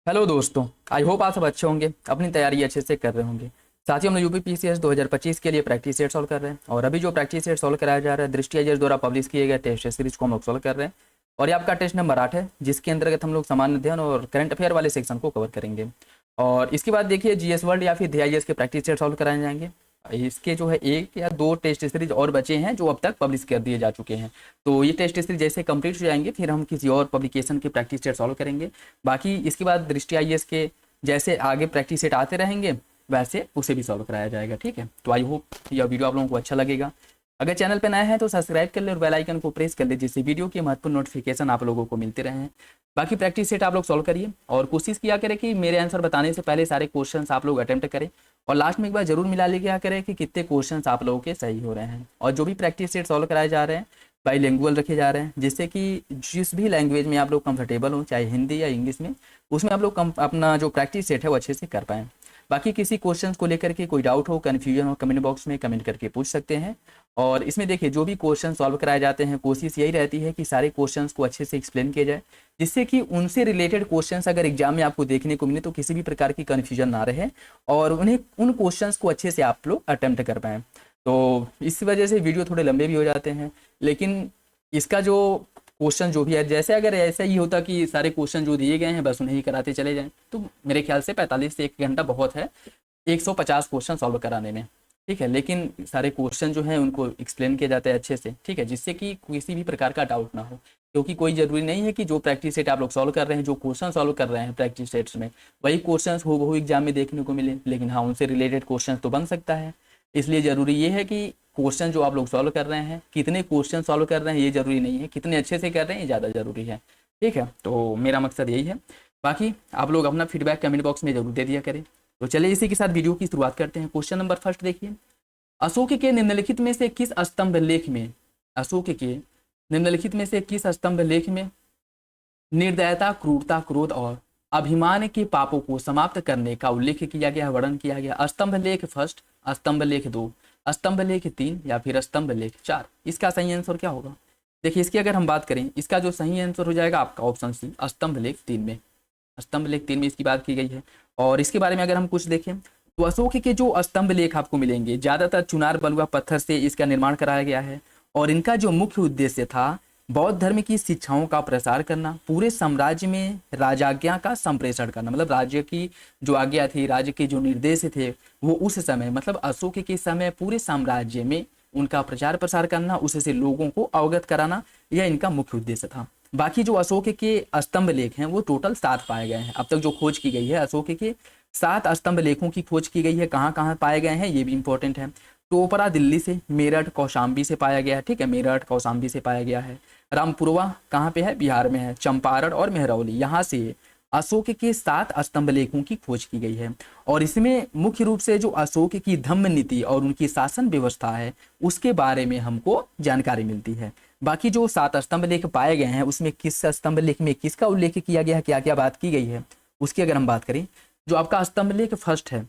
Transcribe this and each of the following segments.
Hello दोस्तों। I hope आप सब अच्छे होंगे, अपनी तैयारी अच्छे से कर रहे होंगे। साथियों, हम लोग यूपी पीसीएस 2025 के लिए प्रैक्टिस सेट सॉल्व कर रहे हैं और अभी जो प्रैक्टिस सेट सॉल्व कराया जा रहा है दृष्टि आईएएस द्वारा पब्लिश किए गए टेस्ट सीरीज को हम लोग सॉल्व कर रहे हैं। और ये आपका टेस्ट नंबर 8 है, जिसके अंतर्गत हम लोग सामान्य अध्ययन और करंट अफेयर वाले सेक्शन को कवर करेंगे। और इसके बाद देखिए जीएस वर्ल्ड या फिर DIS के प्रैक्टिस सेट सॉल्व कराए जाएंगे। इसके जो है एक या दो टेस्ट सीरीज और बचे हैं जो अब तक पब्लिश कर दिए जा चुके हैं। तो ये टेस्ट सीरीज जैसे कंप्लीट हो जाएंगे फिर हम किसी और पब्लिकेशन के प्रैक्टिस सेट सॉल्व करेंगे। बाकी इसके बाद दृष्टि आईएएस के जैसे आगे प्रैक्टिस सेट आते रहेंगे वैसे उसे भी सॉल्व कराया जाएगा। ठीक है, तो आई होप यह वीडियो आप लोगों को अच्छा लगेगा। अगर चैनल पर नए हैं तो सब्सक्राइब कर ले और बेल आइकन को प्रेस कर ले, जिससे वीडियो की महत्वपूर्ण नोटिफिकेशन आप लोगों को मिलते रहे। बाकी प्रैक्टिस सेट आप लोग सॉल्व करिए और कोशिश किया करें कि मेरे आंसर बताने से पहले सारे क्वेश्चंस आप लोग अटेम्प्ट करें और लास्ट में एक बार जरूर मिला लिया करें कि कितने क्वेश्चंस आप लोगों के सही हो रहे हैं। और जो भी प्रैक्टिस सेट सॉल्व कराए जा रहे हैं बाईलिंगुअल रखे जा रहे हैं, जिससे कि जिस भी लैंग्वेज में आप लोग कंफर्टेबल हो, चाहे हिंदी या इंग्लिश में, उसमें आप लोग अपना जो प्रैक्टिस सेट है वो अच्छे से कर पाएँ। बाकी किसी क्वेश्चन को लेकर के कोई डाउट हो, कन्फ्यूजन हो, कमेंट बॉक्स में कमेंट करके पूछ सकते हैं। और इसमें देखिए जो भी क्वेश्चन सॉल्व कराए जाते हैं कोशिश यही रहती है कि सारे क्वेश्चंस को अच्छे से एक्सप्लेन किया जाए, जिससे कि उनसे रिलेटेड क्वेश्चंस अगर एग्जाम में आपको देखने को मिले तो किसी भी प्रकार की कन्फ्यूजन ना रहे और उन्हें उन क्वेश्चंस को अच्छे से आप लोग अटेम्प्ट कर पाएँ। तो इस वजह से वीडियो थोड़े लंबे भी हो जाते हैं, लेकिन इसका जो क्वेश्चन जो भी है, जैसे अगर ऐसा ही होता कि सारे क्वेश्चन जो दिए गए हैं बस उन्हें ही कराते चले जाएं तो मेरे ख्याल से 45 से 1 घंटा बहुत है 150 क्वेश्चन सॉल्व कराने में। ठीक है, लेकिन सारे क्वेश्चन जो हैं उनको एक्सप्लेन किया जाता है अच्छे से। ठीक है, जिससे कि किसी भी प्रकार का डाउट ना हो, क्योंकि कोई ज़रूरी नहीं है कि जो प्रैक्टिस सेट आप लोग सॉल्व कर रहे हैं, जो क्वेश्चन सॉल्व कर रहे हैं प्रैक्टिस सेट्स में, वही क्वेश्चन हूबहू एग्जाम में देखने को मिले। लेकिन हाँ, उनसे रिलेटेड क्वेश्चन तो बन सकता है। इसलिए ज़रूरी ये है कि क्वेश्चन जो आप लोग सॉल्व कर रहे हैं, कितने क्वेश्चन सॉल्व कर रहे हैं ये ज़रूरी नहीं है, कितने अच्छे से कर रहे हैं ये ज़्यादा ज़रूरी है। ठीक है, तो मेरा मकसद यही है। बाकी आप लोग अपना फीडबैक कमेंट बॉक्स में जरूर दे दिया करें। तो चलिए इसी के साथ वीडियो की शुरुआत करते हैं। क्वेश्चन नंबर फर्स्ट देखिए, अशोक के निम्नलिखित में से किस स्तंभ लेख में, अशोक के निम्नलिखित में से किस स्तंभ लेख में निर्दयता, क्रूरता, क्रोध और अभिमान के पापों को समाप्त करने का उल्लेख किया गया, वर्णन किया गया? स्तंभ लेख फर्स्ट, स्तंभ लेख 2, स्तंभ लेख 3 या फिर स्तंभ लेख 4? इसका सही आंसर क्या होगा? देखिए इसकी अगर हम बात करें, इसका जो सही आंसर हो जाएगा आपका ऑप्शन सी, स्तंभ लेख 3 में। स्तंभ लेख 3 में इसकी बात की गई है। और इसके बारे में अगर हम कुछ देखें तो अशोक के जो स्तंभ लेख आपको मिलेंगे ज़्यादातर चुनार बलुआ पत्थर से इसका निर्माण कराया गया है और इनका जो मुख्य उद्देश्य था बौद्ध धर्म की शिक्षाओं का प्रसार करना, पूरे साम्राज्य में राजाज्ञा का संप्रेषण करना, मतलब राज्य की जो आज्ञा थी, राज्य के जो निर्देश थे वो उस समय मतलब अशोक के समय पूरे साम्राज्य में उनका प्रचार प्रसार करना, उससे लोगों को अवगत कराना, यह इनका मुख्य उद्देश्य था। बाकी जो अशोक के स्तंभ लेख हैं वो टोटल 7 पाए गए हैं। अब तक जो खोज की गई है अशोक के 7 स्तंभ लेखों की खोज की गई है। कहाँ कहाँ पाए गए हैं ये भी इंपॉर्टेंट है। टोपरा दिल्ली से, मेरठ कौशाम्बी से पाया गया है। ठीक है, मेरठ कौशाम्बी से पाया गया है। रामपुरवा कहाँ पे है? बिहार में है। चंपारण और मेहरौली, यहाँ से अशोक के 7 स्तंभ लेखों की खोज की गई है। और इसमें मुख्य रूप से जो अशोक की धम्म नीति और उनकी शासन व्यवस्था है उसके बारे में हमको जानकारी मिलती है। बाकी जो 7 स्तंभ लेख पाए गए हैं उसमें किस स्तंभ लेख में किसका उल्लेख किया गया है, क्या क्या बात की गई है, उसकी अगर हम बात करें, जो आपका स्तंभ लेख फर्स्ट है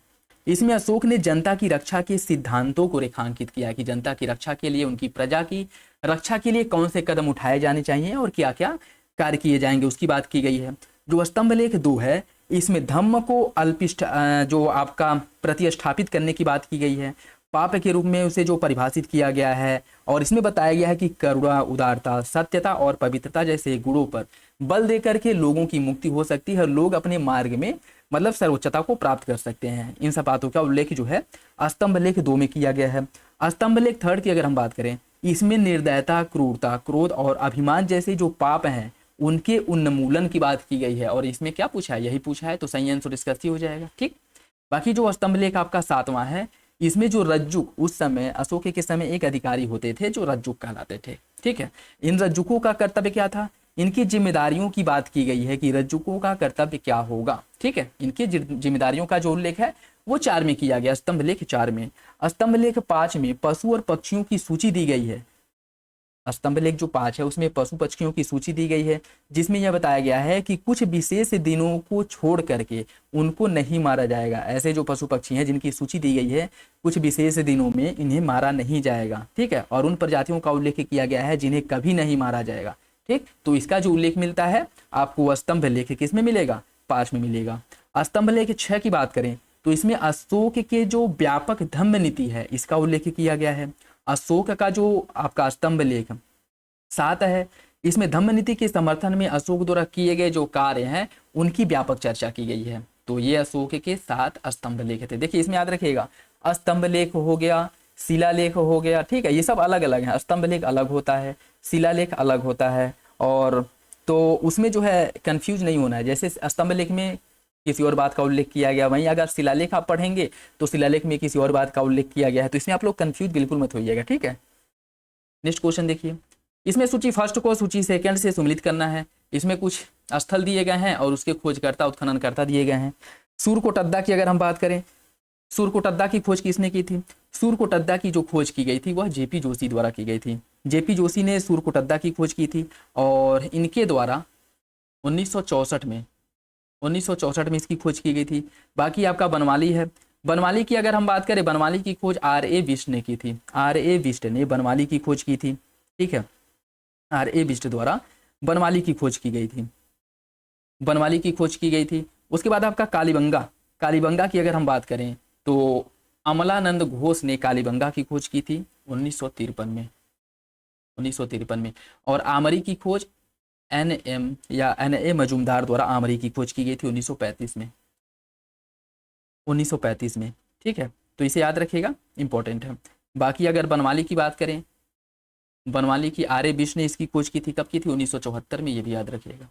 इसमें अशोक ने जनता की रक्षा के सिद्धांतों को रेखांकित किया कि जनता की रक्षा के लिए, उनकी प्रजा की रक्षा के लिए कौन से कदम उठाए जाने चाहिए और क्या क्या कार्य किए जाएंगे उसकी बात की गई है। जो स्तंभ लेख 2 है इसमें धम्म को अल्पिष्ट जो आपका प्रतिष्ठापित करने की बात की गई है, पाप के रूप में उसे जो परिभाषित किया गया है। और इसमें बताया गया है कि करुणा, उदारता, सत्यता और पवित्रता जैसे गुणों पर बल देकर के लोगों की मुक्ति हो सकती है, लोग अपने मार्ग में मतलब सर्वोच्चता को प्राप्त कर सकते हैं। इन सब बातों का उल्लेख जो है स्तंभ लेख 2 में किया गया है। स्तंभ लेख 3 की अगर हम बात करें, इसमें निर्दयता, क्रूरता, क्रोध और अभिमान जैसे जो पाप हैं उनके उन्मूलन की बात की गई है। और इसमें क्या पूछा है? यही पूछा है, तो सही आंसर इसका सी हो जाएगा। ठीक, बाकी जो स्तंभ लेख आपका 7वां है, इसमें जो रज्जुक, उस समय अशोक के समय एक अधिकारी होते थे जो रज्जुक कहलाते थे। ठीक है, इन रज्जुकों का कर्तव्य क्या था, इनकी जिम्मेदारियों की बात की गई है कि रज्जुकों का कर्तव्य क्या होगा। ठीक है, इनकी जिम्मेदारियों का जो उल्लेख है वो 4 में किया गया, स्तंभ लेख 4 में। स्तंभ लेख 5 में पशु और पक्षियों की सूची दी गई है। स्तंभ लेख जो 5 है उसमें पशु पक्षियों की सूची दी गई है, जिसमें यह बताया गया है कि कुछ विशेष दिनों को छोड़ करके उनको नहीं मारा जाएगा। ऐसे जो पशु पक्षी हैं जिनकी सूची दी गई है, कुछ विशेष दिनों में इन्हें मारा नहीं जाएगा। ठीक है, और उन प्रजातियों का उल्लेख किया गया है जिन्हें कभी नहीं मारा जाएगा। ठीक, तो इसका जो उल्लेख मिलता है आपको स्तंभ लेख किस में मिलेगा? 5 में मिलेगा। स्तंभ लेख 6 की बात करें तो इसमें अशोक के जो व्यापक धम्म नीति है इसका उल्लेख किया गया है। अशोक का जो आपका स्तंभ लेख 7 है, इसमें धम्म नीति के समर्थन में अशोक द्वारा किए गए जो कार्य हैं उनकी व्यापक चर्चा की गई है। तो ये अशोक के 7 स्तंभ लेख थे। देखिए इसमें याद रखिएगा, स्तंभ लेख हो गया, शिलालेख हो गया, ठीक है, ये सब अलग अलग हैं। स्तंभ लेख अलग होता है, शिलालेख अलग होता है, और तो उसमें जो है कंफ्यूज नहीं होना है। जैसे स्तंभ लेख में किसी और बात का उल्लेख किया गया, वहीं अगर शिलालेख आप पढ़ेंगे तो शिलालेख में किसी और बात का उल्लेख किया गया है, तो इसमें आप लोग कंफ्यूज बिल्कुल मत होइएगा, ठीक है। नेक्स्ट क्वेश्चन देखिए, इसमें सूची फर्स्ट को सूची सेकंड से सम्मिलित करना है। इसमें कुछ स्थल दिए गए हैं और उसके खोजकर्ता उत्खननकर्ता दिए गए हैं। सूर्यकोटद्दा की अगर हम बात करें, सूर्यकोटद्दा की खोज किसने की थी? सूर्यकोटद्दा की जो खोज की गई थी वह जेपी जोशी द्वारा की गई थी। जेपी जोशी ने सूर्यकोटद्दा की खोज की थी और इनके द्वारा 1964 में इसकी खोज की गई थी। बाकी आपका बनवाली है, बनवाली की अगर हम बात करें, बनवाली की खोज R.A. बिष्ट ने की थी। R.A. बिष्ट ने बनवाली की खोज की थी, ठीक है। R.A. बिष्ट द्वारा बनवाली की खोज की गई थी, बनवाली की खोज की गई थी। उसके बाद आपका कालीबंगा, कालीबंगा की अगर हम बात करें तो अमलानंद घोष ने कालीबंगा की खोज की थी 1953 में। और आमरी की खोज NM या NA मजूमदार द्वारा आमरी की खोज की गई थी 1935 में, ठीक है। तो इसे याद रखिएगा, इंपॉर्टेंट है। बाकी अगर बनवाली की बात करें, बनवाली की R.A. बिष्ट ने इसकी खोज की थी, कब की थी? 1974 में, ये भी याद रखिएगा,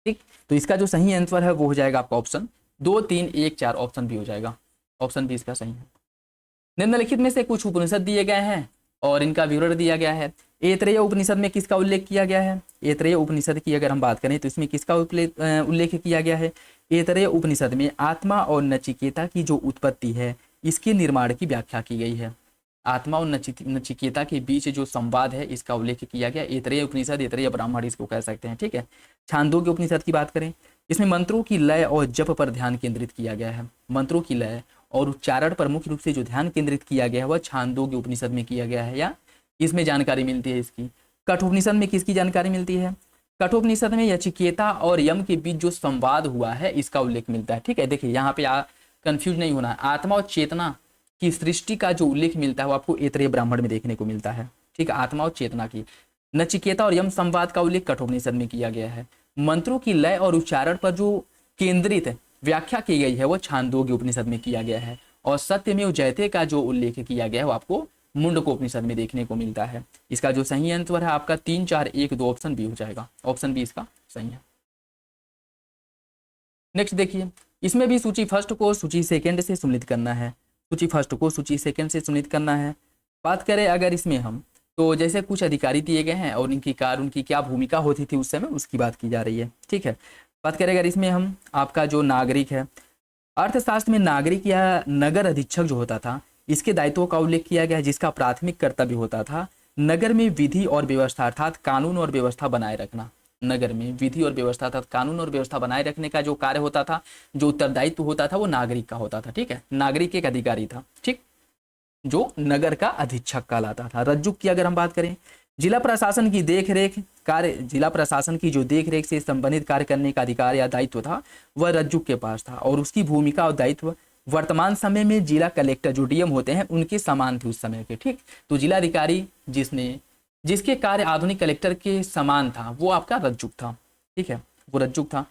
ठीक। तो इसका जो सही आंसर है वो हो जाएगा आपका ऑप्शन 2, 3, 1, 4, ऑप्शन बी हो जाएगा। ऑप्शन बी इसका सही है। निम्नलिखित में से कुछ उपनिषद दिए गए हैं और इनका विवरण दिया गया है। ऐतरेय उपनिषद में किसका उल्लेख किया गया है? ऐतरेय उपनिषद की अगर हम बात करें तो इसमें किसका उल्लेख किया गया है? ऐतरेय उपनिषद में आत्मा और नचिकेता की जो उत्पत्ति है इसके निर्माण की व्याख्या की गई है। आत्मा और नचिकेता के बीच जो संवाद है इसका उल्लेख किया गया। ऐतरेय उपनिषद, ऐतरेय ब्राह्मण इसको कह सकते हैं, ठीक है। छांदोग्य उपनिषद की बात करें, इसमें मंत्रों की लय और जप पर ध्यान केंद्रित किया गया है। मंत्रों की लय और उच्चारण पर मुख्य रूप से जो ध्यान केंद्रित किया गया है वह छांदोग्य उपनिषद में किया गया है, या इसमें जानकारी मिलती है इसकी। कठोपनिषद में किसकी जानकारी मिलती है? कठोपनिषद में नचिकेता और यम के बीच जो संवाद हुआ है इसका उल्लेख मिलता है, ठीक है। देखिए यहाँ पे कंफ्यूज नहीं होना है, आत्मा और चेतना की सृष्टि का जो उल्लेख मिलता है वो आपको ऐतरेय ब्राह्मण में देखने को मिलता है, ठीक है। आत्मा और चेतना की, नचिकेता और यम संवाद का उल्लेख कठोपनिषद में किया गया है। मंत्रों की लय और उच्चारण पर जो केंद्रित व्याख्या की गई है वो छांदोग्य उपनिषद में किया गया है। और सत्यमेव जयते का जो उल्लेख किया गया है वो आपको मुंडकोपनिषद में देखने को मिलता है। इसका जो सही आंसर है आपका 3, 4, 1, 2, ऑप्शन बी हो जाएगा। ऑप्शन बी इसका सही है। नेक्स्ट देखिए, इसमें भी सूची फर्स्ट को सूची सेकंड से सम्मिलित करना है। सूची फर्स्ट को सूची सेकंड से सम्मिलित करना है। बात करें अगर इसमें हम, तो जैसे कुछ अधिकारी दिए गए हैं और इनकी उनकी क्या भूमिका होती थी उस समय, उसकी बात की जा रही है, ठीक है। बात करें अगर इसमें हम, आपका जो नागरिक है, अर्थशास्त्र में नागरिक या नगर अधीक्षक जो होता था इसके दायित्वों का उल्लेख किया गया है, जिसका प्राथमिक कर्तव्य होता था नगर में विधि और व्यवस्था अर्थात कानून और व्यवस्था बनाए रखना। नगर में विधि और व्यवस्था अर्थात कानून और व्यवस्था बनाए रखने का जो कार्य होता था, जो उत्तरदायित्व होता था वो नागरिक का होता था, ठीक है। नागरिक एक अधिकारी था, ठीक, जो नगर का अधीक्षक कहलाता था। रज्जुक की अगर हम बात करें, जिला प्रशासन की देखरेख कार्य, जिला प्रशासन की जो देखरेख से संबंधित कार्य करने का अधिकार या दायित्व था वह रज्जुक के पास था, और उसकी भूमिका और दायित्व वर्तमान समय में जिला कलेक्टर जो डीएम होते हैं उनके समान थे उस समय के, ठीक। तो जिलाधिकारी जिसके कार्य आधुनिक कलेक्टर के समान था वो आपका रज्जुक था, ठीक है, वो रज्जुक था।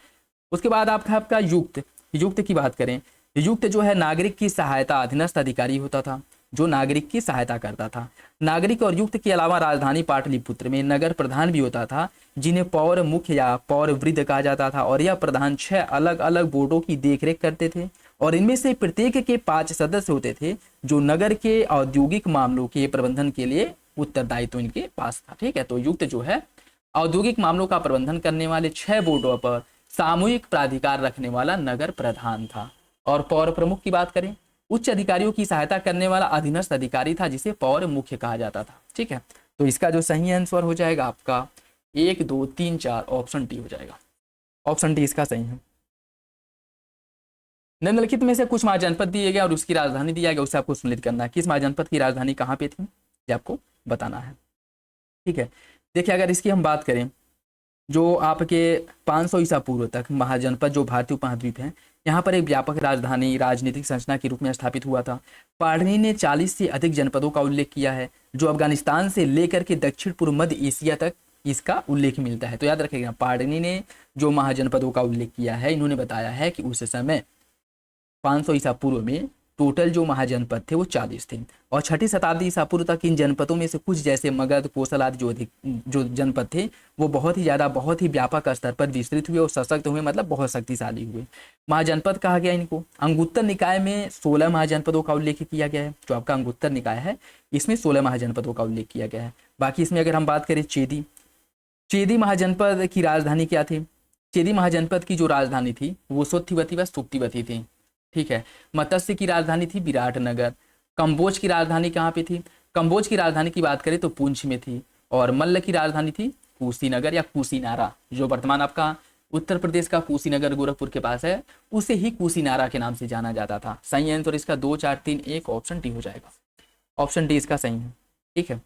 उसके बाद आपका युक्त की बात करें, युक्त जो है नागरिक की सहायता अधीनस्थ अधिकारी होता था, जो नागरिक की सहायता करता था। नागरिक और युक्त के अलावा राजधानी पाटलिपुत्र में नगर प्रधान भी होता था, जिन्हें पौर मुख्य या पौर वृद्ध कहा जाता था, और यह प्रधान 6 अलग अलग बोर्डों की देखरेख करते थे, और इनमें से प्रत्येक के 5 सदस्य होते थे जो नगर के औद्योगिक मामलों के प्रबंधन के लिए उत्तरदायित्व इनके पास था, ठीक है। तो युक्त जो है औद्योगिक मामलों का प्रबंधन करने वाले 6 बोर्डों पर सामूहिक प्राधिकार रखने वाला नगर प्रधान था। और पौर प्रमुख की बात करें, उच्च अधिकारियों की सहायता करने वाला अधीनस्थ अधिकारी था, जिसे पौर मुख्य कहा जाता था, ठीक है। तो इसका जो सही आंसर हो जाएगा आपका 1, 2, 3, 4, ऑप्शन डी हो जाएगा। ऑप्शन डी इसका सही है। निम्नलिखित में से कुछ महाजनपद दिए गए और उसकी राजधानी दिया गया, उसे आपको सम्मिलित करना है। किस महाजनपद की राजधानी कहाँ पे थी ये आपको बताना है, ठीक है। देखिए अगर इसकी हम बात करें जो आपके 500 ईसा पूर्व तक महाजनपद जो भारतीय उपमहाद्वीप है, यहाँ पर एक व्यापक राजधानी राजनीतिक संरचना के रूप में स्थापित हुआ था। पाणिनि ने 40 से अधिक जनपदों का उल्लेख किया है, जो अफगानिस्तान से लेकर के दक्षिण पूर्व मध्य एशिया तक इसका उल्लेख मिलता है। तो याद रखिएगा, पाणिनि ने जो महाजनपदों का उल्लेख किया है, इन्होंने बताया है कि उस समय 500 ईसा पूर्व में टोटल जो महाजनपद थे वो 40 थे, और 6ठी शताब्दी ईसा पूर्व तक इन जनपदों में से कुछ जैसे मगध, कोसल आदि जो जनपद थे वो बहुत ही ज़्यादा, बहुत ही व्यापक स्तर पर विस्तृत हुए और सशक्त हुए, मतलब बहुत शक्तिशाली हुए। महाजनपद कहा गया इनको। अंगुत्तर निकाय में 16 महाजनपदों का उल्लेख किया गया है। जो आपका अंगुत्तर निकाय है इसमें 16 महाजनपदों का उल्लेख किया गया है। बाकी इसमें अगर हम बात करें चेदी महाजनपद की राजधानी क्या थी? चेदी महाजनपद की जो राजधानी थी वो सोत्थिवती व सुप्तिवती थी। ठीक है। मत्स्य की राजधानी थी विराटनगर। कंबोज की राजधानी कहाँ पे थी? कंबोज की राजधानी की बात करें तो पुंछ में थी। और मल्ल की राजधानी थी कुशीनगर या कुशीनारा, जो वर्तमान आपका उत्तर प्रदेश का कुशीनगर गोरखपुर के पास है, उसे ही कुशीनारा के नाम से जाना जाता था। सही आंसर इसका 2, 4, 3, 1 ऑप्शन डी हो जाएगा। ऑप्शन डी इसका सही है। ठीक है।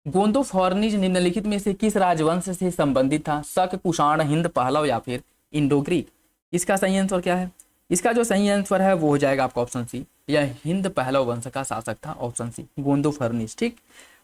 गोंदोफोर्निज निम्नलिखित में से किस राजवंश से संबंधित था? शक, कुषाण, हिंद, पहलव या फिर इंडो ग्रीक? इसका सही आंसर क्या है? इसका जो सही आंसर है वो हो जाएगा आपका ऑप्शन सी, यह हिंद पहलव वंश का शासक था। Option C Gondophernes. ठीक।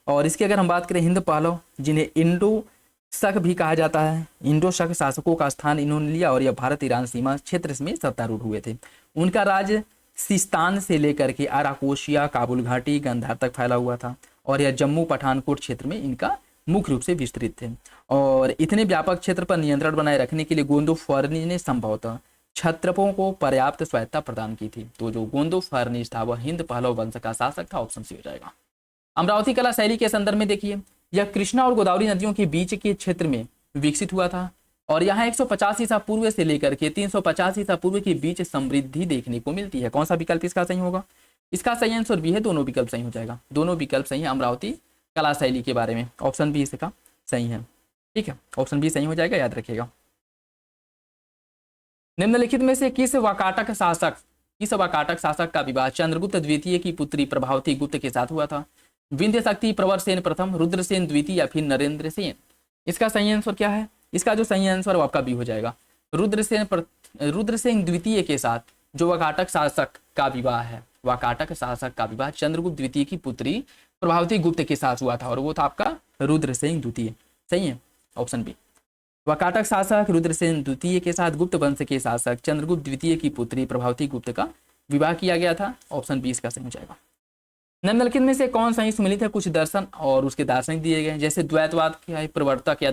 और इसकी अगर हम बात करें हिंद पहलव, जिन्हें इंडो शक भी कहा जाता है, इंडो शक शासकों का स्थान इन्होंने लिया और यह भारत ईरान सीमा क्षेत्र में सत्तारूढ़ हुए थे। उनका राज सिस्तान से लेकर के अराकोशिया, काबुल घाटी, गंधार तक फैला हुआ था, और यह जम्मू पठानकोट क्षेत्र में इनका मुख्य रूप से विस्तृत थे। और इतने व्यापक क्षेत्र पर नियंत्रण बनाए रखने के लिए गोंदोफोर्निज ने संभवतः क्षत्रपों को पर्याप्त स्वायत्ता प्रदान की थी। तो जो गोंदोफोर्निज था वह हिंद पहलव वंश का शासक था। ऑप्शन सी हो जाएगा। अमरावती कला शैली के संदर्भ में देखिए, यह कृष्णा और गोदावरी नदियों के बीच के क्षेत्र में विकसित हुआ था, और यहाँ 150 ईसा पूर्व से लेकर के 350 ईसा पूर्व के बीच समृद्धि देखने को मिलती है। कौन सा विकल्प इसका सही होगा? इसका सही आंसर बी है। दोनों विकल्प सही हो जाएगा। दोनों विकल्प सही है अमरावती कला शैली के बारे में। ऑप्शन बी इसका सही है। ठीक है। ऑप्शन बी सही हो जाएगा, याद रखिएगा। निम्नलिखित में से किस वाकाटक शासक का विवाह चंद्रगुप्त द्वितीय की पुत्री प्रभावती गुप्त के साथ हुआ था? विंध्य शक्ति प्रवर सेन प्रथम, रुद्रसेन द्वितीय या फिर नरेंद्र सेन? इसका सही आंसर क्या है? इसका जो सही आंसर वो आपका बी हो जाएगा। रुद्रसेन द्वितीय के साथ जो वाकाटक शासक का विवाह है, वाकाटक शासक का विवाह चंद्रगुप्त द्वितीय की पुत्री प्रभावती गुप्त के साथ हुआ था, और वो था आपका रुद्रसेन द्वितीय। सही है। Option B. वाकाटक शासक रुद्रसेन द्वितीय के साथ गुप्त वंश के शासक चंद्रगुप्त द्वितीय की पुत्री प्रभावती गुप्त का विवाह किया गया था। ऑप्शन बी इसका सही हो जाएगा। निम्नलिखित में से कौन सा सुमिलित है? कुछ दर्शन और उसके दार्शनिक दिए गए, जैसे द्वैतवाद के प्रवर्तक या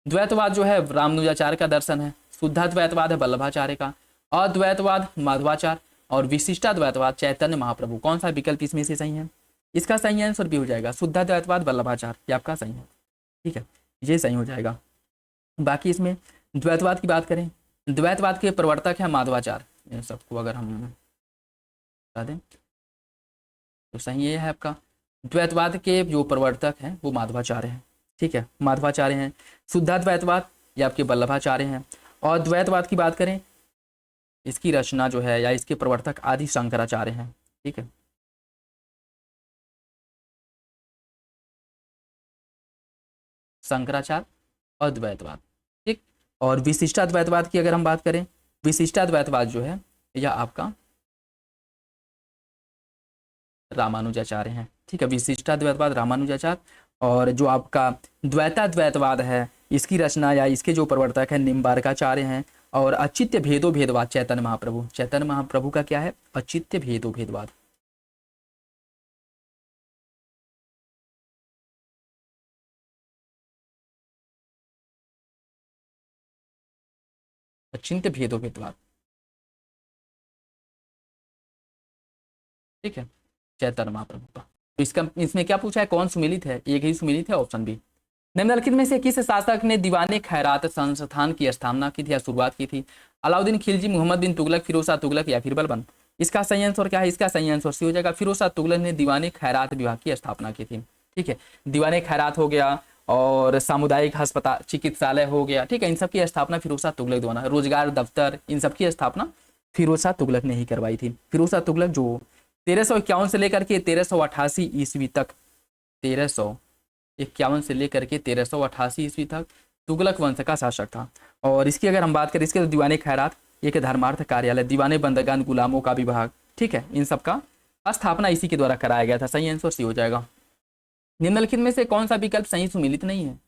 द्वैतवाद जो है रामानुजाचार्य का दर्शन है, शुद्धाद्वैतवाद है वल्लभाचार्य का, अद्वैतवाद माधवाचार्य, और विशिष्टाद्वैतवाद चैतन्य महाप्रभु। कौन सा विकल्प इसमें से सही है? इसका सही आंसर भी हो जाएगा शुद्धाद्वैतवाद वल्लभाचार्य, ये आपका सही है। ठीक है, ये सही हो जाएगा। बाकी इसमें द्वैतवाद की बात करें, द्वैतवाद के प्रवर्तक है माधवाचार्य। इन सबको अगर हम बता दें तो सही ये है आपका, द्वैतवाद के जो प्रवर्तक हैं वो माधवाचार्य हैं। ठीक है, माधवाचार्य हैं। शुद्धाद्वैतवाद ये आपके वल्लभाचार्य हैं। और द्वैतवाद की बात करें, इसकी रचना जो है या इसके प्रवर्तक आदि शंकराचार्य हैं। ठीक है, शंकराचार्य अद्वैतवाद। ठीक। और विशिष्टाद्वैतवाद की अगर हम बात करें, विशिष्टाद्वैतवाद जो है यह आपका रामानुजाचार्य हैं। ठीक है, विशिष्टाद्वैतवाद रामानुजाचार्य। और जो आपका द्वैताद्वैतवाद है इसकी रचना या इसके जो प्रवर्तक है निम्बार्काचार्य हैं। और अचित्य भेदो भेदवाद चैतन्य महाप्रभु। चैतन्य महाप्रभु का क्या है? अचित्य भेदो भेदवाद। अचिंत्य भेदो भेदवाद। ठीक है, चैतन्य महाप्रभु का। तो इसका इसमें क्या पूछा है? कौन सुमिलित है? एक ही सुमिलित है, ऑप्शन बी। निम्नलिखित में से किस शासक ने दीवाने खैरात संस्थान की स्थापना की थी या शुरुआत की थी? अलाउद्दीन खिलजी, मोहम्मद बिन तुगलक, फिरोज शाह तुगलक या फिर बलबन? इसका सही आंसर क्या है? इसका सही आंसर सी हो जाएगा, फिरोज शाह तुगलक ने दीवाने खैरात विभाग की स्थापना की थी। ठीक है, दीवाने खैरात हो गया और सामुदायिक अस्पताल चिकित्सालय हो गया। ठीक है, इन सब की स्थापना फिरोज शाह तुगलक द्वारा, रोजगार दफ्तर, इन सब की स्थापना फिरोज शाह तुगलक ने ही करवाई थी। फिरोज शाह तुगलक जो 1351 से लेकर के 1388 ईस्वी तक, 51 से लेकर के 1388 ईस्वी तक तुगलक वंश का शासक था। और इसकी अगर हम बात करें, इसके तो दीवाने खैरात, एक धर्मार्थ कार्यालय, दीवाने बंदगान, गुलामों का विभाग, ठीक है, इन सब का स्थापना इसी के द्वारा कराया गया था। सही आंसर सी हो जाएगा। निम्नलिखित में से कौन सा विकल्प सही सुमिलित नहीं है?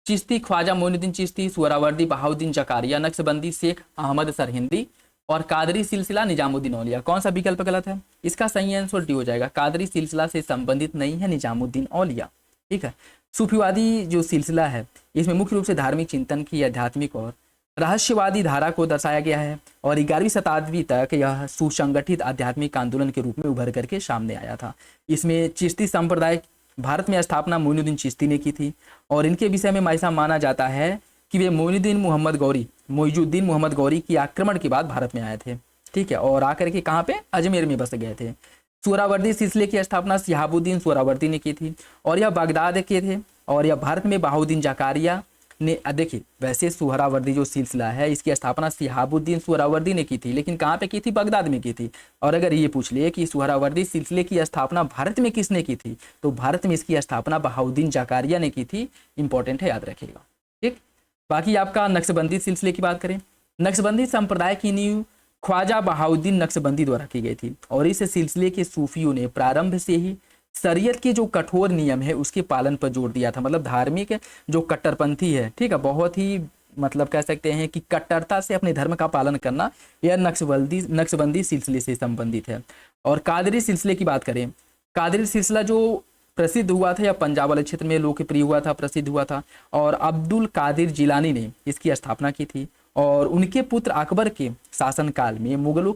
चिश्ती ख्वाजा मोइनुद्दीन चिश्ती, सुहरावर्दी बहाउद्दीन जकारिया, नक्शबंदी शेख अहमद सरहिंदी और कादरी सिलसिला निजामुद्दीन औलिया। कौन सा विकल्प गलत है? इसका सही आंसर डी हो जाएगा। कादरी सिलसिला से संबंधित नहीं है निजामुद्दीन औलिया, ठीक है। सूफीवादी जो सिलसिला है इसमें मुख्य रूप से धार्मिक चिंतन की आध्यात्मिक और रहस्यवादी धारा को दर्शाया गया है और 11वीं शताब्दी तक यह सुसंगठित आध्यात्मिक आंदोलन के रूप में उभर करके सामने आया था। इसमें चिश्ती संप्रदाय भारत में स्थापना मोइनुद्दीन चिश्ती ने की थी और इनके विषय में ऐसा माना जाता है कि वे मोइनुद्दीन मोइजुद्दीन मोहम्मद गौरी की आक्रमण के बाद भारत में आए थे, ठीक है, और आकर के कहाँ पे, अजमेर में बस गए थे। सुहरावर्दी सिलसिले की स्थापना शिहाबुद्दीन सुहरावर्दी ने की थी और यह बगदाद के थे और यह भारत में बहाउद्दीन जकारिया ने, देखिए वैसे सुहरावर्दी जो सिलसिला है इसकी स्थापना शिहाबुद्दीन सुहरावर्दी ने की थी, लेकिन कहाँ पे की थी, बगदाद में की थी। और अगर ये पूछ लिए कि सुहरावर्दी सिलसिले की स्थापना भारत में किसने की थी, तो भारत में इसकी स्थापना बहाउद्दीन जकारिया ने की थी। इंपॉर्टेंट है, याद रखिएगा, ठीक। बाकी आपका नक्शबंदी सिलसिले की बात करें, नक्शबंदी संप्रदाय की नींव ख्वाजा बहाउद्दीन नक्शबंदी द्वारा की गई थी और इस सिलसिले के सूफियों ने प्रारंभ से ही शरीयत के जो कठोर नियम है उसके पालन पर जोर दिया था। मतलब धार्मिक जो कट्टरपंथी है, ठीक है, बहुत ही मतलब कह सकते हैं कि कट्टरता से अपने धर्म का पालन करना, यह नक्शबंदी सिलसिले से संबंधित है। और कादरी सिलसिले की बात करें, कादरी सिलसिला जो प्रसिद्ध हुआ था या पंजाब वाले क्षेत्र में लोकप्रिय हुआ था, प्रसिद्ध हुआ था, और अब्दुल कादिर जिलानी ने इसकी स्थापना की थी और उनके पुत्र अकबर के शासनकाल में मुगलों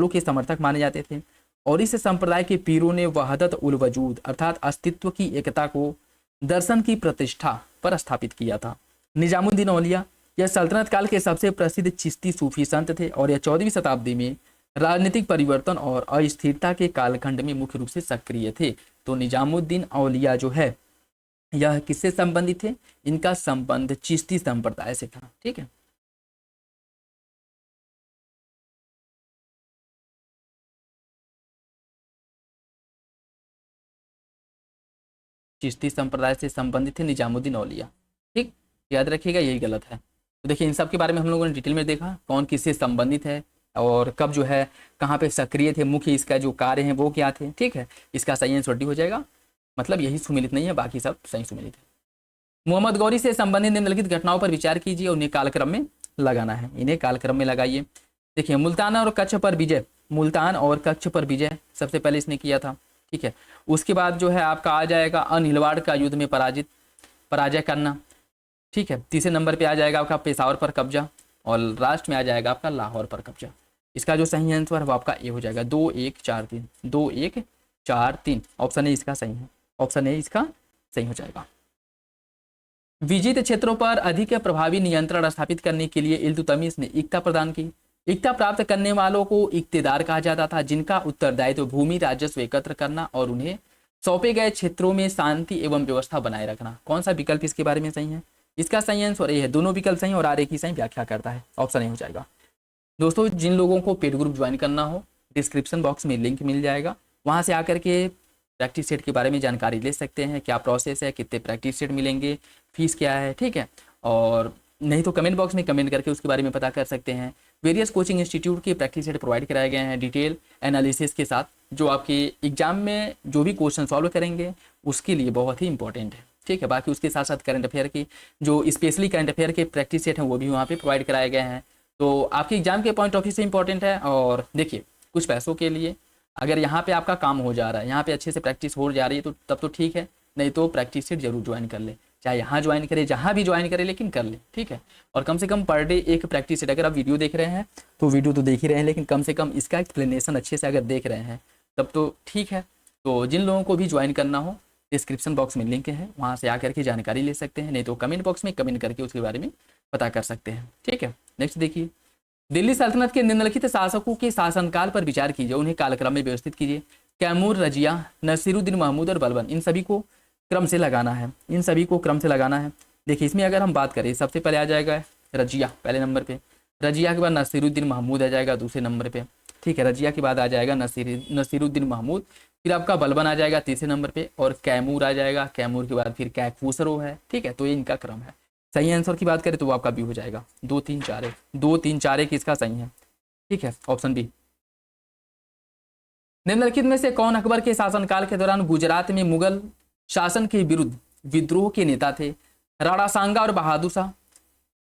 के समर्थक माने जाते थे और इस संप्रदाय के पीरों ने वहदत उल वजूद अर्थात अस्तित्व की एकता को दर्शन की प्रतिष्ठा पर स्थापित किया था। निजामुद्दीन औलिया यह सल्तनत काल के सबसे प्रसिद्ध चिश्ती सूफी संत थे और यह 14वीं शताब्दी में राजनीतिक परिवर्तन और अस्थिरता के कालखंड में मुख्य रूप से सक्रिय थे। तो निजामुद्दीन औलिया जो है यह किससे संबंधित थे? इनका संबंध चिश्ती संप्रदाय से था, ठीक है। चिश्ती संप्रदाय से संबंधित थे निजामुद्दीन औलिया, ठीक, याद रखिएगा, यही गलत है। तो देखिए इन सब के बारे में हम लोगों ने डिटेल में देखा, कौन किससे संबंधित है और कब जो है कहाँ पे सक्रिय थे, मुख्य इसका जो कार्य है वो क्या थे, ठीक है। इसका सही आंसर डी हो जाएगा, मतलब यही सुमिलित नहीं है, बाकी सब सही सुमिलित है। मोहम्मद गौरी से संबंधित निम्नलिखित घटनाओं पर विचार कीजिए और उन्हें कालक्रम में लगाना है, इन्हें कालक्रम में लगाइए। देखिए मुल्तान और कच्छ पर विजय सबसे पहले इसने किया था, ठीक है। उसके बाद जो है आपका आ जाएगा अनहिलवाड़ का युद्ध में पराजय करना, ठीक है। तीसरे नंबर पे आ जाएगा आपका पेशावर पर कब्जा और लास्ट में आ जाएगा आपका लाहौर पर कब्जा। इसका जो सही आंसर है वो आपका ए हो जाएगा, 2-1-4-3 ऑप्शन ए इसका सही है, ऑप्शन ए इसका सही हो जाएगा। विजित क्षेत्रों पर अधिक प्रभावी नियंत्रण स्थापित करने के लिए इल्तुतमिश ने इक्ता प्रदान की। इक्ता प्राप्त करने वालों को इक्तेदार कहा जाता था, जिनका उत्तरदायित्व भूमि राजस्व एकत्र करना और उन्हें सौंपे गए क्षेत्रों में शांति एवं व्यवस्था बनाए रखना। कौन सा विकल्प इसके बारे में सही है? इसका सही आंसर ए है, दोनों विकल्प सही और आर एक ही सही व्याख्या करता है, ऑप्शन ए हो जाएगा। दोस्तों जिन लोगों को पेड ग्रुप ज्वाइन करना हो डिस्क्रिप्शन बॉक्स में लिंक मिल जाएगा, वहाँ से आकर के प्रैक्टिस सेट के बारे में जानकारी ले सकते हैं, क्या प्रोसेस है, कितने प्रैक्टिस सेट मिलेंगे, फीस क्या है, ठीक है। और नहीं तो कमेंट बॉक्स में कमेंट करके उसके बारे में पता कर सकते हैं। वेरियस कोचिंग इंस्टीट्यूट के प्रैक्टिस सेट प्रोवाइड कराए गए हैं डिटेल एनालिसिस के साथ, जो आपके एग्जाम में जो भी क्वेश्चन सॉल्व करेंगे उसके लिए बहुत ही इंपॉर्टेंट है, ठीक है। बाकी उसके साथ साथ करंट अफेयर की जो स्पेशली करंट अफेयर के प्रैक्टिस सेट हैं वो भी वहाँ पे प्रोवाइड कराए गए हैं, तो आपके एग्जाम के पॉइंट ऑफ व्यू से इंपॉर्टेंट है। और देखिए कुछ पैसों के लिए अगर यहाँ पे आपका काम हो जा रहा है, यहाँ पे अच्छे से प्रैक्टिस हो जा रही है तो तब तो ठीक है, नहीं तो प्रैक्टिस सेट जरूर ज्वाइन कर ले, चाहे यहाँ ज्वाइन करे जहाँ भी ज्वाइन करे, लेकिन कर ले, ठीक है। और कम से कम पर डे एक प्रैक्टिस सेट, अगर आप वीडियो देख रहे हैं तो वीडियो तो देख ही रहे हैं, लेकिन कम से कम इसका एक्सप्लेनेशन अच्छे से अगर देख रहे हैं तब तो ठीक है। तो जिन लोगों को भी ज्वाइन करना हो डिस्क्रिप्शन बॉक्स में लिंक है, वहाँ से आकर के जानकारी ले सकते हैं, नहीं तो कमेंट बॉक्स में कमेंट करके उसके बारे में पता कर सकते हैं, ठीक है। नेक्स्ट देखिए, दिल्ली सल्तनत के निम्नलिखित शासकों के शासनकाल पर विचार कीजिए, उन्हें कालक्रम में व्यवस्थित कीजिए। कैमूर, रजिया, नसीरुद्दीन महमूद और बलबन, इन सभी को क्रम से लगाना है, इन सभी को क्रम से लगाना है। देखिए इसमें अगर हम बात करें, सबसे पहले आ जाएगा रजिया पहले नंबर पे, रजिया के बाद नसीरुद्दीन महमूद आ जाएगा दूसरे नंबर पे, ठीक है। रजिया के बाद आ जाएगा नसीरुद्दीन महमूद, फिर आपका बलबन आ जाएगा तीसरे नंबर पे, और कैमूर आ जाएगा, कैमूर के बाद फिर कैकफूसरो है। ठीक है, तो ये इनका क्रम है। सही आंसर की बात करें तो वो आपका बी हो जाएगा, 2 3 4 1, 2 3 4 1 इसका सही है। ठीक है, ऑप्शन बी। निम्नलिखित में से कौन अकबर के शासनकाल के दौरान गुजरात में मुगल शासन के विरुद्ध विद्रोह के नेता थे? राणा सांगा और बहादुर शाह,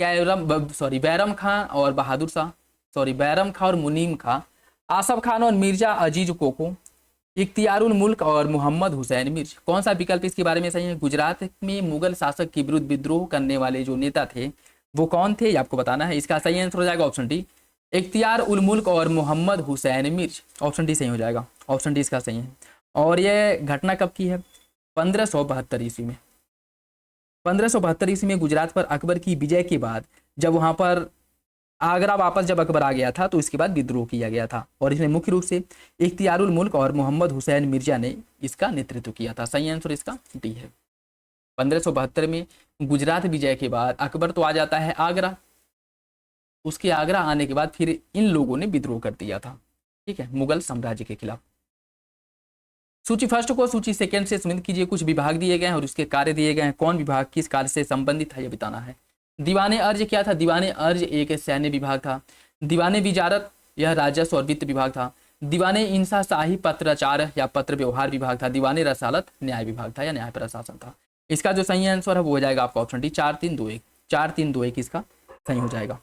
बैरम खां और बहादुर शाह, बैरम खां और मुनीम खां, आसफ खान और मिर्जा अजीज कोको, इख्तियारुल मुल्क और मोहम्मद हुसैन मिर्ज। कौन सा विकल्प इसके बारे में सही है? गुजरात में मुगल शासक के विरुद्ध विद्रोह करने वाले जो नेता थे वो कौन थे, ये आपको बताना है। इसका सही आंसर हो जाएगा ऑप्शन डी, इख्तियार उल मुल्क और मोहम्मद हुसैन मिर्ज। ऑप्शन डी सही हो जाएगा, ऑप्शन डी इसका सही है। और ये घटना कब की है? 1572 ईस्वी में। 1572 ईस्वी में गुजरात पर अकबर की विजय के बाद जब वहां पर आगरा वापस जब अकबर आ गया था तो इसके बाद विद्रोह किया गया था, और इसमें मुख्य रूप से इख्तियारुल मुल्क और मोहम्मद हुसैन मिर्जा ने इसका नेतृत्व किया था। सही आंसर इसका डी है। 1572 में गुजरात विजय के बाद अकबर तो आ जाता है आगरा, उसके आगरा आने के बाद फिर इन लोगों ने विद्रोह कर दिया था। ठीक है, मुगल साम्राज्य के खिलाफ। सूची फर्स्ट को सूची सेकंड से संबंधित कीजिए। कुछ विभाग दिए गए हैं और उसके कार्य दिए गए हैं, कौन विभाग किस कार्य से संबंधित है ये बताना है। दीवाने अर्ज क्या था? दीवाने अर्ज एक सैन्य विभाग था। दीवाने विजारत यह राजस्व और वित्त विभाग था। दीवाने इंसा शाही पत्राचार या पत्र व्यवहार विभाग था। दीवाने रसालत न्याय विभाग था या न्याय प्रशासन था। इसका जो सही आंसर है वो हो जाएगा आपका ऑप्शन डी, 4 3 2 1, 4 3 2 1 इसका सही हो जाएगा।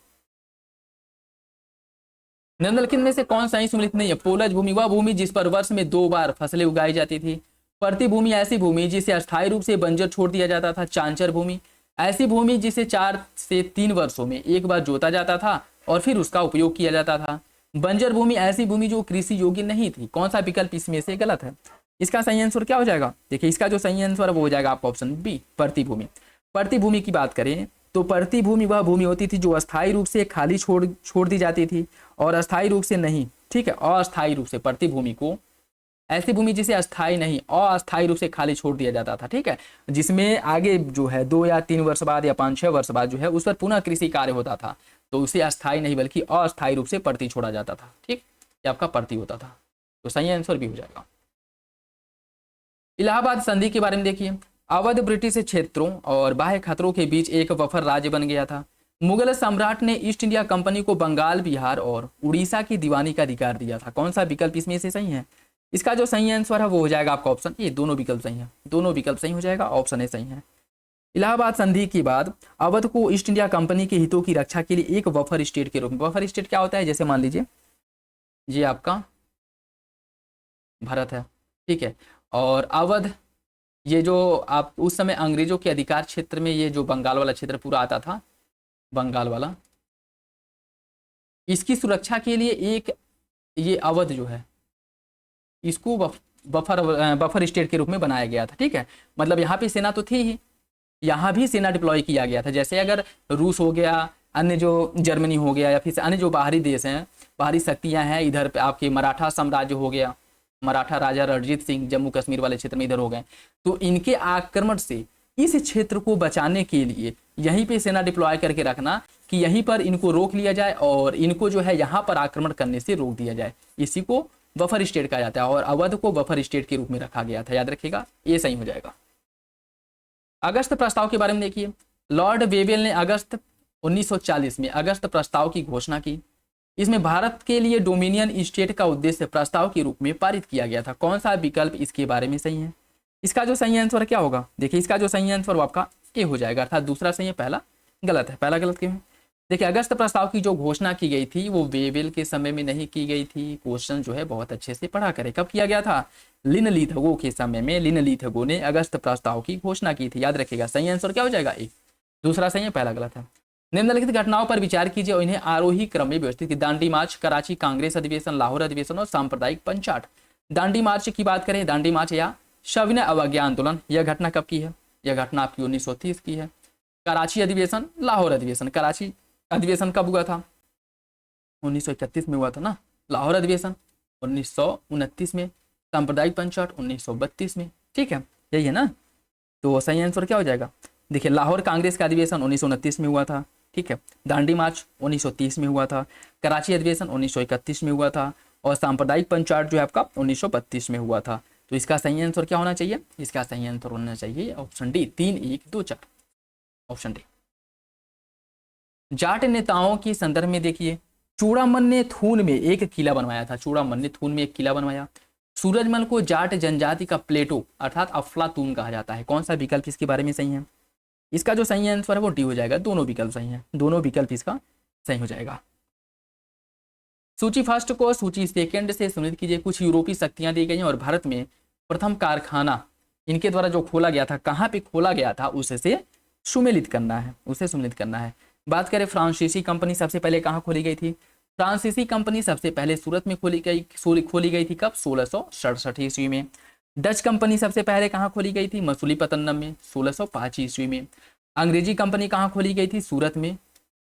निम्नलिखित में से कौन सही सम्मिलित नहीं है? पोलज भूमि वह भूमि जिस पर वर्ष में 2 बार फसलें उगाई जाती थी। परती भूमि ऐसी भूमि जिसे अस्थायी रूप से बंजर छोड़ दिया जाता था। चांचर भूमि ऐसी भूमि जिसे 4 से 3 वर्षों में एक बार जोता जाता था और फिर उसका उपयोग किया जाता था। बंजर भूमि ऐसी भूमि जो कृषि योग्य नहीं थी। कौन सा विकल्प इसमें से गलत है? इसका सही आंसर क्या हो जाएगा? देखिए, इसका जो सही आंसर है वो हो जाएगा आपका ऑप्शन बी, परती भूमि। परती भूमि की बात करें तो परती भूमि वह भूमि होती थी जो अस्थायी रूप से खाली छोड़ दी जाती थी और अस्थायी रूप से नहीं। ठीक है, अस्थायी रूप से परती भूमि को, ऐसी भूमि जिसे अस्थायी नहीं अस्थायी रूप से खाली छोड़ दिया जाता था। ठीक है, जिसमें आगे जो है 2 या 3 वर्ष बाद या 5 6 वर्ष बाद जो है उस पर पुनः कृषि कार्य होता था, तो उसे अस्थायी नहीं बल्कि अस्थायी रूप से परती छोड़ा जाता था। ठीक, ये आपका परती होता था, तो सही आंसर भी हो जाएगा। इलाहाबाद संधि के बारे में देखिए। अवध ब्रिटिश क्षेत्रों और बाह्य खतरों के बीच एक बफर राज्य बन गया था। मुगल सम्राट ने ईस्ट इंडिया कंपनी को बंगाल, बिहार और उड़ीसा की दीवानी का अधिकार दिया था। कौन सा विकल्प इसमें से सही है? इसका जो सही आंसर है वो हो जाएगा आपका ऑप्शन ए, दोनों विकल्प सही है, दोनों विकल्प सही हो जाएगा, ऑप्शन ए सही है। इलाहाबाद संधि के बाद अवध को ईस्ट इंडिया कंपनी के हितों की रक्षा के लिए एक बफर स्टेट के रूप में, बफर स्टेट क्या होता है? जैसे मान लीजिए ये आपका भारत है, ठीक है, और अवध ये जो आप उस समय अंग्रेजों के अधिकार क्षेत्र में ये जो बंगाल वाला क्षेत्र पूरा आता था, बंगाल वाला, इसकी सुरक्षा के लिए एक ये अवध जो है इसको बफर स्टेट के रूप में बनाया गया था। ठीक है, मतलब यहाँ पे सेना तो थी ही, यहाँ भी सेना डिप्लॉय किया गया था। जैसे अगर रूस हो गया, अन्य जो जर्मनी हो गया, या फिर अन्य जो बाहरी देश हैं, बाहरी शक्तियाँ हैं, इधर पे आपके मराठा साम्राज्य हो गया, मराठा राजा रणजीत सिंह जम्मू कश्मीर वाले क्षेत्र में इधर हो गए, तो इनके आक्रमण से इस क्षेत्र को बचाने के लिए यहीं पे सेना डिप्लॉय करके रखना कि यहीं पर इनको रोक लिया जाए और इनको जो है यहाँ पर आक्रमण करने से रोक दिया जाए, इसी को बफर स्टेट कहा जाता है। और अवध को बफर स्टेट के रूप में रखा गया था, याद रखिएगा, ये सही हो जाएगा। अगस्त प्रस्ताव के बारे में देखिए। लॉर्ड वेवेल ने अगस्त 1940 में अगस्त प्रस्ताव की घोषणा की। इसमें भारत के लिए डोमिनियन स्टेट का उद्देश्य प्रस्ताव के रूप में पारित किया गया था। कौन सा विकल्प इसके बारे में सही है? इसका जो सही आंसर क्या होगा? देखिए, इसका जो सही आंसर वो आपका ए हो जाएगा, अर्थात दूसरा सही है, पहला गलत है। पहला गलत क्यों है? देखिए, अगस्त प्रस्ताव की जो घोषणा की गई थी वो वेवेल के समय में नहीं की गई थी। क्वेश्चन जो है बहुत अच्छे से पढ़ा करें। कब किया गया था? लिनलिथगो के समय में लिनलिथगो ने अगस्त प्रस्ताव की घोषणा की थी, याद रखिएगा। सही आंसर क्या हो जाएगा? ए। दूसरा सही है, पहला गलत है। निम्नलिखित घटनाओं पर विचार कीजिए और इन्हें आरोही क्रम में व्यवस्थित। दांडी मार्च, कराची कांग्रेस अधिवेशन, लाहौर अधिवेशन और सांप्रदायिक पंचाट। दांडी मार्च की बात करें, दांडी मार्च या सविनय अवज्ञा आंदोलन, यह घटना कब की है? यह घटना आपकी 1930 की है। कराची अधिवेशन, लाहौर अधिवेशन। कराची अधिवेशन कब हुआ था? 1931 में हुआ था ना। लाहौर अधिवेशन 1929 में, सांप्रदायिक पंचाट 1932 में। ठीक है, यही है ना। तो सही आंसर क्या हो जाएगा? देखिए, लाहौर कांग्रेस का अधिवेशन 1929 में हुआ था। ठीक है, दांडी मार्च 1930 में हुआ था, कराची अधिवेशन 1931 में हुआ था और सांप्रदायिक पंचाट जो है आपका 1932 में हुआ था। तो इसका सही आंसर क्या होना चाहिए? इसका सही आंसर होना चाहिए option D, 3-1-2-4, option D. Jat नेताओं के संदर्भ में देखिए, चूड़ामन ने थून में एक किला बनवाया था, चूड़ामन ने थून में एक किला बनवाया। सूरजमल को जाट जनजाति का प्लेटो अर्थात अफलातून कहा जाता है। कौन सा विकल्प इसके बारे में सही है? इसका जो सही आंसर है वो डी हो जाएगा, दोनों विकल्प सही है, दोनों विकल्प इसका सही हो जाएगा। सूची फर्स्ट को सूची सेकंड से सम्मिलित कीजिए। कुछ यूरोपीय शक्तियां दी गई हैं और भारत में प्रथम कारखाना इनके द्वारा जो खोला गया था, कहाँ पे खोला गया था, उससे सुमेलित करना है, उसे सम्मिलित करना है। बात करें फ्रांसीसी कंपनी सबसे पहले कहाँ खोली गई थी? फ्रांसीसी कंपनी सबसे पहले सूरत में खोली गई थी। कब? 1667 ईस्वी में। डच कंपनी सबसे पहले कहाँ खोली गई थी? मसूलीपट्टनम में 1605 ईस्वी में। अंग्रेजी कंपनी कहाँ खोली गई थी? सूरत में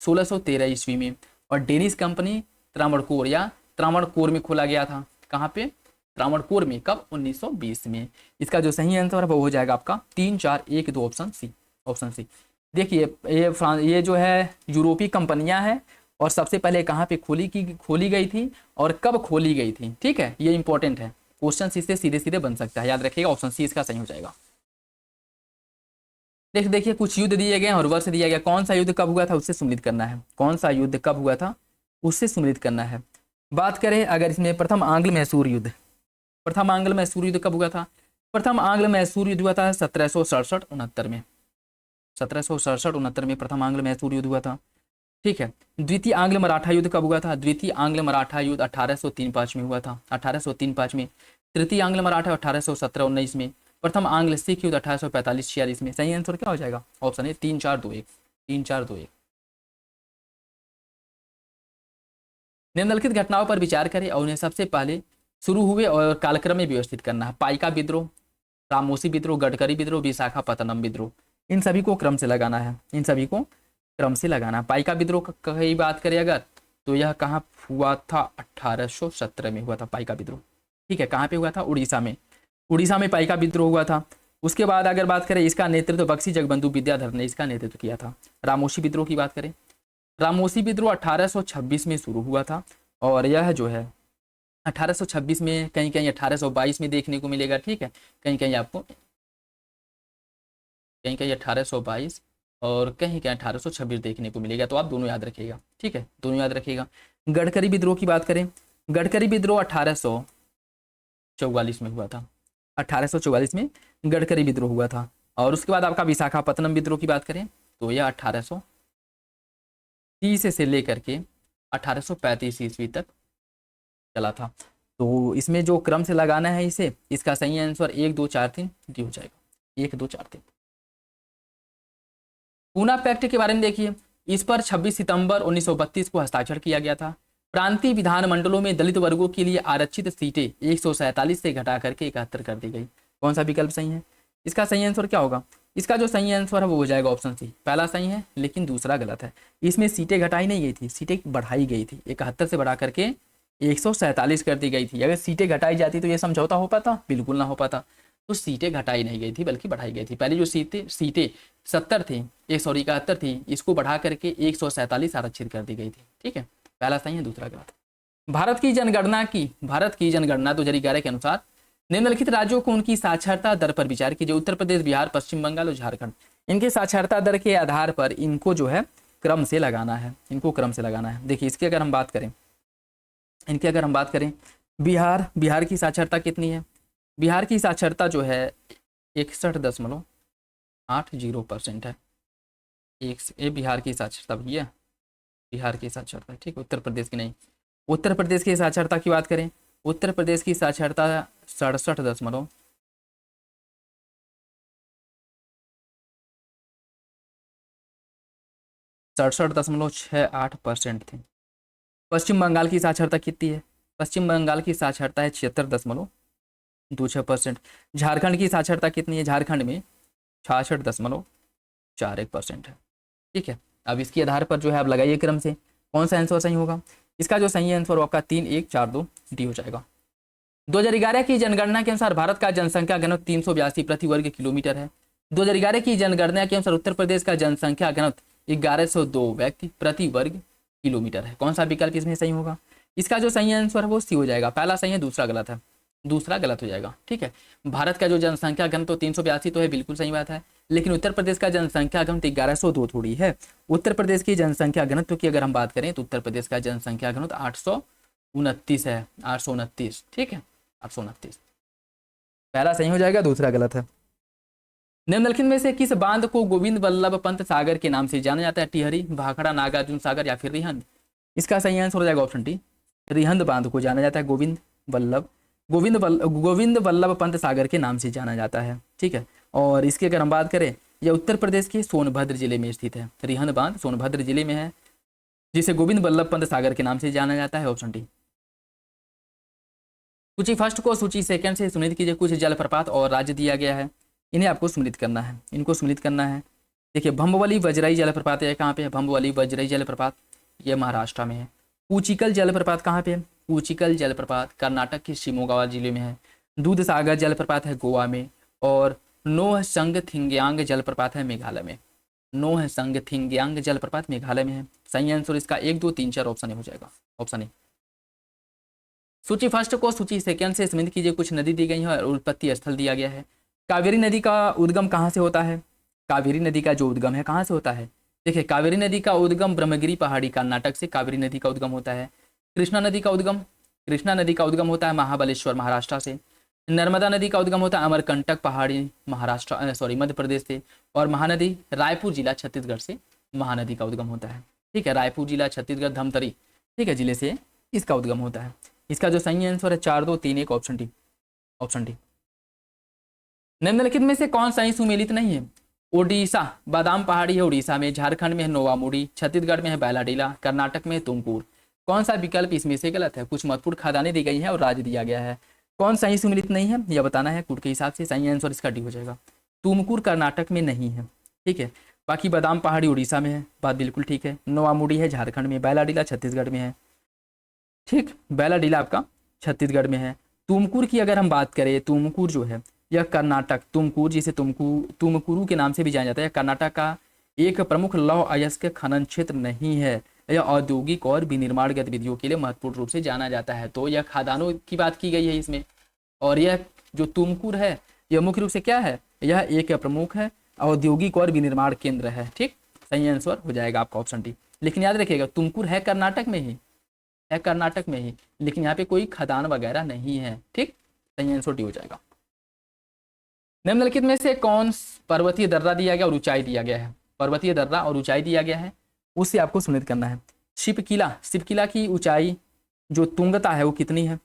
1613 ईस्वी में। और डेनिश कंपनी त्रावणकोर में खोला गया था। कहाँ पे? त्रावणकोर में। कब? 1920 में। इसका जो सही आंसर है वो हो जाएगा आपका 3-4-1-2 ऑप्शन सी, ऑप्शन सी। देखिए ये जो है यूरोपीय कंपनियां हैं और सबसे पहले कहाँ पे खोली गई थी और कब खोली गई थी, ठीक है, ये इंपॉर्टेंट है। क्वेश्चन इससे सीधे सीधे बन सकता है, याद रखिएगा, ऑप्शन सी इसका सही हो जाएगा। देखिए कुछ युद्ध दिए गए और वर्ष दिया गया, कौन सा युद्ध कब हुआ था उससे सम्मिलित करना है, कौन सा युद्ध कब हुआ था उससे सम्मिलित करना है। बात करें अगर इसमें प्रथम आंग्ल मैसूर युद्ध, प्रथम आंग्ल मैसूर युद्ध कब हुआ था? प्रथम आंग्ल मैसूर युद्ध हुआ था 1767-69 में, 1767-69 में प्रथम आंग्ल मैसूर युद्ध हुआ था, ठीक है। द्वितीय आंग्ल मराठा युद्ध कब हुआ था? द्वितीय आंग्ल मराठा युद्ध 1803-05 में हुआ था, 1803-05 में। तृतीय आंग्ल मराठा 1817-19 में। प्रथम आंग्ल सिख युद्ध 1845-46 में। सही आंसर क्या हो जाएगा? ऑप्शन है 3-4-2-1, 3-4-2-1। निम्नलिखित घटनाओं पर विचार करें और उन्हें सबसे पहले शुरू हुए और कालक्रम में व्यवस्थित करना है। पाइका विद्रोह, रामोसी विद्रोह, गडकरी विद्रोह, विशाखापत्तनम विद्रोह, इन सभी को क्रम से लगाना है, इन सभी को क्रम से लगाना। पाइका विद्रोह की बात करें अगर तो यह कहाँ हुआ था? 1817 में हुआ था पाइका विद्रोह, ठीक है। कहाँ पे हुआ था? उड़ीसा में, उड़ीसा में पाइका विद्रोह हुआ था। उसके बाद अगर बात करें इसका नेतृत्व बख्शी जगबंधु विद्याधर ने इसका नेतृत्व किया था। रामोसी विद्रोह की बात करें, रामोसी विद्रोह 1826 में शुरू हुआ था और यह जो है 1826 में, कहीं कहीं 1822 में देखने को मिलेगा, ठीक है, कहीं कहीं आपको कहीं कहीं 1822 और कहीं कहीं 1826 देखने को मिलेगा, तो आप दोनों याद रखिएगा, ठीक है, दोनों याद रखिएगा। गडकरी विद्रोह की बात करें, गडकरी विद्रोह 1844 में हुआ था, 1844 में गडकरी विद्रोह हुआ था। और उसके बाद आपका विशाखापत्तनम विद्रोह की बात करें तो यह 1830 से लेकर के 1835 ईस्वी तक चला था। तो इसमें जो क्रम से लगाना है इसे, इसका सही आंसर 1-2-4-3 डी हो जाएगा, 1-2-4-3। पूना पैक्ट के बारे में देखिए, इस पर 26 सितंबर 1932 को हस्ताक्षर किया गया था। प्रांतीय विधानमंडलों में दलित वर्गों के लिए आरक्षित सीटें 147 से घटा करके 71 कर दी गई। कौन सा विकल्प सही है? इसका सही आंसर क्या होगा? इसका जो सही आंसर है वो हो जाएगा ऑप्शन सी। पहला सही है लेकिन दूसरा गलत है। इसमें सीटें घटाई नहीं गई थी, सीटें बढ़ाई गई थी, 71 से बढ़ा करके 147 कर दी गई थी। अगर सीटें घटाई जाती तो ये समझौता हो पाता? बिल्कुल ना हो पाता। तो सीटें घटाई नहीं गई थी बल्कि बढ़ाई गई थी। पहले जो सीटें 70 थी, 71 थी, इसको बढ़ा करके 147 आरक्षित कर दी गई थी, ठीक है। पहला सही है, दूसरा गलत। भारत की जनगणना 2011 के अनुसार निम्नलिखित राज्यों को उनकी साक्षरता दर पर विचार कीजिए। उत्तर प्रदेश, बिहार, पश्चिम बंगाल और झारखंड, इनके साक्षरता दर के आधार पर इनको जो है क्रम से लगाना है, इनको क्रम से लगाना है। देखिए इसकी अगर हम बात करें, इनकी अगर हम बात करें, बिहार की साक्षरता कितनी है? बिहार की साक्षरता जो है 61.80% है। ये बिहार की साक्षरता भैया, बिहार की साक्षरता, ठीक। उत्तर प्रदेश की नहीं। उत्तर प्रदेश की साक्षरता की बात करें, उत्तर प्रदेश की साक्षरता 67.68% थी। पश्चिम बंगाल की साक्षरता कितनी है? पश्चिम बंगाल की साक्षरता है 76.26%। झारखंड की साक्षरता कितनी है? झारखंड में 66.41% है, ठीक है। अब इसके आधार पर जो है आप लगाइए क्रम से, कौन सा आंसर सही होगा? इसका जो सही आंसर आपका 3-1-4-2 डी हो जाएगा। 2011 की जनगणना के अनुसार भारत का जनसंख्या घनत्व 382 प्रति वर्ग किलोमीटर है। 2011 की जनगणना के अनुसार उत्तर प्रदेश का जनसंख्या घनत्व 1102 व्यक्ति प्रति वर्ग किलोमीटर है। कौन सा विकल्प इसमें सही होगा? इसका जो सही आंसर है वो सी हो जाएगा। पहला सही है, दूसरा गलत है। दूसरा गलत हो जाएगा। ठीक है, भारत का जो जनसंख्या घनत्व तो 382 तो है, बिल्कुल सही बात है। लेकिन उत्तर प्रदेश का जनसंख्या घनत्व 1102 थोड़ी है। उत्तर प्रदेश की जनसंख्या घनत्व की अगर हम बात करें तो उत्तर प्रदेश का जनसंख्या घनत्व 829 है, 829। ठीक है, 829। पहला सही हो जाएगा, दूसरा गलत है। निम्नलिखित में से किस बांध को गोविंद वल्लभ पंत सागर के नाम से जाना जाता है? टिहरी, भाखड़ा, नागार्जुन सागर या फिर रिहंद? इसका सही आंसर हो जाएगा ऑप्शन डी, रिहंद बांध को जाना जाता है गोविंद वल्लभ पंत सागर के नाम से जाना जाता है। ठीक है, और इसकी अगर हम बात करें, यह उत्तर प्रदेश के सोनभद्र जिले में स्थित है। रिहंद बांध सोनभद्र जिले में है, जिसे गोविंद वल्लभ पंत सागर के नाम से जाना जाता है, ऑप्शन डी। सूची फर्स्ट को सूची सेकंड से सुनित कीजिए। कुछ जलप्रपात और राज्य दिया गया है, इन्हें आपको सुनित करना है, इनको सुनित करना है। देखिए, भंबवली वजराई जलप्रपात है, कहाँ पे है? भंबवली वजराई जलप्रपात, ये महाराष्ट्र में है। ऊचिकल जलप्रपात कहाँ पे है? ऊचिकल जलप्रपात कर्नाटक के शिमोगा जिले में है। दूध सागर जलप्रपात है गोवा में, और नोह संग थिंग्यांग जलप्रपात है मेघालय में। नोह संग थिंग्यांग जलप्रपात मेघालय में है। सही आंसर इसका 1, 2, 3, 4 ऑप्शन हो जाएगा, ऑप्शन ए। सूची फर्स्ट को सूची सेकंड से संबंधित कीजिए। कुछ नदी दी गई है और उत्पत्ति स्थल दिया गया है। कावेरी नदी का उद्गम कहाँ से होता है? कावेरी नदी का जो उद्गम है कहाँ से होता है? देखिए, कावेरी नदी का उद्गम ब्रह्मगिरी पहाड़ी कर्नाटक से कावेरी नदी का उद्गम होता है। कृष्णा नदी का उद्गम होता है महाबलेश्वर महाराष्ट्र से। नर्मदा नदी का उद्गम होता है अमरकंटक पहाड़ी मध्य प्रदेश से। और महानदी रायपुर जिला छत्तीसगढ़ से महानदी का उद्गम होता है। ठीक है, रायपुर जिला छत्तीसगढ़ धमतरी, ठीक है, जिले से इसका उद्गम होता है। इसका जो सही आंसर है 4, 2, 3, 1 ऑप्शन डी, ऑप्शन डी। निम्नलिखित में से कौन सा ही सुमेलित नहीं है? ओडिशा बादाम पहाड़ी है उड़ीसा में, झारखंड में है नोवामुड़ी, छत्तीसगढ़ में है बैलाडीला, कर्नाटक में है तुमकुर। कौन सा विकल्प इसमें से गलत है? कुछ महत्वपूर्ण खदानें दी गई हैं और राज्य दिया गया है। कौन सा ही सुमेलित नहीं है यह बताना है कूट के हिसाब से। सही आंसर इसका डी हो जाएगा। तुमकुर कर्नाटक में नहीं है। ठीक है, बाकी बादाम पहाड़ी उड़ीसा में है, बात बिल्कुल ठीक है। नोवामुड़ी है झारखंड में, बैलाडीला छत्तीसगढ़ में है। ठीक, बैलाडीला आपका छत्तीसगढ़ में है। तुमकुर की अगर हम बात करें, तुमकुर जो है यह कर्नाटक, तुमकुर जिसे तुमकुरु के नाम से भी जाना जाता है, कर्नाटक का एक प्रमुख लौह अयस्क खनन क्षेत्र नहीं है। यह औद्योगिक और विनिर्माण गतिविधियों के लिए महत्वपूर्ण रूप से जाना जाता है। तो यह खादानों की बात की गई है इसमें। और यह जो तुमकुर है यह मुख्य रूप से क्या है? यह एक प्रमुख है औद्योगिक और विनिर्माण केंद्र है। ठीक, सही आंसर हो जाएगा आपका ऑप्शन डी। लेकिन याद रखिएगा, तुमकुर है कर्नाटक में ही, है कर्नाटक में ही, लेकिन यहाँ पे कोई खदान वगैरह नहीं है। ठीक, सही आंसर डी हो जाएगा। निम्नलिखित में से कौन पर्वतीय दर्रा दिया गया और ऊंचाई दिया गया है? पर्वतीय दर्रा और ऊंचाई दिया गया है, उससे आपको सुनित करना है। शिवकिला की ऊंचाई जो तुंगता है वो कितनी है?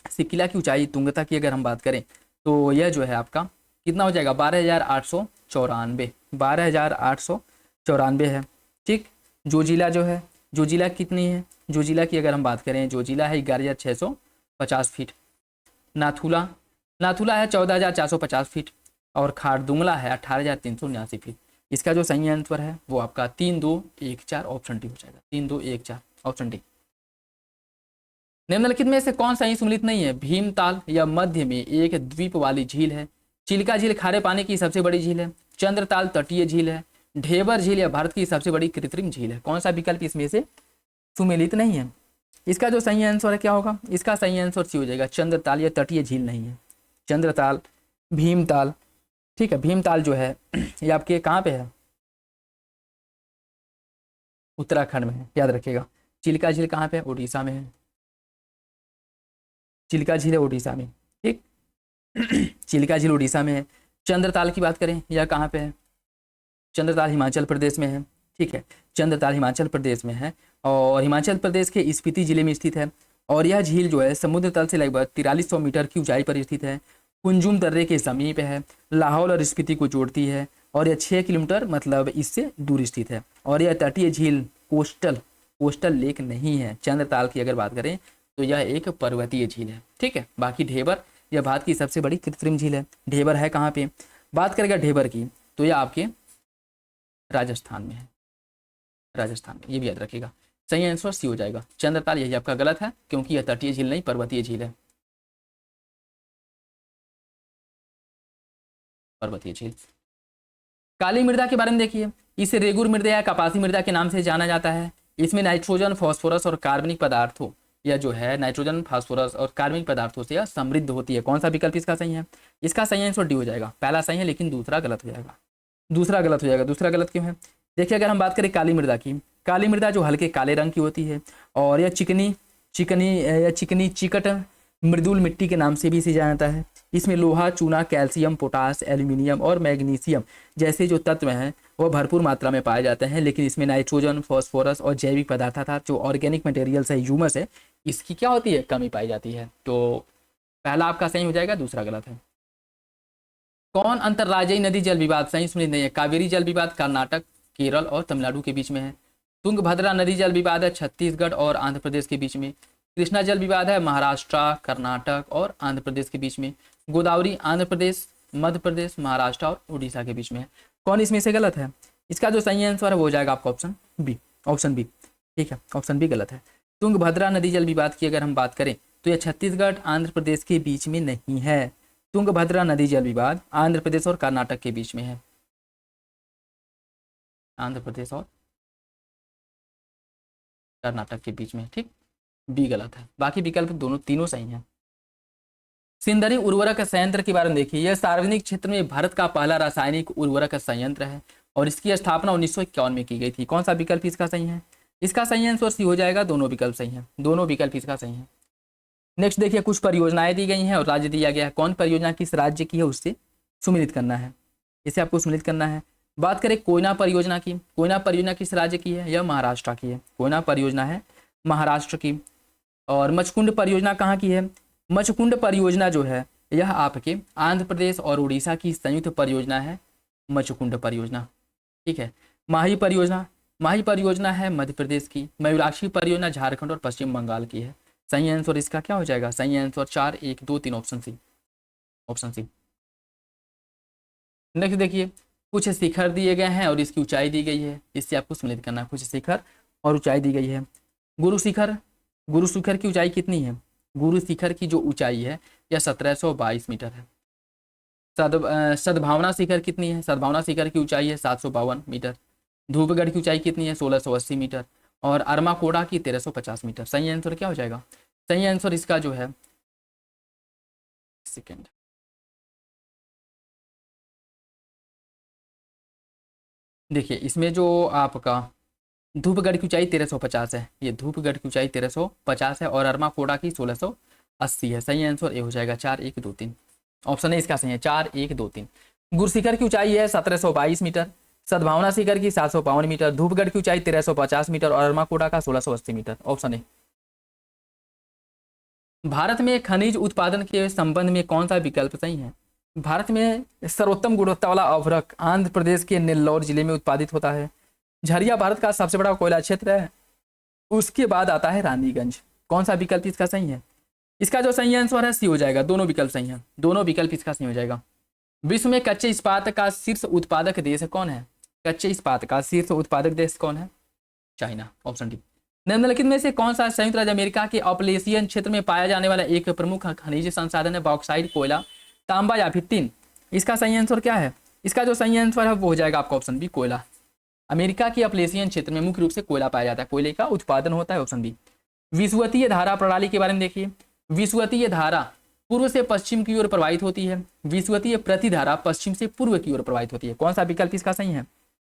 शिवकिला की ऊंचाई तुंगता की अगर हम बात करें तो यह जो है आपका कितना हो जाएगा? 12,894, 12,894 है। ठीक, जोजिला जो है, जोजिला कितनी है? जोजिला की अगर हम बात करें, जोजिला है 11,650 फीट। नाथुला है 14,450 फीट। और खारदुंगला है 18,379 फीट। इसका जो सही आंसर है वो आपका 3, 2, 1, 4 ऑप्शन डी हो जाएगा। 3, 2, 1, 4 ऑप्शन डी। निम्नलिखित में से कौन सा ही सुमेलित नहीं है? भीमताल या मध्य में एक द्वीप वाली झील है। चिल्का झील खारे पानी की सबसे बड़ी झील है। चंद्रताल तटीय झील है। ढेबर झील या भारत की सबसे बड़ी कृत्रिम झील है। कौन सा विकल्प इसमें से सुमेलित नहीं है? इसका जो सही आंसर है क्या होगा? इसका सही आंसर सी हो जाएगा चंद्रताल, या तटीय झील नहीं है। चंद्रताल, भीमताल, ठीक है, भीमताल जो है ये आपके कहाँ पे है? उत्तराखंड में है, याद रखिएगा। चिल्का झील कहाँ पे है? उड़ीसा में है। चिल्का झील है उड़ीसा में। ठीक, चिल्का झील उड़ीसा में है। चंद्रताल की बात करें, यह कहाँ पे है? चंद्रताल हिमाचल प्रदेश में है। ठीक है, चंद्रताल हिमाचल प्रदेश में है और हिमाचल प्रदेश के स्पीति जिले में स्थित है। और यह झील जो है समुद्र तल से लगभग 4300 मीटर की ऊंचाई पर स्थित है। कुंजुम दर्रे के समीप है, लाहौल और स्पीति को जोड़ती है और यह 6 किलोमीटर मतलब इससे दूर स्थित है। और यह तटीय झील कोस्टल लेक नहीं है। चंद्रताल की अगर बात करें तो यह एक पर्वतीय झील है। ठीक है, बाकी ढेबर यह भारत की सबसे बड़ी कृत्रिम झील है। ढेबर है कहाँ पे? बात करेगा ढेबर की तो यह आपके राजस्थान में है, राजस्थान में, ये भी याद रखिएगा। सही आंसर सी हो जाएगा। चंद्रताल यही आपका गलत है क्योंकि यह तटीय झील नहीं पर्वतीय झील है। पर्वतीय झील। काली मृदा के बारे में देखिए, इसे रेगुर मृदा या कपासी मृदा के नाम से जाना जाता है। इसमें नाइट्रोजन, फास्फोरस और कार्बनिक पदार्थों यह जो है नाइट्रोजन, फास्फोरस और कार्बनिक पदार्थों से यह समृद्ध होती है। कौन सा विकल्प इसका सही है? इसका सही आंसर डी हो जाएगा। पहला सही है लेकिन दूसरा गलत हो जाएगा। दूसरा गलत हो जाएगा। दूसरा गलत क्यों है? देखिए, अगर हम बात करें काली मृदा की, काली मृदा जो हल्के काले रंग की होती है और यह चिकनी चिकट मृदुल मिट्टी के नाम से भी इसे जाना जाता है। इसमें लोहा, चूना, कैल्शियम, पोटास, एल्यूमिनियम और मैग्नीशियम जैसे जो तत्व हैं वह भरपूर मात्रा में पाए जाते हैं, लेकिन इसमें नाइट्रोजन, फॉस्फोरस और जैविक पदार्थ था जो ऑर्गेनिक मटेरियल्स है, ह्यूमस है, इसकी क्या होती है? कमी पाई जाती है। तो पहला आपका सही हो जाएगा, दूसरा गलत है। कौन अंतर्राज्यीय नदी जल विवाद सही सुनिश्चित नहीं है? कावेरी जल विवाद कर्नाटक, केरल और तमिलनाडु के बीच में है। तुंगभद्रा नदी जल विवाद है छत्तीसगढ़ और आंध्र प्रदेश के बीच में। कृष्णा जल विवाद है महाराष्ट्र, कर्नाटक और आंध्र प्रदेश के बीच में। गोदावरी आंध्र प्रदेश, मध्य प्रदेश, महाराष्ट्र और उड़ीसा के बीच में है। कौन इसमें से गलत है? इसका जो सही आंसर है वो हो जाएगा आपका ऑप्शन बी। ऑप्शन बी, ठीक है, ऑप्शन बी गलत है। तुंगभद्रा नदी जल विवाद की अगर हम बात करें तो यह छत्तीसगढ़ आंध्र प्रदेश के बीच में नहीं है। तुंगभद्रा नदी जल विवाद आंध्र प्रदेश और कर्नाटक के बीच में है। आंध्र प्रदेश और कर्नाटक के बीच में, ठीक। बी गलत है। बाकी विकल्प दोनों तीनों सही हैं। सिंदरी उर्वरक संयंत्र के बारे में देखिए, यह सार्वजनिक क्षेत्र में भारत का पहला रासायनिक उर्वरक संयंत्र है और इसकी स्थापना 1951 में की गई थी। कौन सा विकल्प इसका सही है? इसका सही आंसर सी हो जाएगा। दोनों विकल्प सही हैं। दोनों विकल्प इसका सही है। नेक्स्ट देखिए, कुछ परियोजनाएं दी गई हैं और राज्य दिया गया है। कौन परियोजना किस राज्य की है उससे सुमेलित करना है, इसे आपको सुमेलित करना है। बात करें कोयना परियोजना की, कोयना परियोजना किस राज्य की है? यह महाराष्ट्र की है। कोयना परियोजना है महाराष्ट्र की। और मचकुंड परियोजना कहाँ की है? मचकुंड परियोजना जो है यह आपके आंध्र प्रदेश और उड़ीसा की संयुक्त परियोजना है, मचकुंड परियोजना, ठीक है। माही परियोजना है मध्य प्रदेश की। मयूराक्षी परियोजना झारखंड और पश्चिम बंगाल की है। सही आंसर इसका क्या हो जाएगा? सही answer 4, 1, 2, 3 option C. Option C. Next देखिए, कुछ शिखर दिए गए हैं और इसकी ऊंचाई दी गई है, इससे आपको सम्मिलित करना है। कुछ शिखर और ऊंचाई दी गई है। गुरु शिखर की ऊंचाई कितनी है? गुरु शिखर की जो ऊंचाई है यह 1722 मीटर है। सद्भावना शिखर कितनी है? सद्भावना शिखर की ऊंचाई है 752 मीटर। धूपगढ़ की ऊंचाई कितनी है? 1680 मीटर। और अरमाकोड़ा की 1350 मीटर। सही आंसर क्या हो जाएगा? सही आंसर इसका जो है, सेकेंड, देखिए इसमें जो आपका धूपगढ़ की ऊंचाई 1350 है, ये धूपगढ़ की ऊंचाई 1350 है और अरमाकोड़ा की 1680 है। सही आंसर ए हो जाएगा 4, 1, 2, 3। ऑप्शन ए इसका सही है 4, 1, 2, 3। गुरशिखर की ऊंचाई है 1722 मीटर। सद्भावना शिखर की 752 मीटर। धूपगढ़ की ऊंचाई 1350 मीटर और अरमाकोड़ा का 1680 मीटर। Option A. भारत में खनिज उत्पादन के संबंध में कौन सा विकल्प सही है? भारत में सर्वोत्तम गुणवत्ता वाला अभ्रक आंध्र प्रदेश के नेल्लौर जिले में उत्पादित होता है। झरिया भारत का सबसे बड़ा कोयला क्षेत्र है। उसके बाद आता है रानीगंज। कौन सा विकल्प इसका सही है? इसका जो सही आंसर है सी हो जाएगा। दोनों विकल्प सही हैं। दोनों विकल्प इसका सही हो जाएगा। विश्व में कच्चे इस्पात का शीर्ष उत्पादक देश कौन है? कच्चे इस्पात का शीर्ष उत्पादक देश कौन है? चाइना। Option D. निम्नलिखित में से कौन सा संयुक्त राज्य अमेरिका के अपलेशियन क्षेत्र में पाया जाने वाला एक प्रमुख खनिज संसाधन है? बॉक्साइट, कोयला, तांबा या फिर टिन? इसका सही आंसर क्या है? इसका जो सही आंसर है वो हो जाएगा आपका ऑप्शन बी, कोयला। अमेरिका के अपलेशियन क्षेत्र में मुख्य रूप से कोयला पाया जाता है, कोयले का उत्पादन होता है। Option B. विषुवतीय धारा प्रणाली के बारे में देखिए। विषुवतीय धारा पूर्व से पश्चिम की ओर प्रवाहित होती है। विषुवतीय प्रतिधारा पश्चिम से पूर्व की ओर प्रवाहित होती है। कौन सा विकल्प इसका सही है?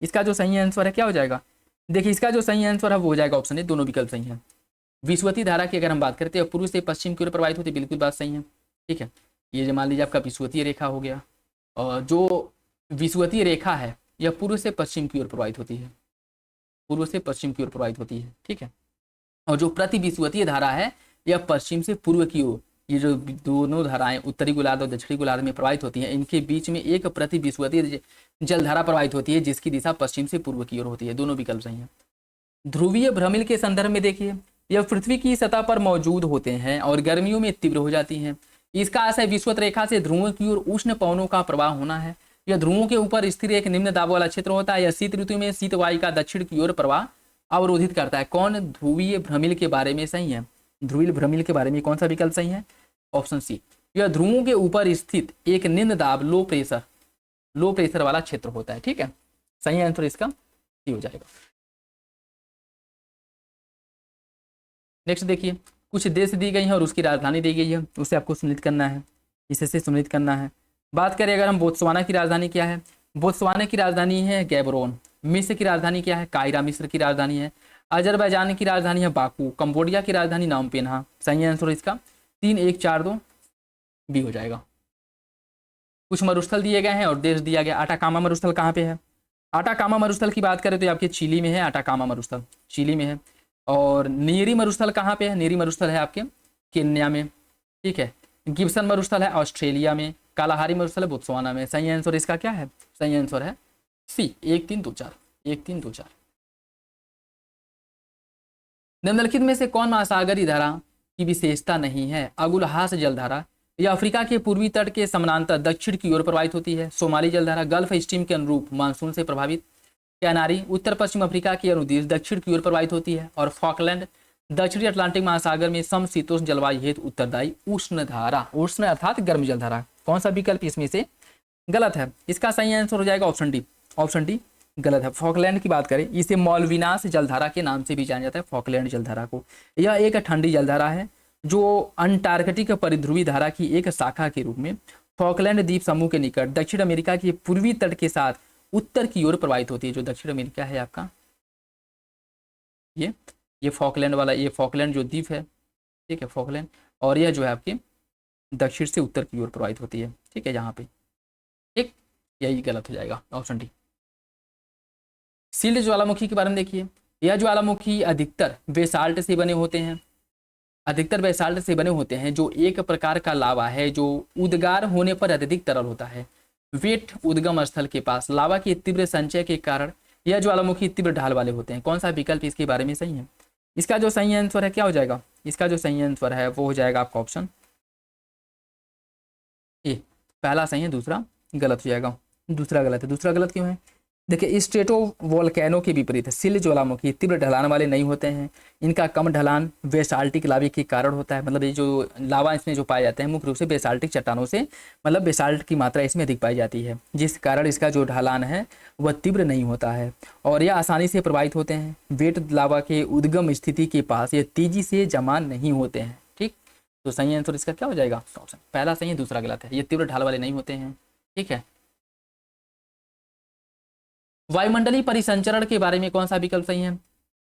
इसका जो सही आंसर है क्या हो जाएगा? देखिए इसका जो सही आंसर है वो हो जाएगा ऑप्शन ए। दोनों विकल्प सही है। विषुवतीय धारा की अगर हम बात करते हैं पूर्व से पश्चिम की ओर प्रवाहित होती है, बिल्कुल बात सही है, ठीक है। ये जो मान लीजिए आपका विषुवतीय रेखा हो गया और जो विषुवतीय रेखा है यह पूर्व से पश्चिम की ओर प्रवाहित होती है, पूर्व से पश्चिम की ओर प्रवाहित होती है, ठीक है। और जो प्रति विषुवतीय धारा है यह पश्चिम से पूर्व की ओर, ये जो दोनों धाराएं उत्तरी गोलार्ध और दक्षिणी गोलार्ध में प्रवाहित होती हैं, इनके बीच में एक प्रति विषुवतीय जलधारा प्रवाहित होती है जिसकी दिशा पश्चिम से पूर्व की ओर होती है। दोनों विकल्प सही हैं। ध्रुवीय भ्रमिल के संदर्भ में देखिए, यह पृथ्वी की सतह पर मौजूद होते हैं और गर्मियों में तीव्र हो जाती हैं। इसका आशय विषुवत रेखा से ध्रुवों की ओर उष्ण पवनों का प्रवाह होना है। यह ध्रुवों के ऊपर स्थिर एक निम्न दाब वाला क्षेत्र होता है। यह शीत ऋतु में शीत वायु का दक्षिण की ओर प्रवाह अवरोधित करता है। कौन ध्रुवीय भ्रमिल के बारे में सही है? ध्रुवीय भ्रमिल के बारे में कौन सा विकल्प सही है? Option C. यह ध्रुवों के ऊपर स्थित एक निम्न दाब लो प्रेशर वाला क्षेत्र होता है, ठीक है। सही आंसर इसका सी हो जाएगा। नेक्स्ट देखिए, कुछ देश दी गई हैं और उसकी राजधानी दी गई है, उसे आपको सम्मिलित करना है, इसे से सम्मिलित करना है। बात करें अगर हम बोत्सवाना की राजधानी क्या है, बोत्सवाना की राजधानी है गैबरोन। मिस्र की राजधानी क्या है, कायरा मिस्र की राजधानी है। अजरबैजान की राजधानी है बाकू। कंबोडिया की राजधानी नाम पेन्हा। सही आंसर इसका 3, 1, 4, 2 बी हो जाएगा। कुछ मरुस्थल दिए गए हैं और देश दिया गया। आटाकामा मरुस्थल कहाँ पे है, आटाकामा मरुस्थल की बात करें तो आपके चिली में है, आटाकामा मरुस्थल चिली में है। और नीरी मरुस्थल कहाँ पे है, नीरी मरुस्थल है आपके केन्या में, ठीक है। गिब्सन मरुस्थल है ऑस्ट्रेलिया में। कालाहारी मरुस्थल है बोत्सवाना में। सही आंसर इसका क्या है, सही आंसर है सी, 1, 3, 2, 4, 1, 3, 2, 4। निम्नलिखित में से कौन महासागरीय धारा की विशेषता नहीं है, अगुलहास जलधारा। यह अफ्रीका के पूर्वी तट के समानांतर दक्षिण की ओर प्रवाहित होती है। सोमाली जलधारा गल्फ स्ट्रीम के अनुरूप मानसून से प्रभावित। कैनारी उत्तर पश्चिम अफ्रीका के अनुदिश दक्षिण की ओर प्रवाहित होती है। और फॉकलैंड दक्षिणी अटलांटिक महासागर में समशीतोष्ण जलवायु हेतु उत्तरदायी। उष्ण धारा, उष्ण अर्थात गर्म जलधारा। कौन सा विकल्प इसमें से गलत है, इसका सही आंसर हो जाएगा ऑप्शन डी। ऑप्शन डी गलत है। फॉकलैंड की बात करें, इसे मॉलविनास जलधारा के नाम से भी जाना जाता है, फॉकलैंड जलधारा को। यह एक ठंडी जलधारा है जो अंटार्कटिक परिध्रुवी धारा की एक शाखा के रूप में फॉकलैंड द्वीप समूह के निकट दक्षिण अमेरिका के पूर्वी तट के साथ उत्तर की ओर प्रवाहित होती है। जो दक्षिण अमेरिका है आपका, ये फॉकलैंड वाला, ये फॉकलैंड जो द्वीप है, ठीक है, फॉकलैंड। और यह जो है आपके दक्षिण से उत्तर की ओर प्रवाहित होती है, ठीक है, यहाँ पे, ठीक, यही गलत हो जाएगा ऑप्शन डी। सील्ड ज्वालामुखी के बारे में देखिए। यह ज्वालामुखी अधिकतर बेसाल्ट से बने होते हैं, अधिकतर बेसाल्ट से बने होते हैं, जो एक प्रकार का लावा है जो उद्गार होने पर अत्यधिक तरल होता है। वेट उद्गम स्थल के पास लावा के तीव्र संचय के कारण यह ज्वालामुखी तीव्र ढाल वाले होते हैं। कौन सा विकल्प इसके बारे में सही है, इसका जो सही आंसर है क्या हो जाएगा, इसका जो सही आंसर है वो हो जाएगा आपका ऑप्शन ए। पहला सही है, दूसरा गलत हो जाएगा। दूसरा गलत है, दूसरा गलत क्यों है, देखिए स्ट्रेटो वोल्केनो के विपरीत सिल ज्वालामुखी तीव्र ढलान वाले नहीं होते हैं। इनका कम ढलान बेसाल्टिक लावे के कारण होता है। मतलब ये जो लावा इसमें जो पाए जाते हैं मुख्य रूप से बेसाल्टिक चट्टानों से, मतलब बेसाल्ट की मात्रा इसमें अधिक पाई जाती है, जिस कारण इसका जो ढलान है वह तीव्र नहीं होता है और यह आसानी से प्रभावित होते हैं। वेट लावा के उद्गम स्थिति के पास ये तेजी से जमा नहीं होते हैं, ठीक। तो सही आंसर इसका क्या हो जाएगा, ऑप्शन पहला सही है, दूसरा गलत है, ये तीव्र ढाल वाले नहीं होते हैं, ठीक है। वायुमंडलीय परिसंचरण के बारे में कौन सा विकल्प सही है,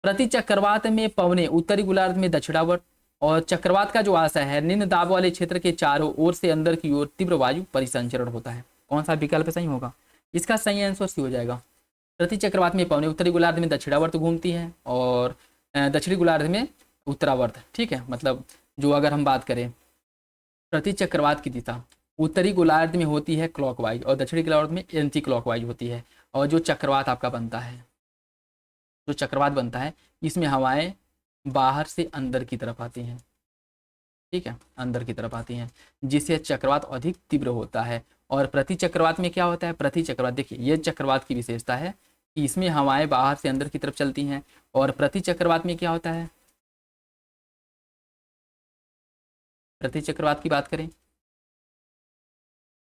प्रति चक्रवात में पवने उत्तरी गोलार्ध में दक्षिणावर्त और चक्रवात का जो आशय है निम्न दाब वाले क्षेत्र के चारों ओर से अंदर की ओर तीव्र वायु परिसंचरण होता है। कौन सा विकल्प सही होगा, इसका सही आंसर सी हो जाएगा। प्रति चक्रवात में पवने उत्तरी गोलार्ध में दक्षिणावर्त घूमती है और दक्षिणी गोलार्ध में उत्तरावर्त, ठीक है। मतलब जो अगर हम बात करें प्रति चक्रवात की दिशा उत्तरी गोलार्ध में होती है क्लॉकवाइज और दक्षिणी गोलार्ध में एंटी क्लॉकवाइज होती है। और जो चक्रवात आपका बनता है, जो चक्रवात बनता है इसमें हवाएं बाहर से अंदर की तरफ आती हैं, ठीक है, अंदर की तरफ आती हैं, जिससे चक्रवात अधिक तीव्र होता है। और प्रति चक्रवात में क्या होता है, प्रति चक्रवात देखिए ये चक्रवात की विशेषता है कि इसमें हवाएं बाहर से अंदर की तरफ चलती हैं। और प्रति चक्रवात में क्या होता है, प्रति चक्रवात की बात करें,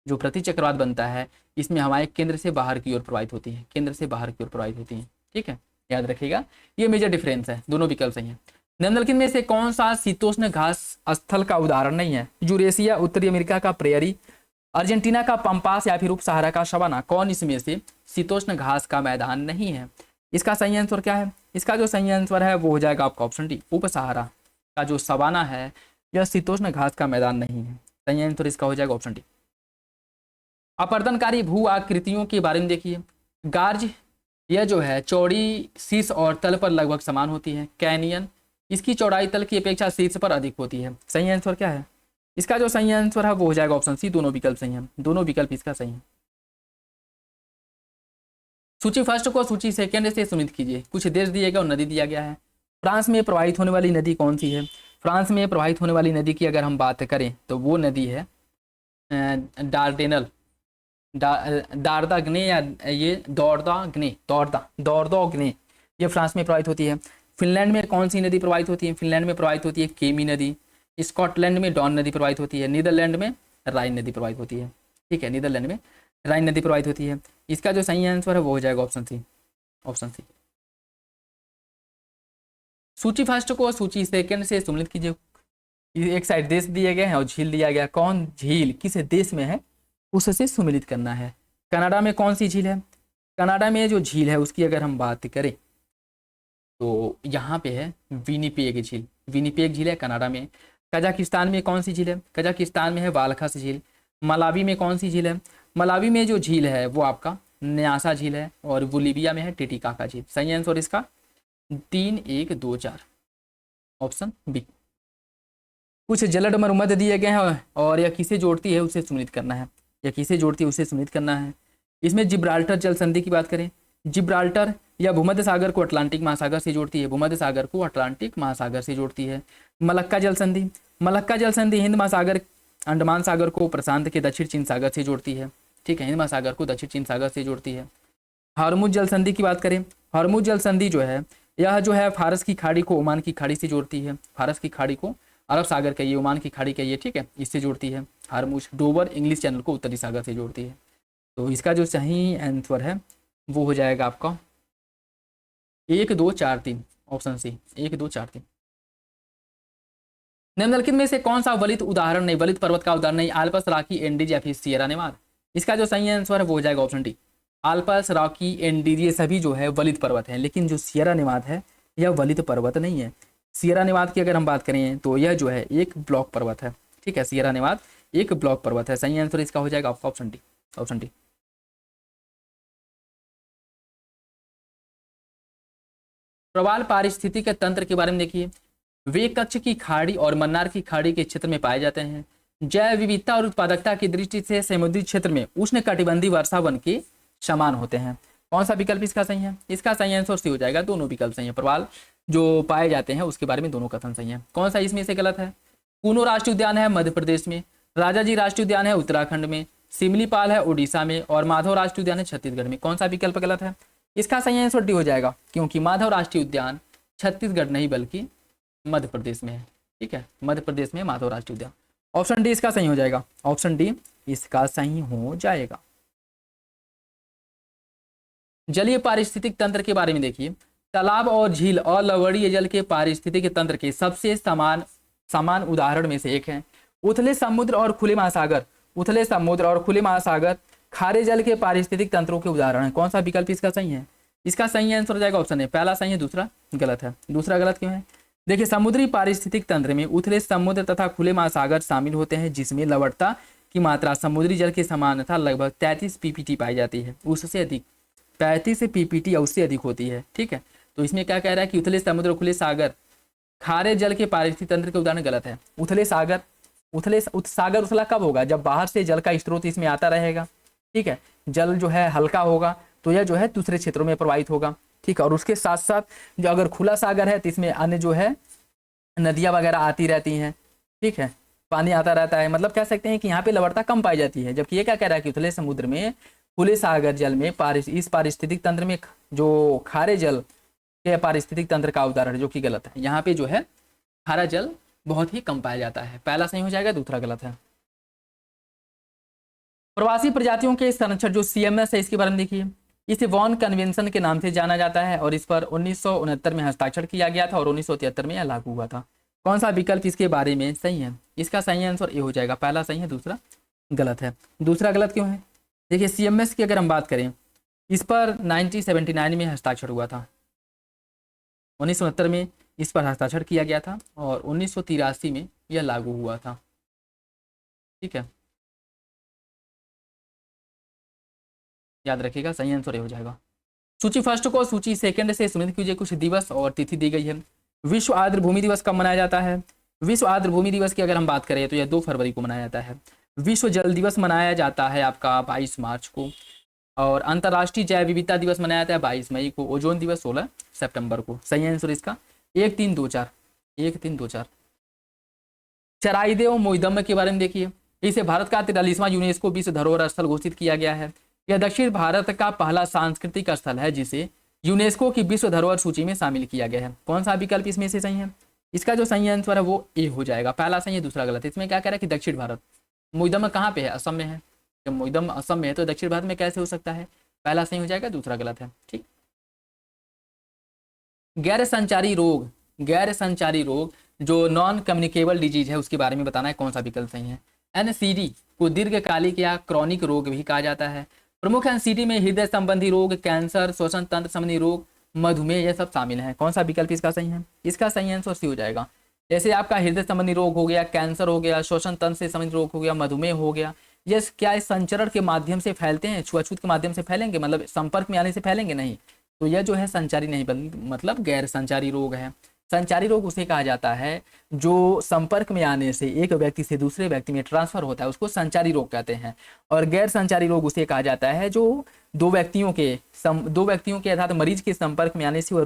जो प्रति चक्रवात बनता है इसमें हवाएं केंद्र से बाहर की ओर प्रवाहित होती हैं, केंद्र से बाहर की ओर प्रवाहित होती हैं, ठीक है, याद रखिएगा, ये मेजर डिफरेंस है, दोनों विकल्प सही हैं। निम्नलिखित में से कौन सा शीतोष्ण घास स्थल का उदाहरण नहीं है, यूरेशिया, उत्तरी अमेरिका का प्रेयरी, अर्जेंटीना का पंपास या फिर उप सहारा का सवाना। कौन इसमें से शीतोष्ण घास का मैदान नहीं है, इसका सही आंसर क्या है, इसका जो सही आंसर है वो हो जाएगा आपका ऑप्शन डी, उप सहारा का जो सवाना है यह शीतोष्ण घास का मैदान नहीं है। सही आंसर इसका हो जाएगा ऑप्शन डी। अपर्दनकारी भू आकृतियों के बारे में देखिए। गार्ज यह जो है चौड़ी शीर्ष और तल पर लगभग समान होती है। कैनियन इसकी चौड़ाई तल की अपेक्षा शीर्ष पर अधिक होती है। सही आंसर क्या है, इसका जो सही आंसर है वो हो जाएगा ऑप्शन सी, दोनों विकल्प सही हैं, दोनों विकल्प इसका सही है। सूची फर्स्ट को सूची सेकेंड से सुनिश्चित कीजिए। कुछ देश दिए गए और नदी दिया गया है। फ्रांस में प्रवाहित होने वाली नदी कौन सी है, फ्रांस में प्रवाहित होने वाली नदी की अगर हम बात करें तो वो नदी है डार्डेनल, दार्दाग्ने या ये दौर्दाग्ने, ये फ्रांस में प्रवाहित होती है। फिनलैंड में कौन सी नदी प्रवाहित होती है, फिनलैंड में प्रवाहित होती है केमी नदी। स्कॉटलैंड में डॉन नदी प्रवाहित होती है। नीदरलैंड में राइन नदी प्रवाहित होती है, ठीक है, नीदरलैंड में राइन नदी प्रवाहित होती है। इसका जो सही आंसर है वो हो जाएगा ऑप्शन सी, ऑप्शन सी। सूची फर्स्ट को सूची सेकंड से सम्मिलित कीजिए। ये एक साइड देश दिए गए हैं और झील दिया गया, कौन झील किस देश में है उससे सुमिलित करना है। कनाडा में कौन सी झील है, कनाडा में जो झील है उसकी अगर हम बात करें तो यहाँ पे है विनिपेग झील, विनिपेग झील है कनाडा में। कजाकिस्तान में कौन सी झील है, कजाकिस्तान में है बालखस झील। मलावी में कौन सी झील है, मलावी में जो झील है वो आपका न्यासा झील है। और बोलिविया में है टिटिकाका झील। सही आंसर इसका 3, 1, 2, 4 ऑप्शन बी। कुछ जलड मरुमध्य दिए गए हैं और यह किसे जोड़ती है उसे सुनिश्चित करना है, यह किसे जोड़ती है उसे सुनिश्चित करना है। इसमें जिब्राल्टर जल संधि की बात करें, जिब्राल्टर या भूमध्य सागर को अटलांटिक महासागर से जोड़ती है, भूमध्य सागर को अटलांटिक महासागर से जोड़ती है। मलक्का जल संधि, मलक्का जल संधि हिंद महासागर अंडमान सागर को प्रशांत के दक्षिण चीन सागर से जोड़ती है। ठीक है, हिंद महासागर को दक्षिण चीन सागर से जोड़ती है। हरमुज जल संधि की बात करें, हरमुज जल संधि जो है यह जो है फारस की खाड़ी को ओमान की खाड़ी से जोड़ती है, फारस की खाड़ी को अरब सागर कहिए, ओमान की खाड़ी कहिए, ठीक है, इससे जोड़ती है। हरमुज डोवर इंग्लिश चैनल को उत्तरी सागर से जोड़ती है। तो इसका जो सही आंसर है वो हो जाएगा आपका 1, 2, 4, 3 ऑप्शन सी, 1, 2, 4, 3। निम्नलिखित में से कौन सा वलित उदाहरण नहीं, वलित पर्वत का उदाहरण नहीं, आल्पस, रॉकी, एंडीज या फिर सियरा नेवादा। इसका जो सही आंसर है वो हो जाएगा option D, Alps, Rocky, Andes ये सभी जो है वलित पर्वत है, लेकिन जो सियरा नेवादा है यह वलित पर्वत नहीं है। सियरा नेवादा की अगर हम बात करें तो यह जो है एक ब्लॉक पर्वत है। ठीक है, सियरा नेवादा एक ब्लॉक पर्वत है। सही आंसर इसका हो जाएगा ऑप्शन डी, ऑप्शन डी। प्रवाल पारिस्थितिक तंत्र के बारे में देखिए, वे कच्छ की खाड़ी और मन्नार की खाड़ी के क्षेत्र में पाए जाते हैं। जैव विविधता और उत्पादकता की दृष्टि से समुद्री क्षेत्र में उष्ण कटिबंधीय वर्षा वन के समान होते हैं। कौन सा विकल्प इसका सही है, इसका सही आंसर सी हो जाएगा, दोनों विकल्प सही है। प्रवाल जो पाए जाते हैं उसके बारे में दोनों कथन सही है। कौन सा इसमें से गलत है, कूनो राष्ट्रीय उद्यान है मध्य प्रदेश में, राजाजी राष्ट्रीय उद्यान है उत्तराखंड में, सिमलीपाल है उड़ीसा में और माधव राष्ट्रीय उद्यान है छत्तीसगढ़ में। कौन सा विकल्प गलत है, इसका सही आंसर डी हो जाएगा, क्योंकि माधव राष्ट्रीय उद्यान छत्तीसगढ़ नहीं बल्कि मध्य प्रदेश में है। ठीक है, मध्य प्रदेश में माधव राष्ट्रीय उद्यान। ऑप्शन डी इसका सही हो जाएगा, ऑप्शन डी इसका सही हो जाएगा। जलीय पारिस्थितिक तंत्र के बारे में देखिए, तालाब और झील और लवणीय जल के पारिस्थितिक तंत्र के सबसे समान उदाहरण में से एक है। उथले समुद्र और खुले महासागर, उथले समुद्र और खुले महासागर खारे जल के पारिस्थितिक तंत्रों के उदाहरण है। कौन सा विकल्प इसका सही है, इसका सही आंसर हो जाएगा ऑप्शन ए, पहला सही है दूसरा गलत है। दूसरा गलत क्यों है, देखिए समुद्री पारिस्थितिक तंत्र में उथले समुद्र तथा खुले महासागर शामिल होते हैं, जिसमें लवणता की मात्रा समुद्री जल के समान तथा लगभग 33 पीपीटी पाई जाती है, उससे अधिक 35 पीपीटी या उससे अधिक होती है। ठीक है, तो इसमें क्या कह रहा है कि उथले समुद्र खुले सागर खारे जल के पारिस्थितिक तंत्र के उदाहरण गलत है। उथले सागर, सागर उथला कब होगा, जब बाहर से जल का स्रोत इसमें आता रहेगा। ठीक है, जल जो है हल्का होगा तो यह जो है दूसरे क्षेत्रों में प्रवाहित होगा। ठीक है, और उसके साथ साथ जो अगर खुला सागर है तो इसमें अन्य जो है नदियां वगैरह आती रहती हैं। ठीक है, पानी आता रहता है, मतलब कह सकते हैं कि यहाँ पे लवणता कम पाई जाती है। जबकि ये क्या कह रहा है कि उथले समुद्र में खुले सागर जल में इस पारिस्थितिक तंत्र में जो खारे जल के पारिस्थितिक तंत्र का उदाहरण जो कि गलत है। यहाँ पे जो है खारा जल बहुत ही कम पाया जाता है, पहला सही हो जाएगा, दूसरा गलत है। प्रवासी प्रजातियों के संरक्षण जो CMS है इसके बारे में देखिए, इसे वॉन कन्वेंशन के नाम से जाना जाता है और इस पर 1969 में हस्ताक्षर किया गया था और 1973 में यह लागू हुआ था। कौन सा विकल्प इसके बारे में सही है, इसका सही आंसर ए हो जाएगा, पहला सही है दूसरा गलत है। दूसरा गलत क्यों है, देखिए CMS की अगर हम बात करें इस पर 1979 में हस्ताक्षर हुआ था, 1969 में इस पर हस्ताक्षर किया गया था और 1983 में यह लागू हुआ था। ठीक है, याद रखिएगा, सही आंसर हो जाएगा। सूची फर्स्ट को सूची सेकंड से सुनिश्चित कीजिए। कुछ दिवस और तिथि दी गई है। विश्व आर्द्र भूमि दिवस कब मनाया जाता है, विश्व आर्द्र भूमि दिवस की अगर हम बात करें तो यह 2 फरवरी को मनाया जाता है। विश्व जल दिवस मनाया जाता है आपका 22 मार्च को और अंतर्राष्ट्रीय जैव विविधता दिवस मनाया जाता है 22 मई को। ओजोन दिवस 16 सितंबर को। सही आंसर इसका 1, 3, 2, 4, 1, 3, 2, 4। चराइदेव मोइदम्म के बारे में देखिए, इसे भारत का 43वां यूनेस्को विश्व धरोहर स्थल घोषित किया गया है। यह दक्षिण भारत का पहला सांस्कृतिक स्थल है जिसे यूनेस्को की विश्व धरोहर सूची में शामिल किया गया है। कौन सा विकल्प इसमें से सही है, इसका जो सही आंसर है वो ए हो जाएगा, पहला सही है दूसरा गलत है। इसमें क्या कह रहा है कि दक्षिण भारत, मोइदम्म कहाँ पे है, असम में है। जब मोइदम्म असम में है तो दक्षिण भारत में कैसे हो सकता है, पहला सही हो जाएगा दूसरा गलत है। ठीक, गैर संचारी रोग जो नॉन कम्युनिकेबल डिजीज है उसके बारे में बताना है, कौन सा विकल्प सही है। एनसीडी को दीर्घकालिक या क्रॉनिक रोग भी कहा जाता है। प्रमुख एनसीडी में हृदय संबंधी रोग, कैंसर, श्वसन तंत्र संबंधी रोग, मधुमेह, ये सब शामिल हैं। कौन सा विकल्प इसका सही है? इसका सही आंसर सी हो जाएगा। जैसे आपका हृदय संबंधी रोग हो गया, कैंसर हो गया, श्वसन तंत्र से संबंधित रोग हो गया, मधुमेह हो गया, ये क्या इस संचरण के माध्यम से फैलते हैं? छुआछूत के माध्यम से फैलेंगे, मतलब संपर्क में आने से फैलेंगे नहीं। तो यह जो है संचारी नहीं, मतलब गैर संचारी रोग है। संचारी रोग उसे कहा जाता है जो संपर्क में आने से एक व्यक्ति से दूसरे व्यक्ति में ट्रांसफर होता है, उसको संचारी रोग कहते हैं। और गैर संचारी रोग उसे कहा जाता है जो दो व्यक्तियों के अर्थात मरीज के संपर्क में आने से वह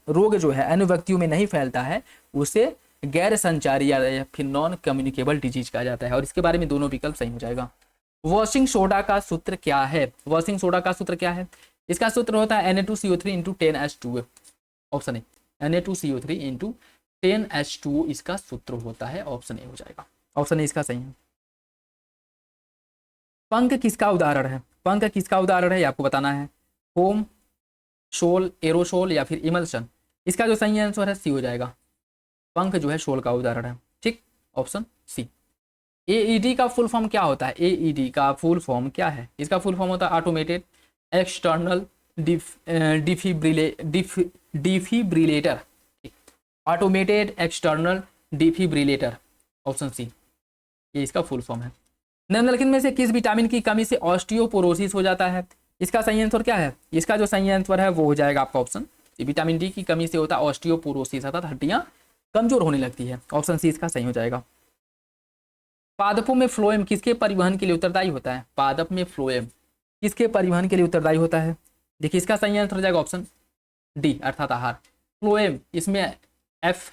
रोग जो है अन्य व्यक्तियों में नहीं फैलता है, उसे गैर संचारी या फिर नॉन कम्युनिकेबल डिजीज कहा जाता है। और इसके बारे में दोनों विकल्प सही हो जाएगा। वॉशिंग सोडा का सूत्र क्या है? वॉशिंग सोडा का सूत्र क्या है? इसका सूत्र होता है Na2CO3 × 10H2। Option A, Na2CO3 × 10H2 इसका सूत्र होता है। ऑप्शन ए हो जाएगा। ऑप्शन ए इसका सही है। पंख किसका उदाहरण है? पंख किसका उदाहरण है ये आपको बताना है। फोम, शोल, एरोसोल या फिर इमल्शन। इसका जो सही आंसर है सी हो जाएगा। पंख जो है शोल का उदाहरण है। ठीक, ऑप्शन सी। AED का फुल फॉर्म क्या होता है? AED का फुल फॉर्म क्या है? इसका फुल फॉर्म होता है automated external defibrillator. Automated external defibrillator, option C, ये इसका फुल फॉर्म है। निम्नलिखित में से किस विटामिन की कमी से ऑस्टियोपोरोसिस हो जाता है? इसका सही आंसर क्या है? इसका जो सही आंसर है वो हो जाएगा आपका ऑप्शन, विटामिन डी की कमी से होता है ऑस्टियोपोरोसिस, अर्थात हड्डियां कमजोर होने लगती है। ऑप्शन सी इसका सही हो जाएगा। पादपों में फ्लोएम किसके परिवहन के लिए उत्तरदायी होता है? पादप में फ्लोएम किसके परिवहन के लिए उत्तरदायी होता है? देखिए इसका सही आंसर हो जाएगा ऑप्शन डी, अर्थात आहार। फ्लोएम, इसमें एफ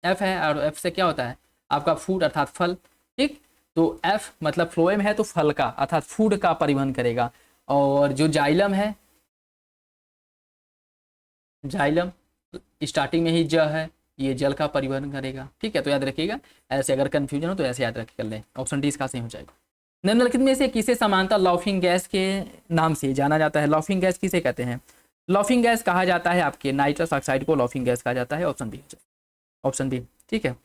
है और एफ से क्या होता है आपका फूड अर्थात फल। ठीक, तो एफ मतलब फ्लोएम है तो फल का अर्थात फूड का परिवहन करेगा। और जो जाइलम है, जाइलम स्टार्टिंग में ही ज है, ये जल का परिवहन करेगा। ठीक है, तो याद रखिएगा, ऐसे अगर कंफ्यूजन हो तो ऐसे याद रख कर लें। ऑप्शन डी इसका सही हो जाएगा। निम्नलिखित में से किसे समानता लाफिंग गैस के नाम से जाना जाता है? लाफिंग गैस किसे कहते हैं? लाफिंग गैस कहा जाता है आपके नाइट्रस ऑक्साइड को लाफिंग गैस कहा जाता है। Option B, option B. ठीक है,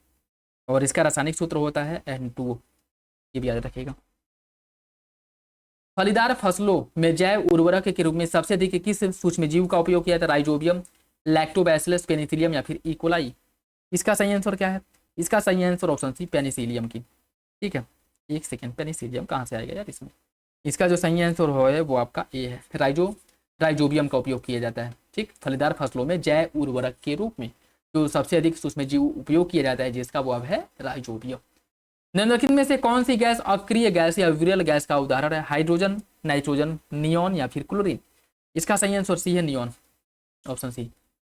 और इसका रासायनिक सूत्र होता है N2O, ये भी याद रखिएगा। फलीदार फसलों में जैव उर्वरक के रूप में सबसे अधिक किस सूक्ष्मजीव का उपयोग किया जाता है? राइजोबियम, लैक्टोबैसिलस, पेनिसिलियम या फिर इकोलाई। इसका सही आंसर क्या है? इसका सही आंसर ऑप्शन सी, पेनिसिलियम की। ठीक है, एक सेकेंड, पेनिसिलियम कहाँ से आएगा यार इसमें? इसका जो सही आंसर है वो आपका ए है, राइजोबियम का उपयोग किया जाता है। ठीक, फलीदार फसलों में जैव उर्वरक के रूप में जो सबसे अधिक सूक्ष्मजीव उपयोग किया जाता है जिसका वो अब है राइजोबियम। निम्नलिखित में से कौन सी गैस अक्रिय गैस या विरल गैस का उदाहरण है? हाइड्रोजन, नाइट्रोजन, नियॉन या फिर क्लोरीन। इसका सही आंसर सी है, नियॉन। Option C.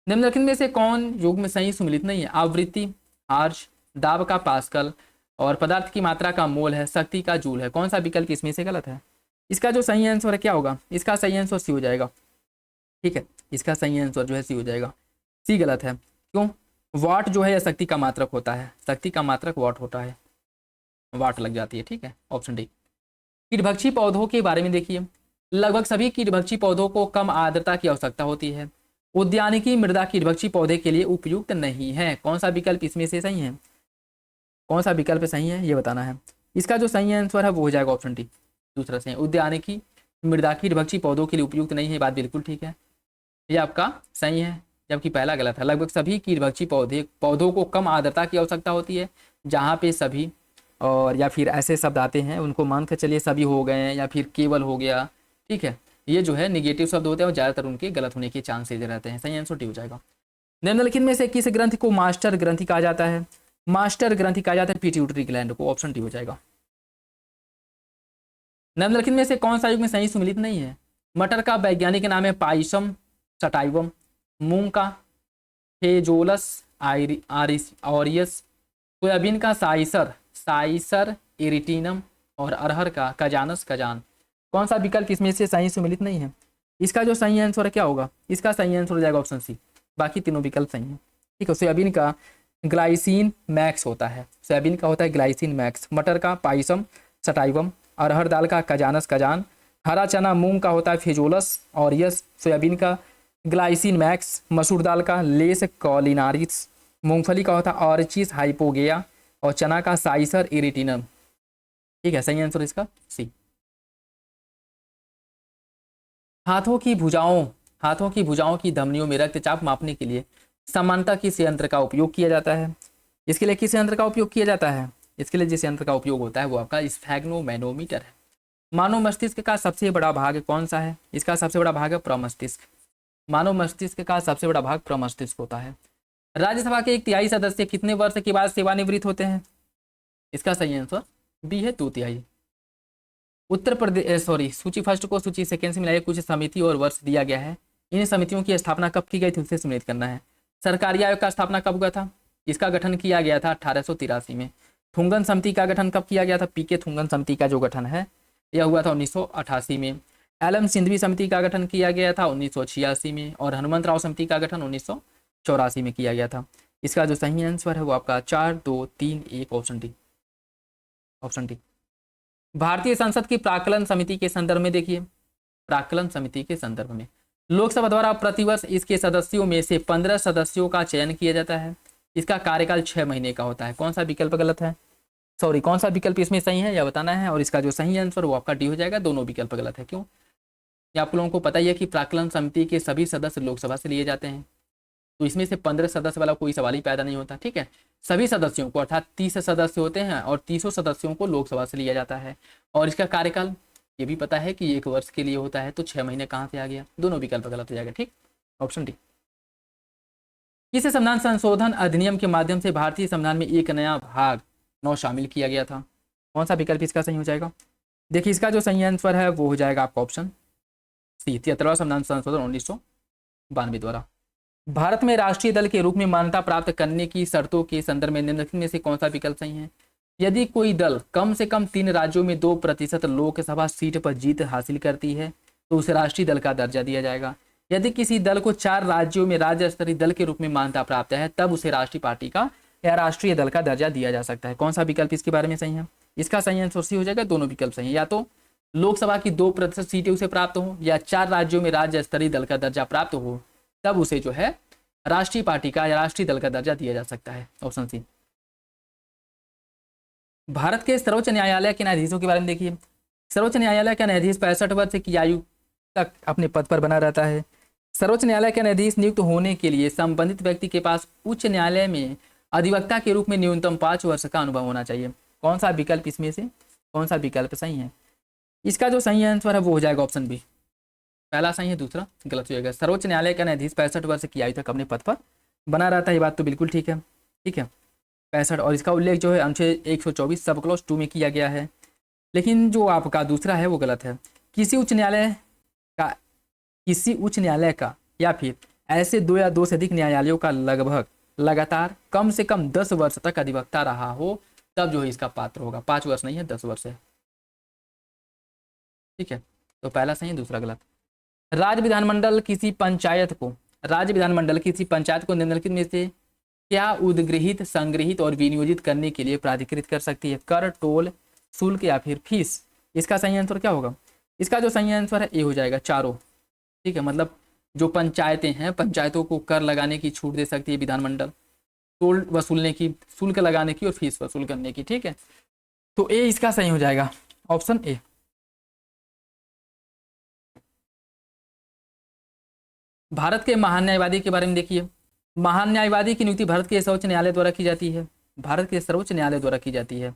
निम्नलिखित में से कौन योग में सही सुमिलित नहीं है? आवृत्ति, आर्च, दाब का पास्कल और पदार्थ की मात्रा का मोल है, शक्ति का जूल है। कौन सा विकल्प इसमें से गलत है? इसका जो सही आंसर है क्या होगा? इसका सही आंसर सी हो जाएगा। ठीक है, इसका सही आंसर जो है सी हो जाएगा। सी गलत है। क्यों? वाट जो है यह शक्ति का मात्रक होता है, शक्ति का मात्रक वाट होता है, वाट लग जाती है। ठीक है, ऑप्शन डी। कीटभक्षी पौधों के बारे में देखिए, लगभग सभी कीटभक्षी पौधों को कम आर्द्रता की आवश्यकता होती है। उद्यानिकी मृदा कीटभक्षी पौधे के लिए उपयुक्त नहीं है। कौन सा विकल्प इसमें से सही है? कौन सा विकल्प सही है ये बताना है। इसका जो सही आंसर है वो हो जाएगा ऑप्शन डी, दूसरा सही है। उद्यानिकी मृदा कीटभक्षी पौधों के लिए उपयुक्त नहीं है, बात बिल्कुल ठीक है, ये आपका सही है, जबकि पहला गलत है। लगभग सभी कीटभक्षी पौधों को कम आर्द्रता की आवश्यकता होती है, जहाँ पे सभी और या फिर ऐसे शब्द आते हैं उनको मान कर चलिए सभी हो गए हैं या फिर केवल हो गया। ठीक है, ये जो है निगेटिव शब्द होते हैं और ज़्यादातर उनके गलत होने के चांसेज रहते हैं। सही आंसर डी हो जाएगा। निम्नलिखित में से किस ग्रंथि को मास्टर ग्रंथि कहा जाता है? मास्टर ग्रंथि कहा जाता है पिट्यूटरी ग्लैंड को। ऑप्शन डी हो जाएगा। निम्नलिखित में से कौन सा युग में सही सुमिलित नहीं है? मटर का वैज्ञानिक नाम है पाइसम सटाइवम, मूंग का फेजोलस ऑरियस, सोयाबीन का साइसर इरिटिनम और अरहर का कजानस कजान। कौन सा विकल्प इसमें से सही सुमिलित नहीं है? इसका जो सही आंसर है क्या होगा? इसका सही आंसर हो जाएगा ऑप्शन सी, बाकी तीनों विकल्प सही हैं। ठीक है, सोयाबीन का ग्लाइसिन मैक्स होता है, सोयाबीन का होता है ग्लाइसिन मैक्स, मटर का पाइसम सटाइवम, अरहर दाल का कजानस कजान, हरा चना मूंग का होता है फेजोलस ऑरियस, सोयाबीन का ग्लाइसिन मैक्स, मसूर दाल का लेस कॉलिनारिस, मूंगफली का होता है ऑर्चिस हाइपोगेया, और चना का साइसर इरिटिनम। ठीक है, सही आंसर इसका सी। हाथों की भुजाओं की धमनियों में रक्तचाप मापने के लिए समानता किस यंत्र का उपयोग किया जाता है? इसके लिए किस यंत्र का उपयोग किया जाता है? इसके लिए जिस यंत्र का उपयोग होता है वो आपका स्फेग्नोमैनोमीटर है। मानव मस्तिष्क का सबसे बड़ा भाग कौन सा है? इसका सबसे बड़ा भाग है प्रमस्तिष्क। मानव मस्तिष्क का सबसे बड़ा भाग प्रमस्तिष्क होता है। राज्यसभा के 1/3 सदस्य कितने वर्ष के बाद सेवानिवृत्त होते हैं? इसका सही आंसर बी है 2/3। उत्तर प्रदेश सूची फर्स्ट को सूची सेकेंड से मिलाइए, कुछ समिति और वर्ष दिया गया है। इन समितियों की स्थापना कब की गई थी उसे सम्मिलित करना है। सरकारी आयोग का स्थापना कब हुआ था? इसका गठन किया गया था 1883 में। थुंगन समिति का गठन कब किया गया था? पीके थुंगन समिति का जो गठन है यह हुआ था 1988 में। एलएम सिंधवी समिति का गठन किया गया था 1986 में, और हनुमंत राव समिति का गठन 1984 में किया गया था। इसका जो सही आंसर है वो आपका 4 2 3 1 ऑप्शन डी। Option D. भारतीय संसद की प्राक्कलन समिति के संदर्भ में देखिए, प्राक्कलन समिति के संदर्भ में लोकसभा द्वारा प्रतिवर्ष इसके सदस्यों में से 15 सदस्यों का चयन किया जाता है। इसका कार्यकाल 6 महीने का होता है। कौन सा विकल्प गलत है? कौन सा विकल्प इसमें सही है यह बताना है, और इसका जो सही आंसर वो आपका डी हो जाएगा। दोनों विकल्प गलत है। क्यों? ये आप लोगों को पता ही है कि प्राक्कलन समिति के सभी सदस्य लोकसभा से लिए जाते हैं, तो इसमें से 15 सदस्य वाला कोई सवाल ही पैदा नहीं होता। ठीक है, सभी सदस्यों को अर्थात 30 सदस्य होते हैं और 30 सदस्यों को लोकसभा से लिया जाता है। और इसका कार्यकाल ये भी पता है कि 1 वर्ष के लिए होता है, तो 6 महीने कहाँ से आ गया? दोनों विकल्प गलत हो जाएगा। ठीक, ऑप्शन डी। किस संविधान संशोधन अधिनियम के माध्यम से भारतीय संविधान में एक नया भाग 9 शामिल किया गया था? कौन सा विकल्प इसका सही हो जाएगा? देखिए, इसका जो सही आंसर है वो हो जाएगा आपका ऑप्शन सी, 73वां संविधान संशोधन 1992 द्वारा। भारत में राष्ट्रीय दल के रूप में मान्यता प्राप्त करने की शर्तों के संदर्भ में निम्नलिखित में से कौन सा विकल्प सही है? यदि कोई दल कम से कम 3 राज्यों में 2% लोकसभा सीट पर जीत हासिल करती है तो उसे राष्ट्रीय दल का दर्जा दिया जाएगा। यदि किसी दल को 4 राज्यों में राज्य स्तरीय दल के रूप में मान्यता प्राप्त है तब उसे राष्ट्रीय पार्टी का या राष्ट्रीय दल का दर्जा दिया जा सकता है। कौन सा विकल्प इसके बारे में सही है? इसका सही आंसर सी हो जाएगा। दोनों विकल्प सही है, या तो लोकसभा की 2% सीटें उसे प्राप्त हो या 4 राज्यों में राज्य स्तरीय दल का दर्जा प्राप्त हो, तब उसे जो है राष्ट्रीय पार्टी का या राष्ट्रीय दल का दर्जा दिया जा सकता है। Option C. भारत के सर्वोच्च न्यायालय के न्यायाधीशों के बारे में देखिए। सर्वोच्च न्यायालय का न्यायाधीश 65 वर्ष की आयु तक अपने पद पर बना रहता है। सर्वोच्च न्यायालय का न्यायाधीश नियुक्त होने के लिए संबंधित व्यक्ति के पास उच्च न्यायालय में अधिवक्ता के रूप में न्यूनतम 5 वर्ष का अनुभव होना चाहिए। कौन सा विकल्प इसमें से कौन सा विकल्प सही है? इसका जो सही आंसर है वो हो जाएगा ऑप्शन बी। पहला सही है, दूसरा गलत हो जाएगा। सर्वोच्च न्यायालय का न्यायाधीश 65 वर्ष की आयु तक अपने पद पर बना रहता है, ये बात तो बिल्कुल ठीक है। ठीक है, 65, और इसका उल्लेख जो है अनुच्छेद 124 सब क्लॉज 2 में किया गया है। लेकिन जो आपका दूसरा है वो गलत है। किसी उच्च न्यायालय का या फिर ऐसे 2 या 2 से अधिक न्यायालयों का लगभग लगातार कम से कम 10 वर्ष तक अधिवक्ता रहा हो तब जो है इसका पात्र होगा। 5 वर्ष नहीं है, 10 वर्ष है। ठीक है, तो पहला सही है, दूसरा गलत। राज्य विधानमंडल किसी पंचायत को निम्नलिखित में से क्या उद्गृहित, संग्रहित और विनियोजित करने के लिए प्राधिकृत कर सकती है? कर, टोल, शुल्क या फिर फीस? इसका सही आंसर क्या होगा? इसका जो सही आंसर है ए हो जाएगा, चारों। ठीक है, मतलब जो पंचायतें हैं, पंचायतों को कर लगाने की छूट दे सकती है विधानमंडल, टोल वसूलने की, शुल्क लगाने की और फीस वसूल करने की। ठीक है, तो ए इसका सही हो जाएगा, ऑप्शन ए। भारत के महान न्यायवादी के बारे में देखिए। महान न्यायवादी की नियुक्ति भारत के सर्वोच्च न्यायालय द्वारा की जाती है। भारत के सर्वोच्च न्यायालय द्वारा की जाती है,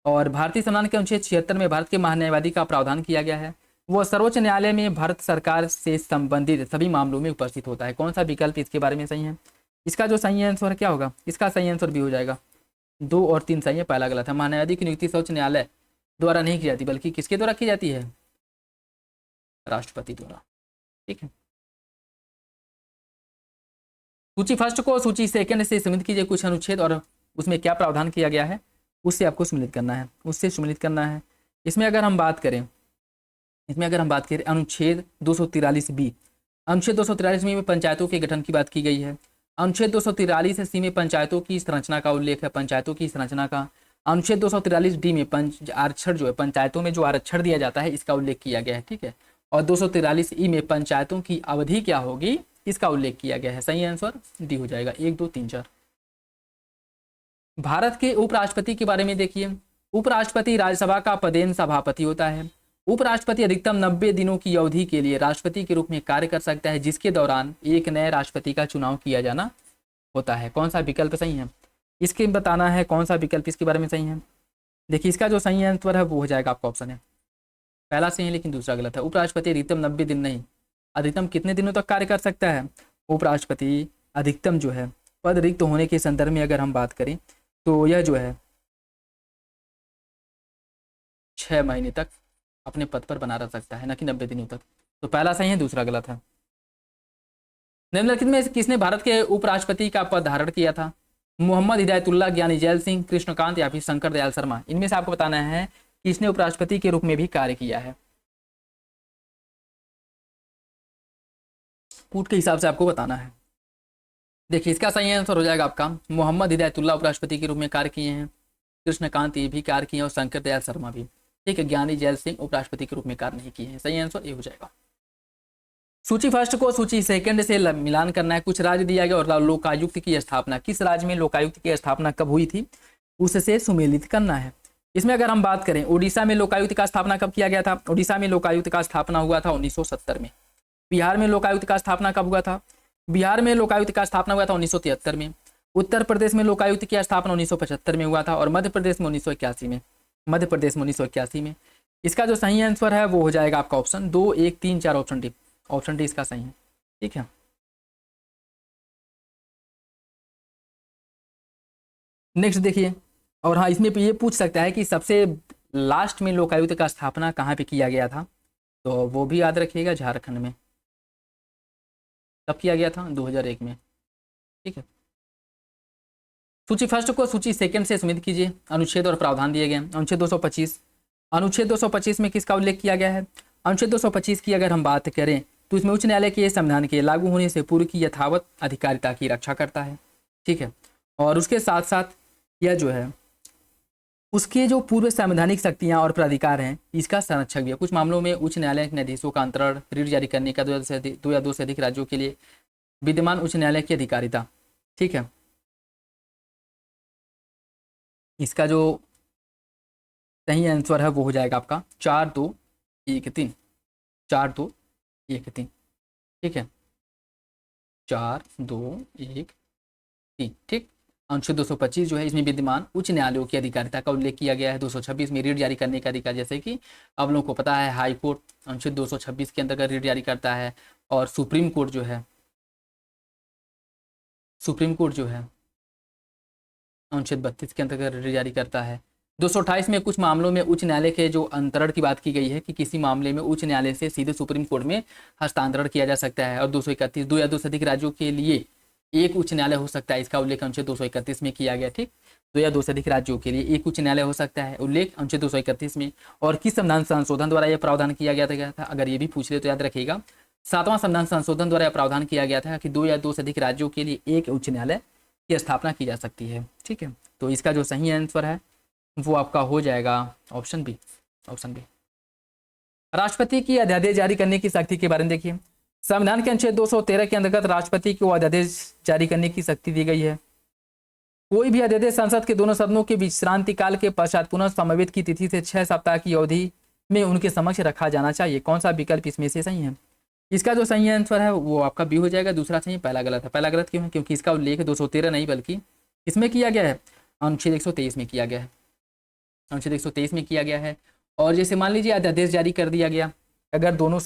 और भारतीय संविधान के अनुच्छेद 76 में भारत के महान न्यायवादी का प्रावधान किया गया है। वो सर्वोच्च न्यायालय में भारत सरकार से संबंधित सभी मामलों में उपस्थित होता है। कौन सा विकल्प इसके बारे में सही है? इसका जो सही आंसर क्या होगा? इसका सही आंसर भी हो जाएगा। 2 और 3 सही है, पहला गलत है। महान न्यायाधीश की नियुक्ति सर्वोच्च न्यायालय द्वारा नहीं की जाती, बल्कि किसके द्वारा की जाती है? राष्ट्रपति द्वारा। ठीक है, सूची फर्स्ट को सूची सेकंड से सम्मिलित कीजिए। कुछ अनुच्छेद और उसमें क्या प्रावधान किया गया है उससे आपको सम्मिलित करना है, इसमें अगर हम बात करें अनुच्छेद 243 अनुच्छेद 243 में पंचायतों के गठन की बात की गई है। अनुच्छेद 243 सी में पंचायतों की संरचना का उल्लेख है, पंचायतों की संरचना का। अनुच्छेद 243 डी में आरक्षण जो है, पंचायतों में जो आरक्षण दिया जाता है इसका उल्लेख किया गया है। ठीक है, और 243 ई में पंचायतों की अवधि क्या होगी इसका उल्लेख किया गया है। सही आंसर डी हो जाएगा, 1 2 3 4। भारत के उपराष्ट्रपति के बारे में देखिए, उपराष्ट्रपति राज्यसभा का पदेन सभापति होता है। उपराष्ट्रपति अधिकतम 90 दिनों की अवधि के लिए राष्ट्रपति के रूप में कार्य कर सकता है, जिसके दौरान एक नए राष्ट्रपति का चुनाव किया जाना होता है। कौन सा विकल्प सही है, इसके बताना है कौन सा विकल्प इसके बारे में सही है। देखिए इसका जो सही आंसर है वो हो जाएगा आपका ऑप्शन है पहला सही है, लेकिन दूसरा गलत है। उपराष्ट्रपति अधिकतम 90 दिन नहीं, अधिकतम कितने दिनों तक कार्य कर सकता है। उपराष्ट्रपति अधिकतम जो है पद रिक्त होने के संदर्भ में अगर हम बात करें तो यह जो है 6 महीने तक अपने पद पर बना रह सकता है, न कि 90 दिनों तक। तो पहला सही है, दूसरा गलत है। निम्नलिखित में से किसने भारत के उपराष्ट्रपति का पद धारण किया था। मोहम्मद हिदायतुल्लाह, ज्ञानी जैल सिंह, कृष्णकांत या फिर शंकर दयाल शर्मा। इनमें से आपको बताना है कि इसने उपराष्ट्रपति के रूप में भी कार्य किया है। कूट के हिसाब से आपको बताना है। देखिए इसका सही आंसर हो जाएगा आपका मोहम्मद हिदायतुल्लाह उपराष्ट्रपति के रूप में कार्य किए हैं, कृष्णकांत ये भी कार्य किए और शंकर दयाल शर्मा भी। ठीक है, ज्ञानी जैल सिंह उपराष्ट्रपति के रूप में कार्य नहीं किए हैं। सही आंसर ये हो जाएगा। सूची फर्स्ट को सूची सेकंड से मिलान करना है। कुछ राज्य दिया गया और लोकायुक्त की स्थापना, किस राज्य में लोकायुक्त की स्थापना कब हुई थी उससे सुमेलित करना है। इसमें अगर हम बात करें उड़ीसा में लोकायुक्त का स्थापना कब किया गया था। उड़ीसा में लोकायुक्त का स्थापना हुआ था 1970 में। बिहार में लोकायुक्त का स्थापना कब हुआ था। बिहार में लोकायुक्त का स्थापना हुआ था 1973 में। उत्तर प्रदेश में लोकायुक्त की स्थापना 1975 में हुआ था और मध्य प्रदेश में 1981 में। मध्य प्रदेश में 1981 में। इसका जो सही आंसर है वो हो जाएगा आपका option 2, 1, 3, 4 option D. Option D इसका सही है। ठीक है, नेक्स्ट देखिए। और हाँ, इसमें ये पूछ सकता है कि सबसे लास्ट में लोकायुक्त का स्थापना कहाँ पे किया गया था, तो वो भी याद रखिएगा झारखंड में। कब किया गया था, 2001 में। ठीक है, सूची फर्स्ट को सूची सेकंड से समित कीजिए। अनुच्छेद और प्रावधान दिए गए। अनुच्छेद 225, अनुच्छेद 225 में किसका उल्लेख किया गया है। अनुच्छेद 225 की अगर हम बात करें तो इसमें उच्च न्यायालय के संविधान के लागू होने से पूर्व की यथावत अधिकारिता की रक्षा करता है। ठीक है, और उसके साथ साथ यह जो है उसके जो पूर्व संवैधानिक शक्तियां और प्राधिकार हैं इसका संरक्षक भी है। कुछ मामलों में उच्च न्यायालय के न्यायाधीशों का अंतरण रीट जारी करने का 2 या 2 से अधिक राज्यों के लिए विद्यमान उच्च न्यायालय की अधिकारिता। ठीक है, इसका जो सही आंसर है वो हो जाएगा आपका 4, 2, 1, 3। 4, 2, 1, 3। ठीक है, 4, 2, 1, 3। ठीक, अनुच्छेद 225 जो है इसमें विद्यमान उच्च न्यायालयों की अधिकारिता का उल्लेख किया गया है। 226 में रीट जारी करने का अधिकार, जैसे कि अब लोगों को पता है हाई कोर्ट अनुच्छेद 226 के अंतर्गत रीट जारी करता है और सुप्रीम कोर्ट जो है अनुच्छेद 32 के अंतर्गत रीट जारी करता है। 228 में कुछ मामलों में उच्च न्यायालय के जो अंतरण की बात की गई है कि किसी मामले में उच्च न्यायालय से सीधे सुप्रीम कोर्ट में हस्तांतरण किया जा सकता है। और 231 2 या 2 से अधिक राज्यों के लिए एक उच्च न्यायालय हो सकता है, इसका उल्लेख अनुच्छेद 231 में किया गया। ठीक, 2 या 2 से अधिक राज्यों के लिए एक उच्च न्यायालय हो सकता है, उल्लेख अनुच्छेद 231 में। और किस संविधान संशोधन द्वारा यह प्रावधान किया गया था, अगर ये भी पूछ ले तो याद रखिएगा 7वां संविधान संशोधन द्वारा यह प्रावधान किया गया था कि 2 या 2 से अधिक राज्यों के लिए एक उच्च न्यायालय की स्थापना की जा सकती है। ठीक है, तो इसका जो सही आंसर है वो आपका हो जाएगा ऑप्शन बी। Option B. राष्ट्रपति की अध्यादेश जारी करने की शक्ति के बारे में देखिए। संविधान के अनुच्छेद 213 के अंतर्गत राष्ट्रपति को अध्यादेश जारी करने की शक्ति दी गई है। कोई भी अध्यादेश संसद के दोनों सदनों के विश्रांति काल के पश्चात पुनः समवेत की तिथि से 6 सप्ताह की अवधि में उनके समक्ष रखा जाना चाहिए। कौन सा विकल्प इसमें से सही है। इसका जो सही आंसर है वो आपका बी हो जाएगा, दूसरा सही, पहला गलत है। पहला गलत क्यों है, क्योंकि इसका उल्लेख 213 नहीं बल्कि इसमें किया गया है अनुच्छेद 123 में किया गया है। अनुच्छेद 123 में किया गया है। और जैसे मान लीजिए अध्यादेश जारी कर दिया गया, अगर दोनों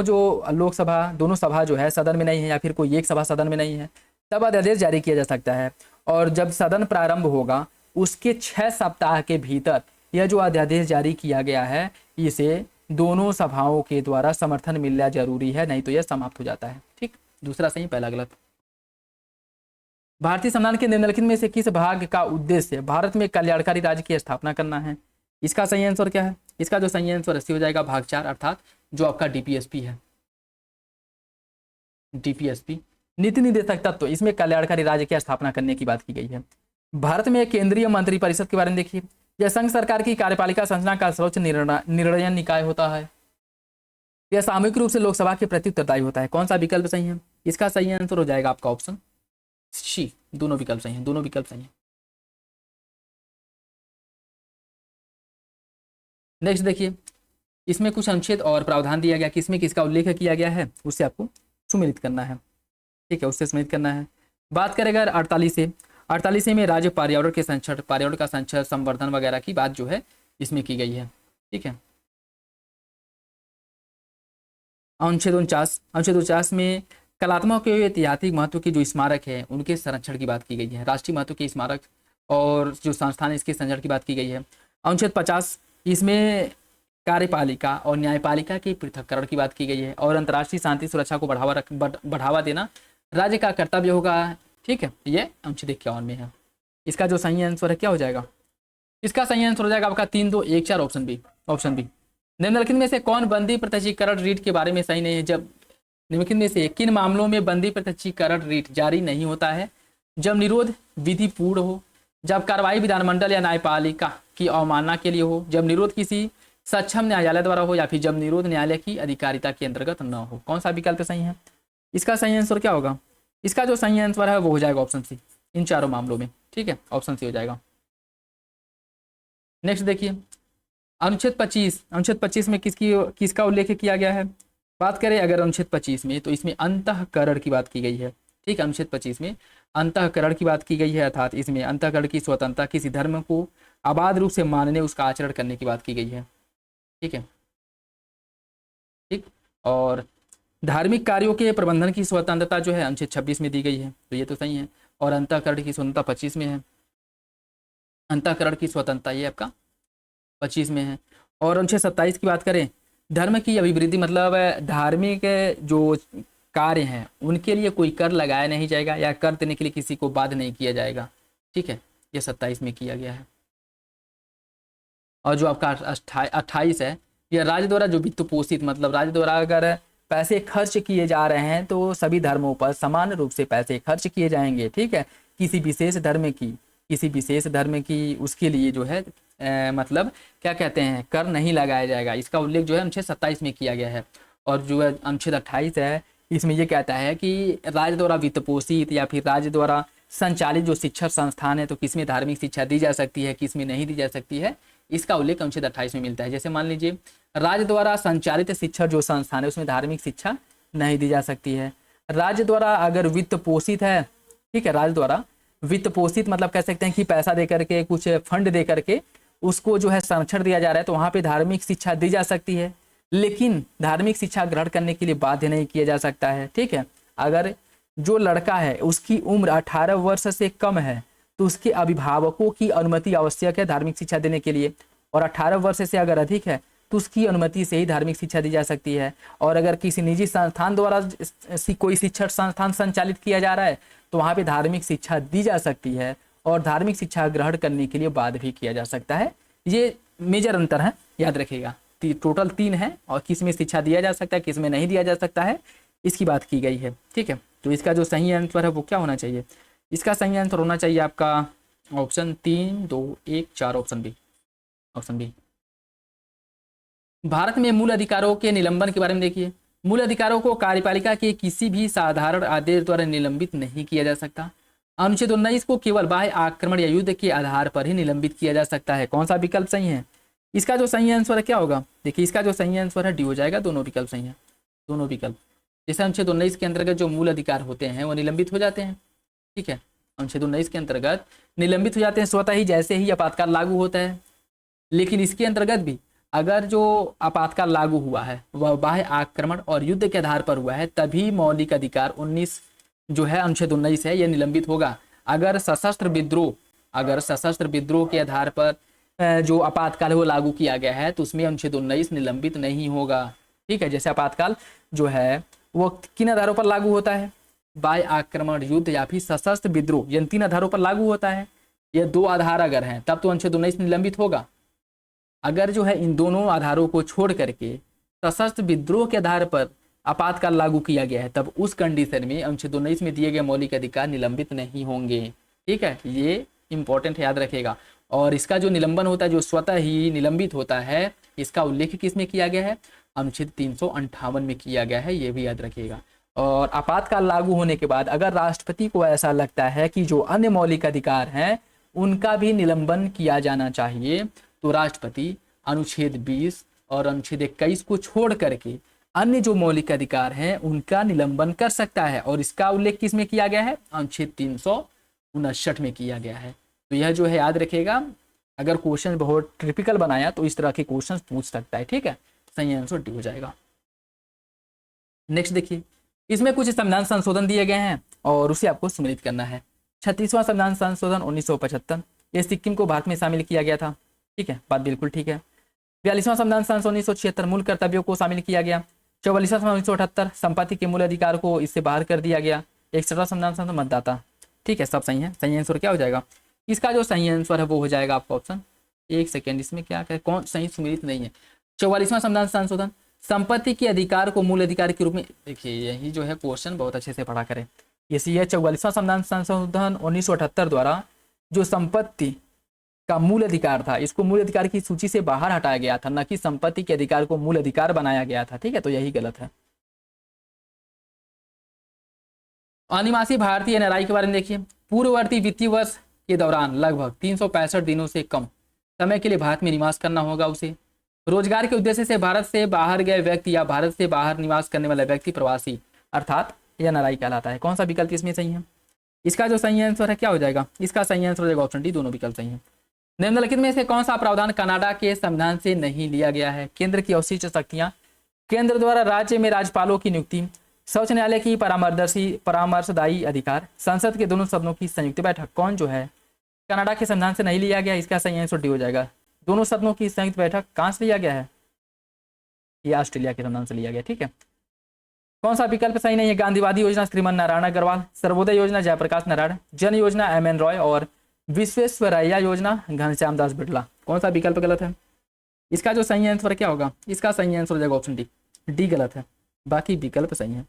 जो लोकसभा दोनों सभा जो है सदन में नहीं है या फिर कोई एक सभा सदन में नहीं है, तब अध्यादेश जारी किया जा सकता है। और जब सदन प्रारंभ होगा उसके 6 सप्ताह के भीतर यह जो अध्यादेश जारी किया गया है इसे दोनों सभाओं के द्वारा समर्थन मिलना जरूरी है, नहीं तो यह समाप्त हो जाता है। ठीक, दूसरा सही, पहला गलत। भारतीय संविधान के निम्नलिखित में से किस भाग का उद्देश्य भारत में कल्याणकारी राज्य की स्थापना करना है। इसका सही आंसर क्या है। इसका जो सही आंसर हो जाएगा भाग 4, अर्थात जो आपका डीपीएसपी है। डीपीएसपी नीति निर्देशक तत्व, इसमें कल्याणकारी राज्य की स्थापना करने की बात की गई है। भारत में केंद्रीय मंत्रिपरिषद के बारे में देखिए। यह संघ सरकार की कार्यपालिका संरचना का सर्वोच्च निर्णय निकाय होता है। यह सामूहिक रूप से लोकसभा के प्रति उत्तरदायी होता है। कौन सा विकल्प सही है। इसका सही आंसर हो जाएगा आपका ऑप्शन सी, दोनों विकल्प सही हैं, दोनों विकल्प सही हैं। नेक्स्ट देखिए, इसमें कुछ अनुच्छेद और प्रावधान दिया गया, किसमें किसका उल्लेख किया गया है, उससे आपको सुमेलित करना है, ठीक है, उससे सुमेलित करना है। बात करें अगर 48 से, 48 में राज्य पर्यावरण के संरक्षण, पर्यावरण का संरक्षण, संवर्धन वगैरह की बात जो है इसमें की गई है, ठीक है। अनुच्छेद 49 में कलात्मक एवं ऐतिहासिक महत्व के जो स्मारक है उनके संरक्षण की बात की गई है, राष्ट्रीय महत्व के स्मारक और जो संस्थान है इसके संरक्षण की बात की गई है। अनुच्छेद 50 इसमें कार्यपालिका और न्यायपालिका के पृथक्करण की बात की गई है, और अंतर्राष्ट्रीय शांति सुरक्षा को बढ़ावा देना राज्य का कर्तव्य होगा, ठीक है, ये अनुच्छेद 51 में है। इसका जो सही आंसर है क्या हो जाएगा, इसका सही आंसर हो जाएगा आपका 3, 2, 1, 4 ऑप्शन बी, ऑप्शन बी। निम्नलिखित में से कौन बंदी प्रत्यक्षीकरण रीट के बारे में सही नहीं है, जब निम्नलिखित में से किन मामलों में बंदी प्रत्यक्षीकरण रीट जारी नहीं होता है, जब निरोध विधि पूर्ण हो, जब कार्रवाई विधानमंडल या न्यायपालिका की अवमानना के लिए हो, जब निरोध किसी सक्षम न्यायालय द्वारा हो, या फिर जब निरोध न्यायालय की अधिकारिता के अंतर्गत न हो। कौन सा विकल्प सही है, इसका सही आंसर क्या होगा, इसका जो सही आंसर है वो हो जाएगा ऑप्शन सी, इन चारों मामलों में, ठीक है, ऑप्शन सी हो जाएगा। नेक्स्ट देखिए, अनुच्छेद 25 में किसका उल्लेख किया गया है। बात करें अगर अनुच्छेद 25 में, तो इसमें अंतःकरण की बात की गई है, ठीक है, अनुच्छेद 25 में अंतःकरण की बात की गई है, अर्थात इसमें अंतःकरण की स्वतंत्रता, किसी धर्म को अबाध रूप से मानने, उसका आचरण करने की बात की गई है, ठीक है, ठीक। और धार्मिक कार्यों के प्रबंधन की स्वतंत्रता जो है अनुच्छेद 26 में दी गई है, तो ये तो सही है। और अंतःकरण की स्वतंत्रता 25 में है, अंतःकरण की स्वतंत्रता ये आपका 25 में है। और अनुच्छेद 27 की बात करें, धर्म की अभिवृद्धि, मतलब धार्मिक जो कार्य हैं उनके लिए कोई कर लगाया नहीं जाएगा, या कर देने के लिए किसी को बाध्य नहीं किया जाएगा, ठीक है, ये 27 में किया गया है। और जो आपका 28 है, यह राज्य द्वारा जो वित्त पोषित, मतलब राज्य द्वारा अगर पैसे खर्च किए जा रहे हैं तो सभी धर्मों पर समान रूप से पैसे खर्च किए जाएंगे, ठीक है, किसी विशेष धर्म की उसके लिए जो है मतलब क्या कहते हैं, कर नहीं लगाया जाएगा, इसका उल्लेख जो है अनुच्छेद 27 में किया गया है। और जो है अनुच्छेद 28 है, इसमें ये कहता है कि राज्य द्वारा वित्त पोषित या फिर राज्य द्वारा संचालित जो शिक्षण संस्थान है, तो किसमें धार्मिक शिक्षा दी जा सकती है, किसमें नहीं दी जा सकती है, इसका उल्लेख अनुच्छेद 28 में मिलता है। जैसे मान लीजिए राज्य द्वारा संचालित शिक्षण जो संस्थान है उसमें धार्मिक शिक्षा नहीं दी जा सकती है। राज्य द्वारा अगर वित्त पोषित है, ठीक है, राज्य द्वारा वित्त पोषित मतलब कह सकते हैं कि पैसा दे करके, कुछ फंड दे करके उसको जो है संरक्षण दिया जा रहा है, तो वहां पे धार्मिक शिक्षा दी जा सकती है, लेकिन धार्मिक शिक्षा ग्रहण करने के लिए बाध्य नहीं किया जा सकता है, ठीक है। अगर जो लड़का है उसकी उम्र 18 वर्ष से कम है तो उसके अभिभावकों की अनुमति आवश्यक है धार्मिक शिक्षा देने के लिए, और 18 वर्ष से अगर अधिक है तो उसकी अनुमति से ही धार्मिक शिक्षा दी जा सकती है। और अगर किसी निजी संस्थान द्वारा कोई शिक्षण संस्थान संचालित किया जा रहा है तो वहाँ पे धार्मिक शिक्षा दी जा सकती है, और धार्मिक शिक्षा ग्रहण करने के लिए बाध्य भी किया जा सकता है। ये मेजर अंतर है, याद रखिएगा, टोटल 3 है, और किस में शिक्षा दिया जा सकता है, किस में नहीं दिया जा सकता है, इसकी बात की गई है, ठीक है। तो इसका जो सही आंसर है वो क्या होना चाहिए, इसका सही आंसर होना चाहिए आपका option 3, 2, 1, 4 option B, option B. भारत में मूल अधिकारों के निलंबन के बारे में देखिए, मूल अधिकारों को कार्यपालिका के किसी भी साधारण आदेश द्वारा निलंबित नहीं किया जा सकता। अनुच्छेद 19 को केवल बाह्य आक्रमण या युद्ध के आधार पर ही निलंबित किया जा सकता है। कौन सा विकल्प सही है, इसका जो सही आंसर क्या होगा, देखिए इसका जो सही आंसर है डी हो जाएगा, दोनों विकल्प सही है, दोनों विकल्प। जैसे अनुच्छेद 19 के अंतर्गत जो मूल अधिकार होते हैं वो निलंबित हो जाते हैं, ठीक है, अनुच्छेद 19 के अंतर्गत निलंबित हो जाते हैं स्वतः ही, जैसे ही आपातकाल लागू होता है। लेकिन इसके अंतर्गत भी अगर जो आपातकाल लागू हुआ है वह बाह्य आक्रमण और युद्ध के आधार पर हुआ है, तभी मौलिक अधिकार 19 जो है अनुच्छेद 19 है यह निलंबित होगा। अगर सशस्त्र विद्रोह के आधार पर जो आपातकाल वो लागू किया गया है तो उसमें अनुच्छेद 19 निलंबित नहीं होगा, ठीक है। जैसे आपातकाल जो है वो किन आधारों पर लागू होता है, बाह्य आक्रमण, युद्ध या फिर सशस्त्र विद्रोह, इन 3 आधारों पर लागू होता है। ये 2 आधार अगर हैं तब तो अनुच्छेद 19 निलंबित होगा। अगर जो है इन दोनों आधारों को छोड़ करके सशस्त्र विद्रोह के आधार पर आपातकाल लागू किया गया है तब उस कंडीशन में अनुच्छेद 19 में दिए गए मौलिक अधिकार निलंबित नहीं होंगे, ठीक है, ये इंपॉर्टेंट याद रखेगा। और इसका जो निलंबन होता है, जो स्वतः ही निलंबित होता है, इसका उल्लेख किस में किया गया है, अनुच्छेद 358 में किया गया है, ये भी याद रखिएगा। और आपातकाल लागू होने के बाद अगर राष्ट्रपति को ऐसा लगता है कि जो अन्य मौलिक अधिकार हैं उनका भी निलंबन किया जाना चाहिए, तो राष्ट्रपति अनुच्छेद 20 और अनुच्छेद 21 को छोड़ करके अन्य जो मौलिक अधिकार हैं उनका निलंबन कर सकता है। और इसका उल्लेख किस में किया गया है? अनुच्छेद 359 में किया गया है। तो यह जो है याद रखिएगा, अगर क्वेश्चन बहुत ट्रिपिकल बनाया तो इस तरह के क्वेश्चन पूछ सकता है। ठीक है, सही आंसर डी हो जाएगा। नेक्स्ट देखिए, इसमें कुछ संविधान संशोधन दिए गए हैं और उसे आपको सम्मिलित करना है। 36वां संविधान संशोधन 1975, ये सिक्किम को भारत में शामिल किया गया था। ठीक है, बात बिल्कुल ठीक है। 42वां संविधान संशोधन 1976, मूल कर्तव्यों को शामिल किया गया। 44वां संविधान 1978, संपत्ति के मूल अधिकार को इससे बाहर कर दिया गया। 61वां संविधान संशोधन, मतदाता। ठीक है, सब सही है। सही आंसर क्या हो जाएगा? इसका जो सही आंसर है वो हो जाएगा आपका ऑप्शन, एक सेकेंड, इसमें क्या है, कौन सही सम्मिलित नहीं है। 44वां संविधान संशोधन, संपत्ति के अधिकार को मूल अधिकार के रूप में, देखिए यही जो है क्वेश्चन बहुत अच्छे से पढ़ा करें। ये 44वां संविधान संशोधन 1978 द्वारा जो संपत्ति का मूल अधिकार था, इसको मूल अधिकार की सूची से बाहर हटाया गया था, न कि संपत्ति के अधिकार को मूल अधिकार बनाया गया था। ठीक है, तो यही गलत है। अनिवासी भारतीय एनआरआई के बारे में देखिए, पूर्ववर्ती वित्तीय वर्ष के दौरान लगभग 365 दिनों से कम समय के लिए भारत में निवास करना होगा उसे। रोजगार के उद्देश्य से भारत से बाहर गए व्यक्ति या भारत से बाहर निवास करने वाला व्यक्ति प्रवासी अर्थात एनआरआई कहलाता है। कौन सा विकल्प इसमें सही है? इसका जो सही आंसर है क्या हो जाएगा? इसका सही आंसर हो जाएगा ऑप्शन डी, दोनों विकल्प सही है। निम्नलिखित में से कौन सा प्रावधान कनाडा के संविधान से नहीं लिया गया है? केंद्र की अवशिष्ट शक्तियां, केंद्र द्वारा राज्य में राज्यपालों की नियुक्ति, सर्वोच्च न्यायालय की परामर्शदायी अधिकार, संसद के दोनों सदनों की संयुक्त बैठक। कौन जो है कनाडा के संविधान से नहीं लिया गया? इसका सही आंसर डी हो जाएगा। दोनों सदनों की संयुक्त बैठक कहाँ से लिया गया है? ये ऑस्ट्रेलिया के संविधान से लिया गया। ठीक है, कौन सा विकल्प सही नहीं है? गांधीवादी योजना श्रीमान नारायण अग्रवाल, सर्वोदय योजना जयप्रकाश नारायण, जन योजना एम.एन. रॉय और विश्वेश्वरैया योजना घनश्याम दास बिड़ला। कौन सा विकल्प गलत है? इसका जो सही आंसर क्या होगा? इसका सही आंसर हो जाएगा ऑप्शन डी, डी गलत है, बाकी विकल्प सही है।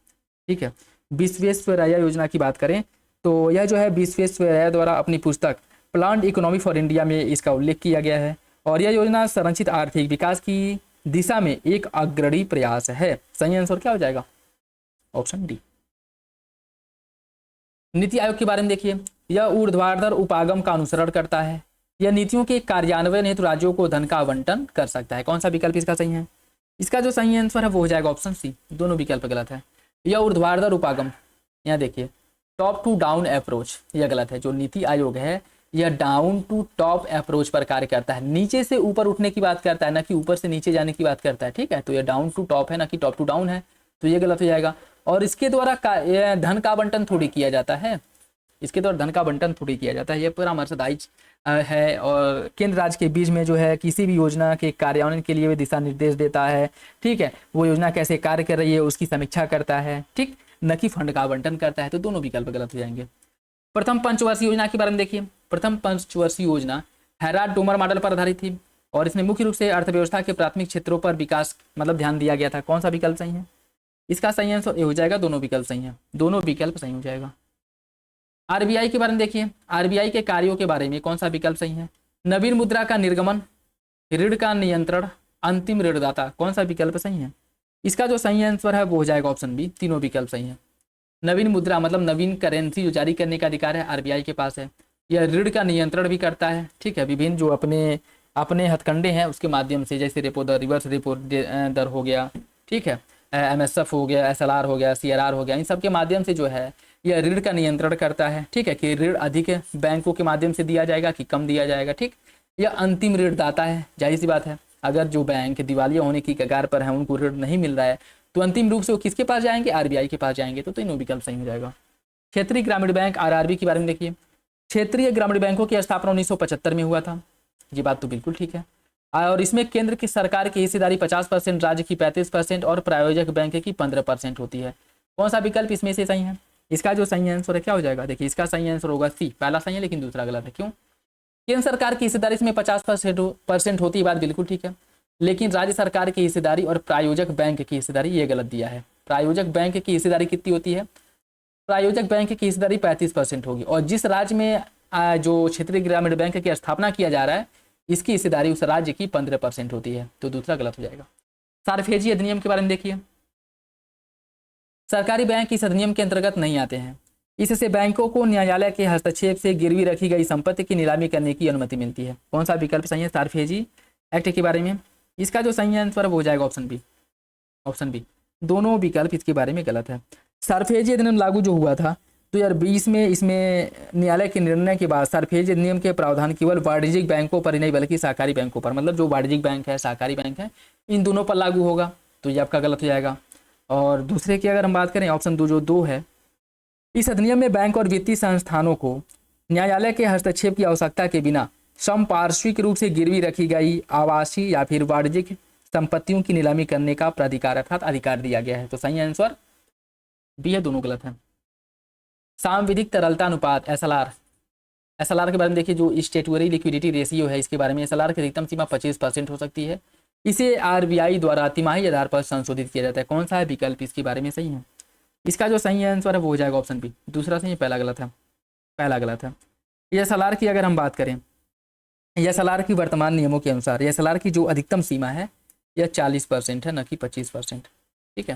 ठीक है, विश्वेश्वरैया योजना की बात करें तो यह जो है विश्वेश्वरैया द्वारा अपनी पुस्तक प्लान्ड इकोनॉमी फॉर इंडिया में इसका उल्लेख किया गया है और यह योजना संरचित आर्थिक विकास की दिशा में एक अग्रणी प्रयास है। सही आंसर क्या हो जाएगा? Option D. नीति आयोग के बारे में देखिए, यह ऊर्ध्वाधर उपागम का अनुसरण करता है। यह नीतियों के कार्यान्वयन हेतु राज्यों को धन का आवंटन कर सकता है। कौन सा विकल्प इसका सही है? इसका जो सही आंसर है वो हो जाएगा ऑप्शन सी, दोनों विकल्प गलत है। यह ऊर्ध्वाधर उपागम, यहाँ देखिए टॉप टू डाउन अप्रोच, यह गलत है। जो नीति आयोग है यह डाउन टू टॉप अप्रोच पर कार्य करता है, नीचे से ऊपर उठने की बात करता है, ना कि ऊपर से नीचे जाने की बात करता है। ठीक है, तो यह डाउन टू टॉप है, ना कि टॉप टू डाउन है, तो ये गलत हो जाएगा। और इसके द्वारा धन का आवंटन थोड़ी किया जाता है, इसके द्वारा धन का आवंटन थोड़ी किया जाता है। यह परामर्शदायी है और केंद्र राज्य के बीच में जो है किसी भी योजना के कार्यान्वयन के लिए वे दिशा निर्देश देता है। ठीक है, वो योजना कैसे कार्य कर रही है उसकी समीक्षा करता है, ठीक, न कि फंड का आवंटन करता है। तो दोनों विकल्प गलत हो जाएंगे। प्रथम पंचवर्षीय योजना के बारे में देखिए, प्रथम पंचवर्षीय योजना हैराड डोमर मॉडल पर आधारित थी और इसमें मुख्य रूप से अर्थव्यवस्था के प्राथमिक क्षेत्रों पर विकास ध्यान दिया गया था। कौन सा विकल्प सही है? इसका सही आंसर ये हो जाएगा, दोनों विकल्प सही है, दोनों विकल्प सही हो जाएगा। आरबीआई के बारे में देखिए, आरबीआई के कार्यों के बारे में कौन सा विकल्प सही है? नवीन मुद्रा का निर्गमन, ऋण का नियंत्रण, अंतिम ऋणदाता। कौन सा विकल्प सही है? इसका जो सही आंसर है वो हो जाएगा ऑप्शन बी, तीनों विकल्प सही है। नवीन मुद्रा मतलब नवीन करेंसी जो जारी करने का अधिकार है आरबीआई के पास है। यह ऋण का नियंत्रण भी करता है। ठीक है, विभिन्न जो अपने हथकंडे हैं उसके माध्यम से, जैसे रेपो दर, रिवर्स रेपो दर हो गया, ठीक है, एमएसएफ हो गया, एसएलआर हो गया, सीआरआर हो गया, इन सब के माध्यम से जो है यह ऋण का नियंत्रण करता है। ठीक है, कि ऋण अधिक बैंकों के माध्यम से दिया जाएगा कि कम दिया जाएगा। ठीक, यह अंतिम ऋणदाता है, जाहिर सी बात है, अगर जो बैंक दिवालिया होने की कगार पर है उनको ऋण नहीं मिल रहा है तो अंतिम रूप से वो किसके पास जाएंगे? आरबीआई के पास जाएंगे। तो तीनों विकल्प सही हो जाएगा। क्षेत्रीय ग्रामीण बैंक आरआरबी के बारे में देखिए, क्षेत्रीय ग्रामीण बैंकों की स्थापना 1975 में हुआ था, ये बात तो बिल्कुल ठीक है। और इसमें केंद्र की सरकार की हिस्सेदारी 50%, राज्य की 35% और प्रायोजक बैंक की 15% होती है। कौन सा विकल्प इसमें से सही है? इसका जो सही आंसर है क्या हो जाएगा? देखिए, इसका सही आंसर होगा सी, पहला सही है लेकिन दूसरा गलत है। क्यों? केंद्र सरकार की हिस्सेदारी इसमें 50% होती है, बात बिल्कुल ठीक है, लेकिन राज्य सरकार की हिस्सेदारी और प्रायोजक बैंक की हिस्सेदारी ये गलत दिया है। प्रायोजक बैंक की हिस्सेदारी कितनी होती है? प्रायोजक बैंक की हिस्सेदारी 35% होगी और जिस राज्य में जो क्षेत्रीय ग्रामीण बैंक की स्थापना किया जा रहा है इसकी हिस्सेदारी उस राज्य की 15% होती है। तो दूसरा गलत हो जाएगा। सार्वफेजी अधिनियम के बारे में देखिए, सरकारी बैंक इस अधिनियम के अंतर्गत नहीं आते हैं। इससे बैंकों को न्यायालय के हस्तक्षेप से गिरवी रखी गई संपत्ति की नीलामी करने की अनुमति मिलती है। कौन सा विकल्प सही है सारफेजी एक्ट के बारे में? इसका जो सही आंसर हो जाएगा ऑप्शन बी। ऑप्शन बी, दोनों विकल्प इसके बारे में गलत है। सारफेजी अधिनियम लागू जो हुआ था 2020 में, इसमें न्यायालय के निर्णय के बाद सारफेजी अधिनियम के प्रावधान केवल वाणिज्यिक बैंकों पर ही नहीं बल्कि सहकारी बैंकों पर, मतलब जो वाणिज्यिक बैंक है सहकारी बैंक है इन दोनों पर लागू होगा, तो ये आपका गलत हो जाएगा। और दूसरे की अगर हम बात करें ऑप्शन दो जो दो है, इस अधिनियम में बैंक और वित्तीय संस्थानों को न्यायालय के हस्तक्षेप की आवश्यकता के बिना संपार्श्विक रूप से गिरवी रखी गई आवासीय या फिर वाणिज्यिक संपत्तियों की नीलामी करने का प्राधिकार अर्थात अधिकार दिया गया है। तो सही आंसर बी है, दोनों गलत है। सांविधिक तरलता अनुपात एसएलआर, एसएलआर के बारे में देखिए, जो स्टेटुअरी लिक्विडिटी रेशियो है इसके बारे में, एसएलआर की अधिकतम सीमा 25% हो सकती है। इसे आरबीआई द्वारा तिमाही आधार पर संशोधित किया जाता है। कौन सा है विकल्प इसके बारे में सही है? इसका जो सही आंसर है वो हो जाएगा ऑप्शन बी। दूसरा सही है, पहला गलत है। पहला गलत है। एसएलआर की अगर हम बात करें, एसएलआर की वर्तमान नियमों के अनुसार एसएलआर की जो अधिकतम सीमा है यह 40% है, न कि 25%। ठीक है,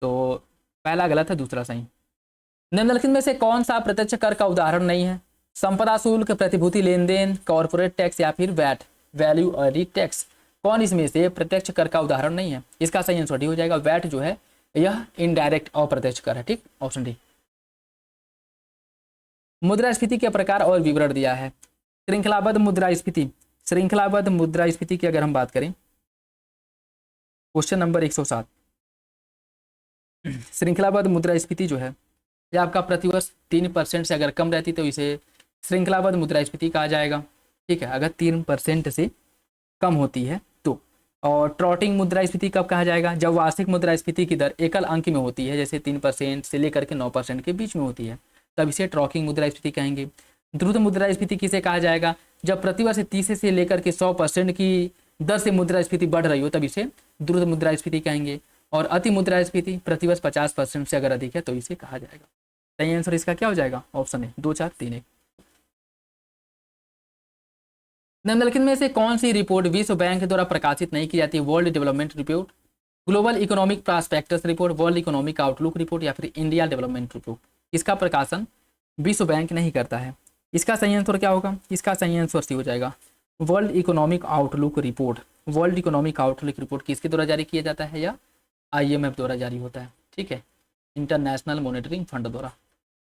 तो पहला गलत है, दूसरा सही। निम्नलिखित में से कौन सा प्रत्यक्ष कर का उदाहरण नहीं है? संपदा शुल्क, प्रतिभूति लेन देन, कॉर्पोरेट टैक्स या फिर वैट वैल्यू एडिड टैक्स। कौन इसमें से प्रत्यक्ष कर का उदाहरण नहीं है? इसका सही आंसर डी हो जाएगा। वैट जो है यह इनडायरेक्ट अप्रत्यक्ष कर है। ठीक, ऑप्शन डी। मुद्रास्फीति के प्रकार और विवरण दिया है। श्रृंखलाबद्ध मुद्रास्फीति, श्रृंखलाबद्ध मुद्रास्फीति की अगर हम बात करें, क्वेश्चन नंबर 107, श्रृंखलाबद्ध मुद्रास्फीति जो है यह आपका प्रतिवर्ष 3% से अगर कम रहती तो इसे श्रृंखलाबद्ध मुद्रास्फीति कहा जाएगा। ठीक है, अगर 3% से कम होती है तो। और ट्रॉटिंग मुद्रास्फीति कब कहा जाएगा? जब वार्षिक मुद्रास्फीति की दर एकल अंक में होती है, जैसे 3% से लेकर के 9% के बीच में होती है, तब इसे ट्रॉकिंग मुद्रास्फीति कहेंगे। द्रुत मुद्रास्फीति किसे कहा जाएगा? जब प्रतिवर्ष 30 से लेकर के 100% की दर से मुद्रास्फीति बढ़ रही हो तब इसे द्रुत मुद्रास्फीति कहेंगे। और अति मुद्रास्फीति प्रतिवर्ष 50% से अगर अधिक है तो इसे कहा जाएगा। सही आंसर इसका क्या हो जाएगा? ऑप्शन है 2 4 3 1। निम्नलिखित में से कौन सी रिपोर्ट विश्व बैंक द्वारा प्रकाशित नहीं की जाती? World development report, global economic prospectus report, world economic outlook report या फिर इंडिया डेवलपमेंट रिपोर्ट। इसका प्रकाशन विश्व बैंक नहीं करता है। इसका सही आंसर क्या होगा? इसका सही आंसर सी हो जाएगा world economic outlook report. World economic outlook report किसके द्वारा जारी किया जाता है? या IMF द्वारा जारी होता है। ठीक है, इंटरनेशनल मॉनेटरिंग फंड द्वारा।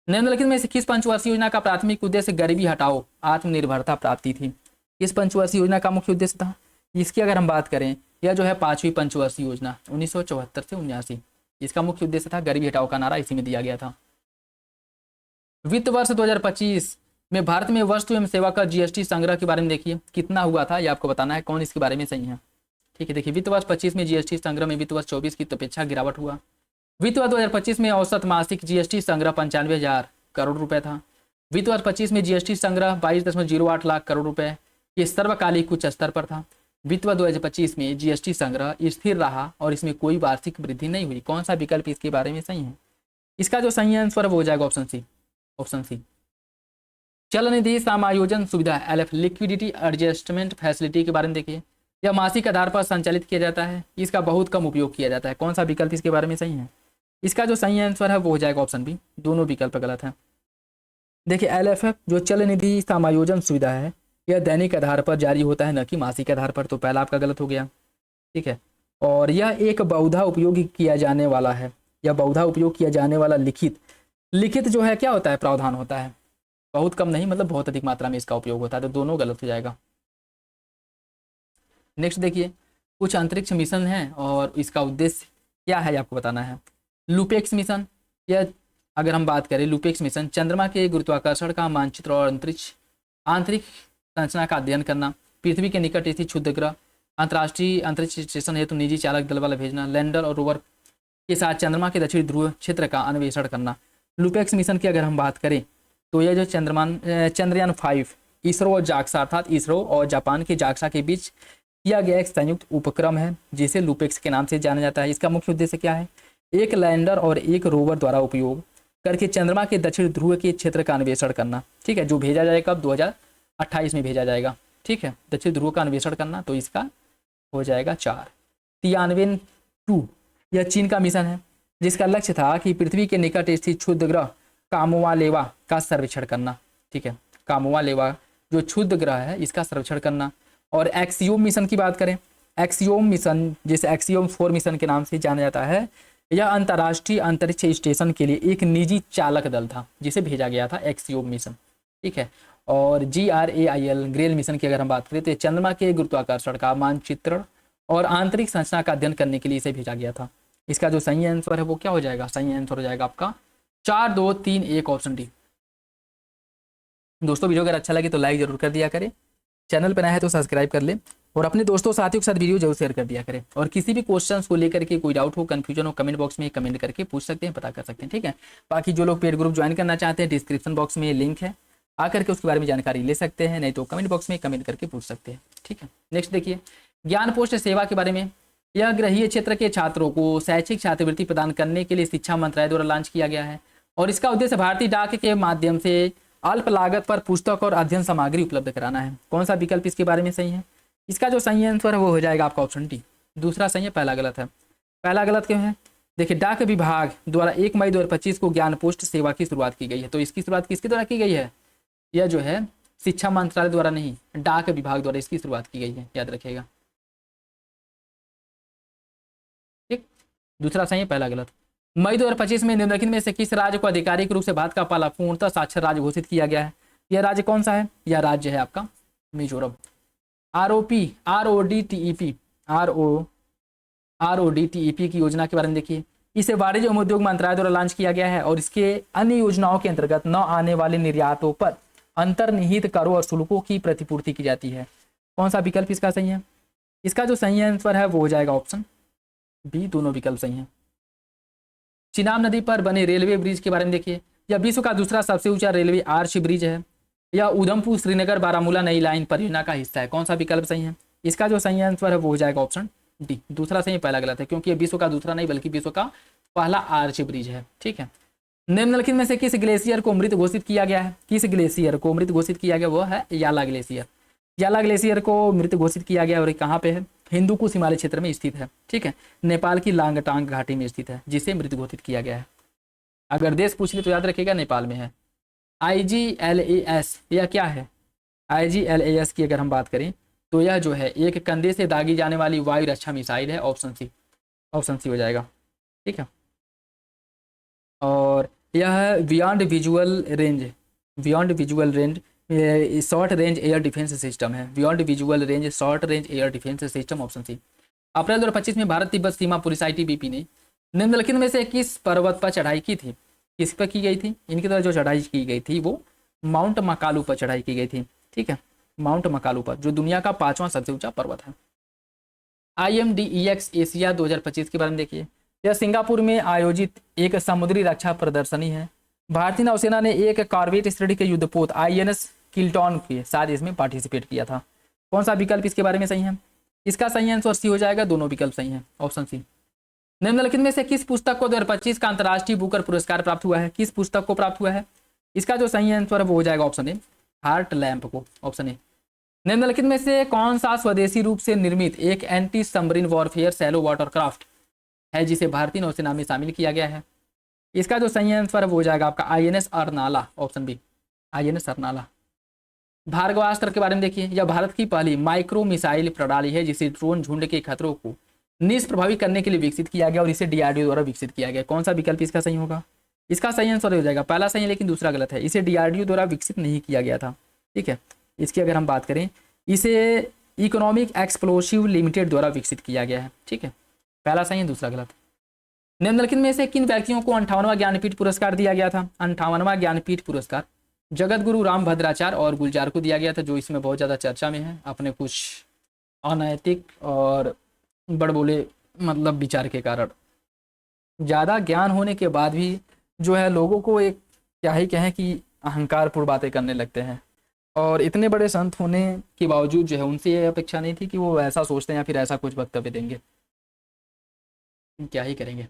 निम्नलिखित में से किस पंचवर्षीय योजना का प्राथमिक उद्देश्य गरीबी हटाओ आत्मनिर्भरता प्राप्ति थी? किस पंचवर्षीय योजना का मुख्य उद्देश्य था? इसकी अगर हम बात करें, यह जो है 5वीं पंचवर्षीय योजना 1974 से 79, इसका मुख्य उद्देश्य था गरीबी हटाओ का नारा इसी में दिया गया था। वित्त वर्ष 2025 में भारत में वस्तु एवं सेवा का GST संग्रह के बारे में देखिए कितना हुआ था, ये आपको बताना है। कौन इसके बारे में सही है? ठीक है, देखिए वित्त वर्ष 25 में GST संग्रह में वित्त वर्ष 24 की अपेक्षा गिरावट हुआ। वित्त वर्ष 2025 में औसत मासिक GST संग्रह 95,000 करोड़ रुपए था। वित्त वर्ष 25 में GST संग्रह 22.08 लाख करोड़ रुपए, ये सर्वकालिक उच्च स्तर पर था। वित्त वर्ष 2025 में GST संग्रह स्थिर रहा और इसमें कोई वार्षिक वृद्धि नहीं हुई। कौन सा विकल्प इसके बारे में सही है? इसका जो सही आंसर है वो हो जाएगा ऑप्शन सी। ऑप्शन सी, चल निधि समायोजन सुविधा LF लिक्विडिटी एडजस्टमेंट फैसिलिटी के बारे में देखिए, यह मासिक आधार पर संचालित किया जाता है। इसका बहुत कम उपयोग किया जाता है। कौन सा विकल्प इसके बारे में सही है? इसका जो सही आंसर है वो हो जाएगा ऑप्शन बी। दोनों विकल्प गलत है। देखिए LF जो चल निधि समायोजन सुविधा है यह दैनिक आधार पर जारी होता है, न कि मासिक आधार पर, तो पहला आपका गलत हो गया। ठीक है, और यह एक बहुधा उपयोग किया जाने वाला है। यह बहुधा उपयोग किया जाने वाला लिखित जो है क्या होता है? प्रावधान होता है। बहुत कम नहीं, मतलब बहुत अधिक मात्रा में इसका उपयोग होता है, तो दोनों गलत हो जाएगा। नेक्स्ट देखिए, कुछ अंतरिक्ष मिशन है और इसका उद्देश्य क्या है आपको बताना है। लुपेक्स मिशन, यह अगर हम बात करें लुपेक्स मिशन चंद्रमा के गुरुत्वाकर्षण का मानचित्र और आंतरिक संरचना का अध्ययन करना, पृथ्वी के निकट स्थित क्षुद्र ग्रह, अंतर्राष्ट्रीय अंतरिक्ष स्टेशन हेतु निजी चालक दल वाला भेजना, लैंडर और रोवर के साथ चंद्रमा के दक्षिणी ध्रुव क्षेत्र का अन्वेषण करना। लुपेक्स मिशन की अगर हम बात करें तो यह जो चंद्रयान 5 इसरो और जाक्सा अर्थात इसरो और जापान के जाक्सा के बीच किया गया एक संयुक्त उपक्रम है जिसे लुपेक्स के नाम से जाना जाता है। इसका मुख्य उद्देश्य क्या है? एक लैंडर और एक रोवर द्वारा उपयोग करके चंद्रमा के दक्षिण ध्रुव के क्षेत्र का अन्वेषण करना। ठीक है, जो भेजा जाएगा कब? 2028 में भेजा जाएगा। ठीक है, दक्षिण ध्रुव का अन्वेषण करना, तो इसका हो जाएगा 4। तियानवेन 2 यह चीन का मिशन है। जिसका लक्ष्य था कि पृथ्वी के निकट स्थित क्षुद्र ग्रह कामोवालेवा का सर्वेक्षण करना। ठीक है, कामोवालेवा जो क्षुद्र ग्रह है इसका सर्वेक्षण करना। और एक्सियोम मिशन की बात करें, एक्सियोम मिशन जिसे एक्सियोम 4 मिशन के नाम से जाना जाता है, यह अंतर्राष्ट्रीय अंतरिक्ष स्टेशन के लिए एक निजी चालक दल था जिसे भेजा गया था, एक्सियोम मिशन। ठीक है, और GRAIL ग्रेल मिशन की अगर हम बात करें तो चंद्रमा के गुरुत्वाकर्षण का मानचित्रण और आंतरिक संरचना का अध्ययन करने के लिए इसे भेजा गया था। इसका जो सही आंसर है वो क्या हो जाएगा, सही आंसर हो जाएगा आपका 4 2 3 1 ऑप्शन डी। दोस्तों वीडियो अगर अच्छा लगे तो लाइक जरूर कर दिया करें, चैनल पर नया है तो सब्सक्राइब कर ले और अपने दोस्तों साथियों के साथ वीडियो जरूर शेयर कर दिया करें। और किसी भी क्वेश्चंस को लेकर के कोई डाउट हो, कंफ्यूजन हो, कमेंट बॉक्स में कमेंट करके पूछ सकते हैं, पता कर सकते हैं। ठीक है, बाकी जो लोग पेड ग्रुप ज्वाइन करना चाहते हैं डिस्क्रिप्शन बॉक्स में लिंक है, आकर के उसके बारे में जानकारी ले सकते हैं, नहीं तो कमेंट बॉक्स में कमेंट करके पूछ सकते हैं। ठीक है, नेक्स्ट देखिए ज्ञान पोस्ट सेवा के बारे में। यह गृहीय क्षेत्र के छात्रों को शैक्षिक छात्रवृत्ति प्रदान करने के लिए शिक्षा मंत्रालय द्वारा लॉन्च किया गया है और इसका उद्देश्य भारतीय डाक के माध्यम से अल्प लागत पर पुस्तक और अध्ययन सामग्री उपलब्ध कराना है। कौन सा विकल्प इसके बारे में सही है? इसका जो सही आंसर है वो हो जाएगा आपका ऑप्शन डी। दूसरा सही है, पहला गलत है। पहला गलत क्यों है? देखिए डाक विभाग द्वारा 1 मई 2025 को ज्ञान पोस्ट सेवा की शुरुआत की गई है, तो इसकी शुरुआत किसके द्वारा की गई है? यह जो है शिक्षा मंत्रालय द्वारा नहीं, डाक विभाग द्वारा इसकी शुरुआत की गई है, याद रखिएगा। ठीक, दूसरा सही है, पहला गलत। मई 2025 में निम्नलिखित में से किस राज्य को आधिकारिक रूप से भारत का पहला पूर्णतः साक्षर राज्य घोषित किया गया है? यह राज्य कौन सा है? यह राज्य है आपका मिजोरम। RODTEP की योजना के बारे में देखिए। इसे वाणिज्य एवं उद्योग मंत्रालय द्वारा लॉन्च किया गया है और इसके अन्य योजनाओं के अंतर्गत न आने वाले निर्यातों पर अंतर्निहित करों और शुल्कों की प्रतिपूर्ति की जाती है। कौन सा विकल्प इसका सही है? इसका जो सही आंसर है वो हो जाएगा ऑप्शन बी, दोनों विकल्प सही हैं। चिनाब नदी पर बने रेलवे ब्रिज के बारे में देखिए। यह विश्व का दूसरा सबसे ऊंचा रेलवे आर्च ब्रिज है। यह उधमपुर श्रीनगर बारामूला नई लाइन परियोजना का हिस्सा है। कौन सा विकल्प सही है? इसका जो सही आंसर है वो हो जाएगा ऑप्शन डी। दूसरा सही, पहला गलत है, क्योंकि यह विश्व का दूसरा नहीं बल्कि विश्व का पहला आर्च ब्रिज है। ठीक है, निम्नलिखित में से किस ग्लेशियर को मृत घोषित किया गया है? किस ग्लेशियर को मृत घोषित किया गया? वो है याला ग्लेशियर। याला ग्लेशियर को मृत घोषित किया गया और कहाँ पे है? हिंदुकुश हिमालय क्षेत्र में स्थित है। ठीक है, नेपाल की लांगटांग घाटी में स्थित है, जिसे मृत घोषित किया गया है। अगर देश पूछ ले तो याद रखिएगा नेपाल में है। IGLAS यह क्या है? IGLAS की अगर हम बात करें तो यह जो है एक कंधे से दागी जाने वाली वायु रक्षा मिसाइल है। ऑप्शन सी, ऑप्शन सी हो जाएगा। ठीक है, और यह beyond visual range short range air defence system है। Beyond visual range short range air defence system, option C. April 2025 में भारत तिब्बत सीमा पुलिस ITBP ने निम्नलिखित में से किस पर्वत पर चढ़ाई की थी? किस पर की गई थी? इनकी तरफ जो चढ़ाई की गई थी वो माउंट मकालू पर चढ़ाई की गई थी। ठीक है, माउंट मकालू पर, जो दुनिया का 5वां सबसे ऊंचा पर्वत है। IMDEX एशिया 2025 के बारे में देखिए। यह सिंगापुर में आयोजित एक समुद्री रक्षा प्रदर्शनी है। भारतीय नौसेना ने एक कॉर्वेट श्रेणी के युद्धपोत INS किल्टॉन के साथ इसमें पार्टिसिपेट किया था। कौन सा विकल्प इसके बारे में सही है? इसका सही आंसर सी हो जाएगा, दोनों विकल्प सही हैं, ऑप्शन सी। निम्नलिखित में से किस पुस्तक को 2025 का अंतर्राष्ट्रीय बुकर पुरस्कार प्राप्त हुआ है? किस पुस्तक को प्राप्त हुआ है? इसका जो सही आंसर है वो हो जाएगा ऑप्शन ए, हार्ट लैंप को, ऑप्शन ए। निम्नलिखित में से कौन सा स्वदेशी रूप से निर्मित एक anti submarine warfare shallow watercraft है जिसे भारतीय नौसेना में शामिल किया गया है? इसका जो सही आंसर है वो हो जाएगा आपका INS Arnala, option B, INS Arnala. Bhargavastra के बारे में देखिए। यह भारत की पहली माइक्रो मिसाइल प्रणाली है जिसे ड्रोन झुंड के खतरों को निष्प्रभावी करने के लिए विकसित किया गया और इसे DRDO द्वारा विकसित किया गया। कौन सा विकल्प इसका सही होगा? इसका सही आंसर हो जाएगा, पहला सही है लेकिन दूसरा गलत है। इसे DRDO द्वारा विकसित नहीं किया गया था। ठीक है, इसकी अगर हम बात करें, इसे इकोनॉमिक एक्सप्लोसिव लिमिटेड द्वारा विकसित किया गया है। ठीक है, पहला सही है, दूसरा गलत। निम्नलिखित में से किन व्यक्तियों को 58वां ज्ञानपीठ पुरस्कार दिया गया था? 58वां ज्ञानपीठ पुरस्कार जगत गुरु रामभद्राचार्य और गुलजार को दिया गया था, जो इसमें बहुत ज़्यादा चर्चा में है अपने कुछ अनैतिक और बड़बोले मतलब विचार के कारण। ज़्यादा ज्ञान होने के बाद भी जो है लोगों को एक क्या ही कहें कि अहंकारपूर्ण बातें करने लगते हैं, और इतने बड़े संत होने के बावजूद जो है उनसे ये अपेक्षा नहीं थी कि वो ऐसा सोचते हैं या फिर ऐसा कुछ वक्तव्य देंगे। क्या ही करेंगे।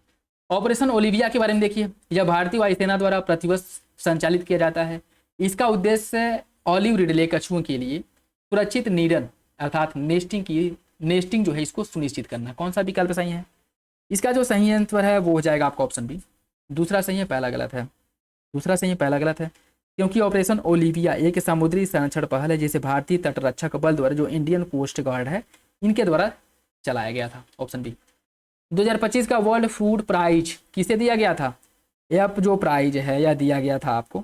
ऑपरेशन ओलिविया के बारे में देखिए। यह भारतीय वायुसेना द्वारा प्रतिवर्ष संचालित किया जाता है। इसका उद्देश्य ऑलिव रिडले कछुओं के लिए सुरक्षित निडन अर्थात नेस्टिंग जो है इसको सुनिश्चित करना। कौन सा विकल्प सही है? इसका जो सही आंसर है वो हो जाएगा आपका ऑप्शन बी। दूसरा सही है, पहला गलत है। दूसरा सही है, पहला गलत है। क्योंकि ऑपरेशन ओलिविया एक समुद्री संरक्षण पहल है जिसे भारतीय तटरक्षक बल द्वारा, जो इंडियन कोस्ट गार्ड है, इनके द्वारा चलाया गया था। Option B. 2025 का वर्ल्ड फूड प्राइज किसे दिया गया था? यह जो प्राइज है यह दिया गया था आपको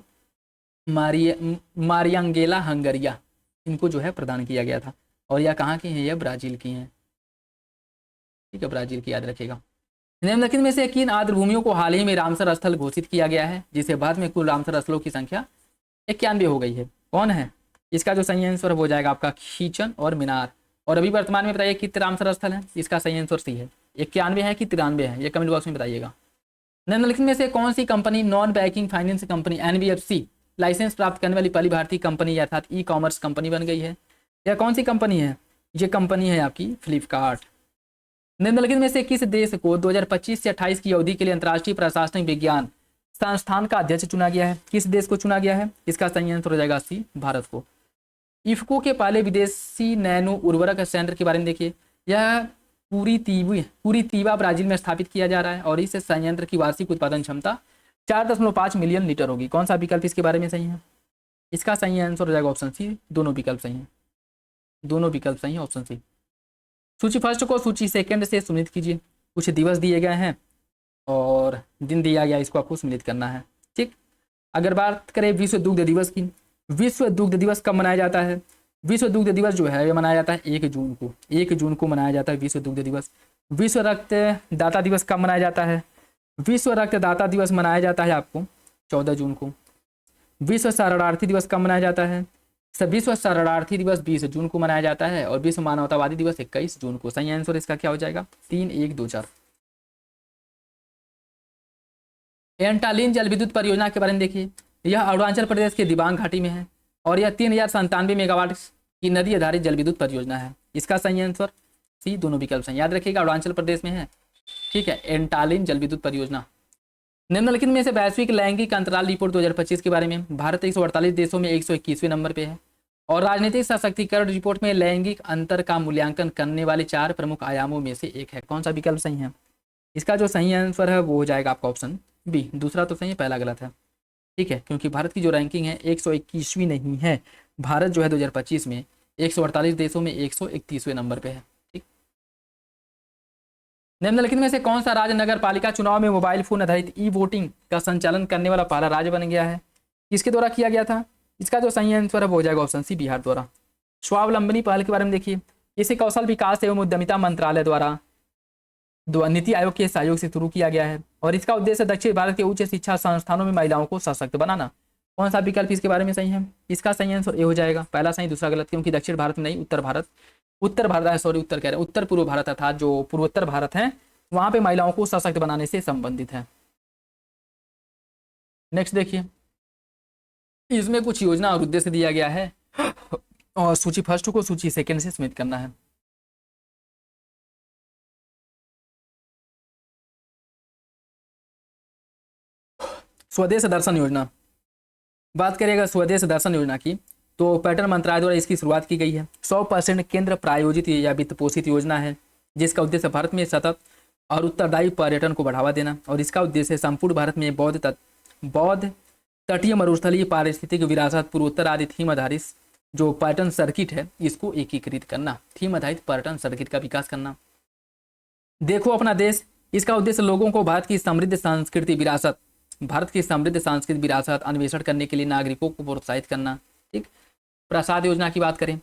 मारियांगेला हंगरिया, इनको जो है प्रदान किया गया था। और यह कहाँ की है? यह ब्राजील की हैं। ठीक है, ब्राजील की याद रखिएगा। निम्नलिखित में से किन आर्द्र भूमियों को हाल ही में रामसर स्थल घोषित किया गया है, जिसके बाद में कुल रामसर स्थलों की संख्या 91 हो गई है? कौन है? इसका जो सही आंसर हो जाएगा आपका खींचन और मीनार। और अभी वर्तमान में बताइए कितने रामसर स्थल हैं? इसका सही आंसर सी है, 91 है कि 93 है, ये कमेंट बॉक्स में बताइएगा। निम्नलिखित में से कौन सी company non banking finance company NBFC licence प्राप्त करने वाली पहली भारतीय कंपनी अर्थात ई कॉमर्स कंपनी बन गई है? यह कौन सी कंपनी है? ये कंपनी है आपकी फ्लिपकार्ट। निम्नलिखित में से किस देश को 2025 से 28 की अवधि के लिए अंतर्राष्ट्रीय प्रशासनिक विज्ञान संस्थान का अध्यक्ष चुना गया है? किस देश को चुना गया है? इसका सही आंसर हो जाएगा सी, भारत को। इफ्को के पहले विदेशी नैनो उर्वरक संयंत्र के बारे में देखिए। यह पूरी तीवा ब्राजील में स्थापित किया जा रहा है और इस संयंत्र की वार्षिक उत्पादन क्षमता 4.5 मिलियन लीटर होगी। कौन सा विकल्प इसके बारे में सही है? इसका सही आंसर हो जाएगा ऑप्शन सी, दोनों विकल्प सही हैं। दोनों विकल्प सही है, ऑप्शन सी। सूची फर्स्ट को सूची सेकंड से सम्मिलित कीजिए। कुछ दिवस दिए गए हैं और दिन दिया गया, इसको आपको सम्मिलित करना है। ठीक, अगर बात करें विश्व दुग्ध दिवस की, विश्व दुग्ध दिवस कब मनाया जाता है? विश्व दुग्ध दिवस जो है ये मनाया जाता है 1 जून को। 1 जून को मनाया जाता है विश्व दुग्ध दिवस। विश्व रक्तदाता दिवस कब मनाया जाता है? विश्व रक्तदाता दिवस मनाया जाता है आपको 14 जून को। विश्व शरणार्थी दिवस कब मनाया जाता है? विश्व शरणार्थी दिवस 20 जून को मनाया जाता है और विश्व मानवतावादी दिवस 21 जून को। सही आंसर इसका क्या हो जाएगा? 3, 1, 2, 4। एंटालिन जल विद्युत परियोजना के बारे में देखिए। यह अरुणाचल प्रदेश के दिबांग घाटी में है और यह 3097 मेगावाट की नदी आधारित जल विद्युत परियोजना है। इसका सही आंसर सी, दोनों विकल्प सही। याद रखिएगा अरुणाचल प्रदेश में है। ठीक है, एंटालिन जल विद्युत परियोजना। निम्नलिखित में से वैश्विक लैंगिक अंतराल रिपोर्ट 2025 के बारे में। भारत 148 देशों में 121वें नंबर पे है और राजनीतिक सशक्तिकरण रिपोर्ट में लैंगिक अंतर का मूल्यांकन करने वाले 4 प्रमुख आयामों में से एक है। कौन सा विकल्प सही है? इसका जो सही आंसर है वो हो जाएगा आपका ऑप्शन बी। दूसरा तो सही है, पहला गलत है। ठीक है, क्योंकि भारत की जो रैंकिंग है 121वीं नहीं है। भारत जो है 2025 में 148 देशों में 131वें नंबर पे है। ठीक, निम्नलिखित में से कौन सा राज्य नगर पालिका चुनाव में मोबाइल फोन आधारित ई वोटिंग का संचालन करने वाला पहला राज्य बन गया है? किसके द्वारा किया गया था? इसका जो सही आंसर है वो हो जाएगा ऑप्शन सी, बिहार द्वारा। स्वावलंबनी पहल के बारे में देखिए। इसे कौशल विकास एवं उद्यमिता मंत्रालय द्वारा नीति आयोग के सहयोग से शुरू किया गया है और इसका उद्देश्य दक्षिण भारत के उच्च शिक्षा संस्थानों में महिलाओं को सशक्त बनाना। कौन सा विकल्प इसके बारे में सही है? इसका सही आंसर ए हो जाएगा, पहला सही दूसरा गलत। क्योंकि दक्षिण भारत में नहीं, उत्तर भारत उत्तर कह रहे हैं, उत्तर पूर्व भारत अर्थात जो पूर्वोत्तर भारत है वहां पे महिलाओं को सशक्त बनाने से संबंधित है। नेक्स्ट देखिए, इसमें कुछ योजना और उद्देश्य दिया गया है और सूची फर्स्ट को सूची सेकंड से सम्मिलित करना है। स्वदेश दर्शन योजना, बात करेगा स्वदेश दर्शन योजना की तो पर्यटन मंत्रालय द्वारा इसकी शुरुआत की गई है। 100% केंद्र प्रायोजित या वित्त पोषित योजना है जिसका उद्देश्य भारत में सतत और उत्तरदायी पर्यटन को बढ़ावा देना और इसका उद्देश्य संपूर्ण भारत में बौद्ध तटीय मरुस्थलीय पारिस्थितिक विरासत पूर्वोत्तर आदि थीम आधारित जो पर्यटन सर्किट है इसको एकीकृत करना, थीम आधारित पर्यटन सर्किट का विकास करना। देखो अपना देश, इसका उद्देश्य लोगों को भारत की समृद्ध सांस्कृतिक विरासत अन्वेषण करने के लिए नागरिकों को प्रोत्साहित करना। ठीक, प्रसाद योजना की बात करें।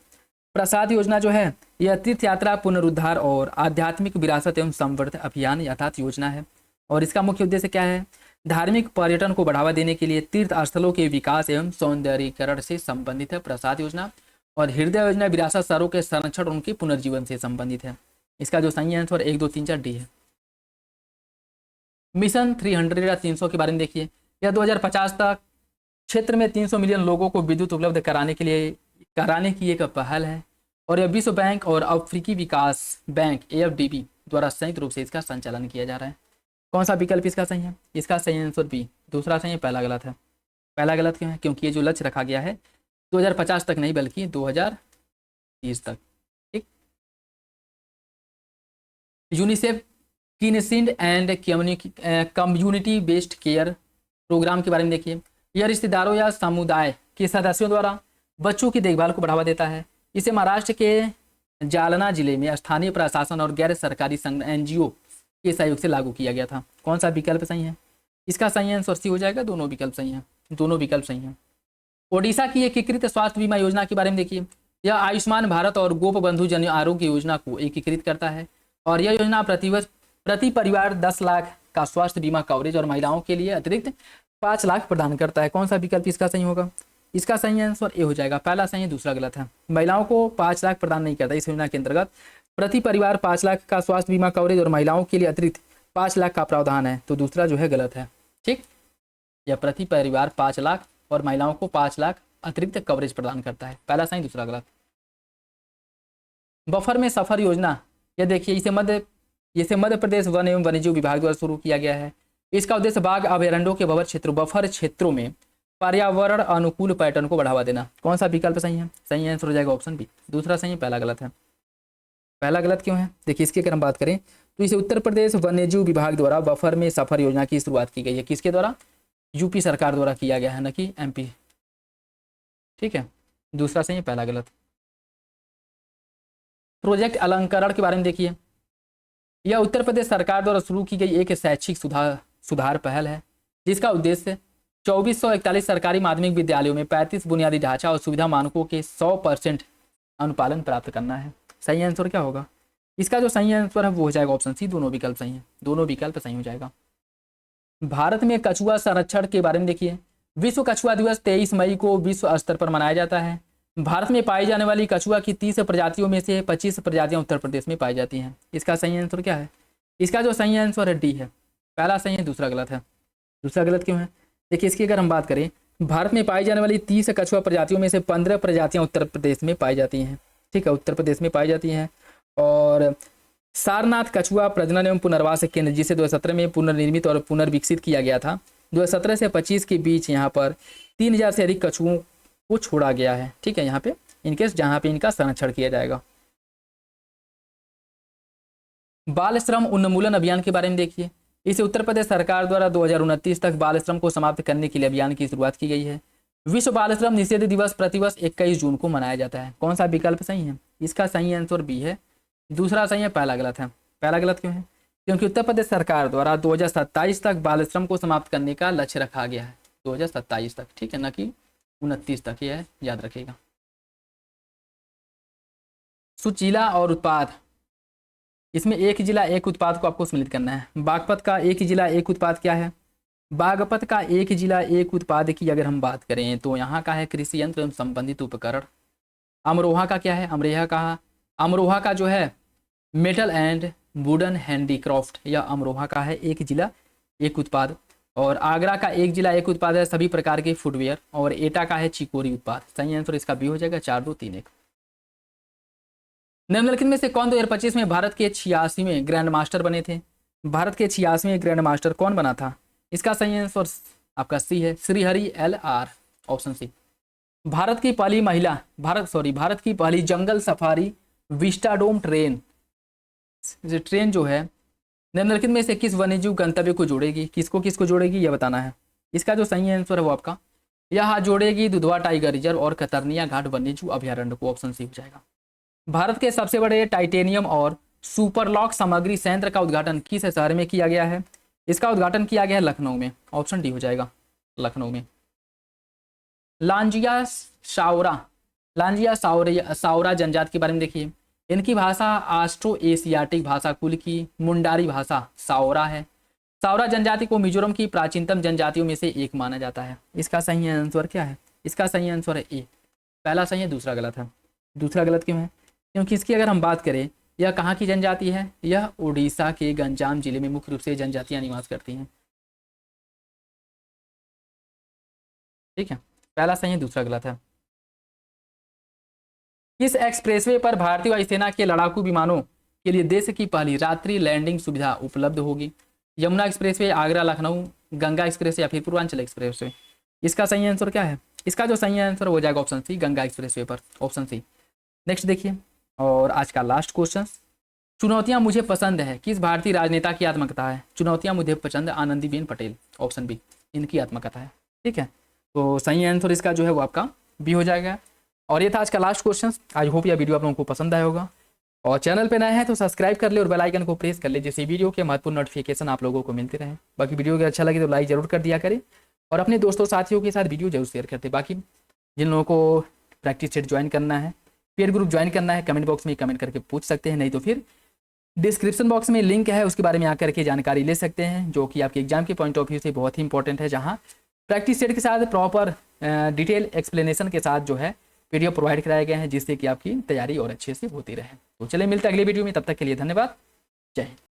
प्रसाद योजना जो है यह तीर्थ यात्रा पुनरुद्धार और आध्यात्मिक विरासत एवं संवर्धन अभियान यथार्थ योजना है और इसका मुख्य उद्देश्य क्या है? धार्मिक पर्यटन को बढ़ावा देने के लिए तीर्थ स्थलों के विकास एवं सौंदर्यीकरण से संबंधित है प्रसाद योजना। और हृदय योजना विरासत स्थलों के संरक्षण और उनके पुनर्जीवन से संबंधित है। इसका जो सही आंसर 1, 2, 3, 4 डी है। मिशन 300 या 300 के बारे में देखिए। यह 2050 तक क्षेत्र में 300 मिलियन लोगों को विद्युत उपलब्ध कराने की एक पहल है और यह विश्व बैंक और अफ्रीकी विकास बैंक AFDB द्वारा संयुक्त रूप से इसका संचालन किया जा रहा है। कौन सा विकल्प इसका सही है? इसका सही आंसर बी, दूसरा सही है, पहला गलत है। पहला गलत क्यों है? क्योंकि ये जो लक्ष्य रखा गया है 2050 तक नहीं बल्कि 2030 तक। ठीक, UNICEF kinship and community based care programme के बारे में देखिए। यह रिश्तेदारों या समुदाय के सदस्यों द्वारा बच्चों की देखभाल को बढ़ावा देता है। इसे महाराष्ट्र के जालना जिले में स्थानीय प्रशासन और गैर सरकारी संगठन एनजीओ के सहयोग से लागू किया गया था। कौन सा विकल्प सही है? इसका सही आंसर सी हो जाएगा। दोनों विकल्प सही हैं, दोनों विकल्प सही हैं। ओडिशा की एकीकृत स्वास्थ्य बीमा योजना के बारे में देखिए। यह आयुष्मान भारत और गोप बंधु जन आरोग्य योजना को एकीकृत करता है और यह योजना प्रति परिवार 10 लाख का स्वास्थ्य बीमा कवरेज और महिलाओं के लिए अतिरिक्त 5 लाख प्रदान करता है। कौन सा विकल्प इसका सही होगा? इसका सही आंसर ए हो जाएगा। पहला सही है, दूसरा गलत है। महिलाओं को 5 लाख प्रदान नहीं करता। इस योजना के अंतर्गत प्रति परिवार 5 लाख का स्वास्थ्य बीमा कवरेज और महिलाओं के लिए अतिरिक्त 5 लाख का प्रावधान है, तो दूसरा जो है गलत है। ठीक, यह प्रति परिवार 5 लाख और महिलाओं को 5 लाख अतिरिक्त कवरेज प्रदान करता है। पहला सही, दूसरा गलत। बफर में सफर योजना, यह देखिए इसे मध्य प्रदेश वन एवं वन्यजीव विभाग द्वारा शुरू किया गया है। इसका उद्देश्य बाघ अभयारण्यों के बफर क्षेत्रों में पर्यावरण अनुकूल पर्यटन को बढ़ावा देना। कौन सा विकल्प सही है? सही आंसर हो जाएगा ऑप्शन बी। दूसरा सही है, पहला गलत है। पहला गलत क्यों है? देखिए इसकी अगर हम बात करें तो इसे उत्तर प्रदेश वन्यजीव विभाग द्वारा बफर में सफर योजना की शुरुआत की गई है। किसके द्वारा? यूपी सरकार द्वारा किया गया है, न कि एमपी। ठीक है, दूसरा सही है, पहला गलत। प्रोजेक्ट अलंकरण के बारे में देखिए। यह उत्तर प्रदेश सरकार द्वारा शुरू की गई एक शैक्षिक सुधार पहल है जिसका उद्देश्य 2441 सरकारी माध्यमिक विद्यालयों में 35 बुनियादी ढांचा और सुविधा मानकों के 100% अनुपालन प्राप्त करना है। सही आंसर क्या होगा? इसका जो सही आंसर है वो हो जाएगा ऑप्शन सी। दोनों विकल्प सही हैं, दोनों विकल्प सही हो जाएगा। भारत में कछुआ संरक्षण के बारे में देखिए। विश्व कछुआ दिवस 23 मई को विश्व स्तर पर मनाया जाता है। भारत में पाई जाने वाली कछुआ की 30 प्रजातियों में से 25 प्रजातियां उत्तर प्रदेश में पाई जाती हैं। इसका सही आंसर क्या है? इसका जो सही आंसर है डी है। पहला सही है, दूसरा गलत है। दूसरा गलत क्यों है? देखिए इसकी अगर हम बात करें, भारत में पाई जाने वाली 30 कछुआ प्रजातियों में से 15 प्रजातियां उत्तर प्रदेश में पाई जाती हैं। ठीक है, उत्तर प्रदेश में पाई जाती हैं। और सारनाथ कछुआ प्रजनन एवं पुनर्वास केंद्र, जिसे 2017 में पुनर्निर्मित और पुनर्विकसित किया गया था, 2017 से 25 के बीच यहाँ पर 3000 से अधिक कछुओं को छोड़ा गया है। ठीक है, यहाँ पे इनकेस जहाँ पे इनका संरक्षण किया जाएगा। बाल श्रम उन्मूलन अभियान के बारे में देखिए। इसे उत्तर प्रदेश सरकार द्वारा 2029 तक बाल श्रम को समाप्त करने के लिए अभियान की शुरुआत की गई है। विश्व बाल श्रम निषेध दिवस प्रतिवर्ष 21 जून को मनाया जाता है। कौन सा विकल्प सही है? इसका सही आंसर बी है। दूसरा सही है, पहला गलत है। पहला गलत क्यों है? क्योंकि उत्तर प्रदेश सरकार द्वारा 2027 तक बाल श्रम को समाप्त करने का लक्ष्य रखा गया है। 2027 तक, ठीक है, न कि 29 तक, यह याद रखिएगा। सुचीला और उत्पाद, इसमें एक जिला एक उत्पाद को आपको सम्मिलित करना है। बागपत का एक जिला एक उत्पाद क्या है? बागपत का एक जिला एक उत्पाद की अगर हम बात करें तो यहाँ का है कृषि यंत्र एवं संबंधित उपकरण। अमरोहा का क्या है? अमरोहा का जो है मेटल एंड वुडन हैंडीक्राफ्ट, या अमरोहा का है एक जिला एक उत्पाद। और आगरा का एक जिला एक उत्पाद है सभी प्रकार के फुटवेयर। और एटा का है चिकोरी उत्पाद। सही आंसर इसका बी हो जाएगा। 4, 2, 3, 1। निम्नलिखित में से कौन 2025 में भारत के 86वें ग्रैंड मास्टर बने थे? भारत के 86वें ग्रैंड मास्टर कौन बना था? इसका सही आंसर आपका सी है, Shrihari LR, option C. Bharat की पहली जंगल सफारी विस्टाडोम ट्रेन जो है निम्नलिखित में से किस वन्यजीव गंतव्य को जोड़ेगी? किसको जोड़ेगी यह बताना है। इसका जो सही आंसर है वो आपका यह जोड़ेगी दुधवा टाइगर रिजर्व और कतरनिया घाट वन्यजीव अभ्यारण्य को। ऑप्शन सी हो जाएगा। भारत के सबसे बड़े टाइटेनियम और सुपरलॉक सामग्री संयंत्र का उद्घाटन किस शहर में किया गया है? इसका उद्घाटन किया गया है लखनऊ में। ऑप्शन डी हो जाएगा, लखनऊ में। लांजिया साओरा जनजाति के बारे में देखिए। इनकी भाषा ऑस्ट्रो एशियाटिक भाषा कुल की मुंडारी भाषा साओरा है। साओरा जनजाति को मिजोरम की प्राचीनतम जनजातियों में से एक माना जाता है। इसका सही आंसर क्या है? इसका सही आंसर है ए। पहला सही है, दूसरा गलत है। दूसरा गलत क्यों है? क्योंकि इसकी अगर हम बात करें, यह कहाँ की जनजाति है? यह उड़ीसा के गंजाम जिले में मुख्य रूप से जनजातियां निवास करती हैं। ठीक है, पहला सही है, दूसरा गलत है। किस एक्सप्रेसवे पर भारतीय वायुसेना के लड़ाकू विमानों के लिए देश की पहली रात्रि लैंडिंग सुविधा उपलब्ध होगी? यमुना एक्सप्रेसवे, आगरा लखनऊ, गंगा एक्सप्रेस या फिर पूर्वांचल एक्सप्रेसवे? इसका सही आंसर क्या है? इसका जो सही आंसर हो जाएगा ऑप्शन सी, गंगा एक्सप्रेसवे पर। Option C. नेक्स्ट देखिए, और आज का लास्ट क्वेश्चन, चुनौतियां मुझे पसंद है किस भारतीय राजनेता की आत्मकथा है? चुनौतियां मुझे पसंद है आनंदीबेन पटेल, ऑप्शन बी, इनकी आत्मकथा है। ठीक है, तो सही आंसर इसका जो है वो आपका बी हो जाएगा। और ये था आज का लास्ट क्वेश्चन। आई होप यह वीडियो आप लोगों को पसंद आया होगा, और चैनल पे नए हैं तो सब्सक्राइब कर ले और बेल आइकन को प्रेस कर ले, जिससे वीडियो के महत्वपूर्ण नोटिफिकेशन आप लोगों को मिलते रहें। बाकी वीडियो अगर अच्छा लगे तो लाइक जरूर कर दिया करें, और अपने दोस्तों साथियों के साथ वीडियो जरूर शेयर करते। बाकी जिन लोगों को प्रैक्टिस सेट ज्वाइन करना है, पेड ग्रुप ज्वाइन करना है, कमेंट बॉक्स में कमेंट करके पूछ सकते हैं, नहीं तो फिर डिस्क्रिप्शन बॉक्स में लिंक है, उसके बारे में आकर के जानकारी ले सकते हैं, जो कि आपके एग्जाम के पॉइंट ऑफ व्यू से बहुत ही इंपॉर्टेंट है, जहाँ प्रैक्टिस सेट के साथ प्रॉपर डिटेल एक्सप्लेनेशन के साथ जो है वीडियो प्रोवाइड कराए गए हैं, जिससे कि आपकी तैयारी और अच्छे से होती रहे। तो चलिए मिलते हैं अगले वीडियो में, तब तक के लिए धन्यवाद, जय हिंद।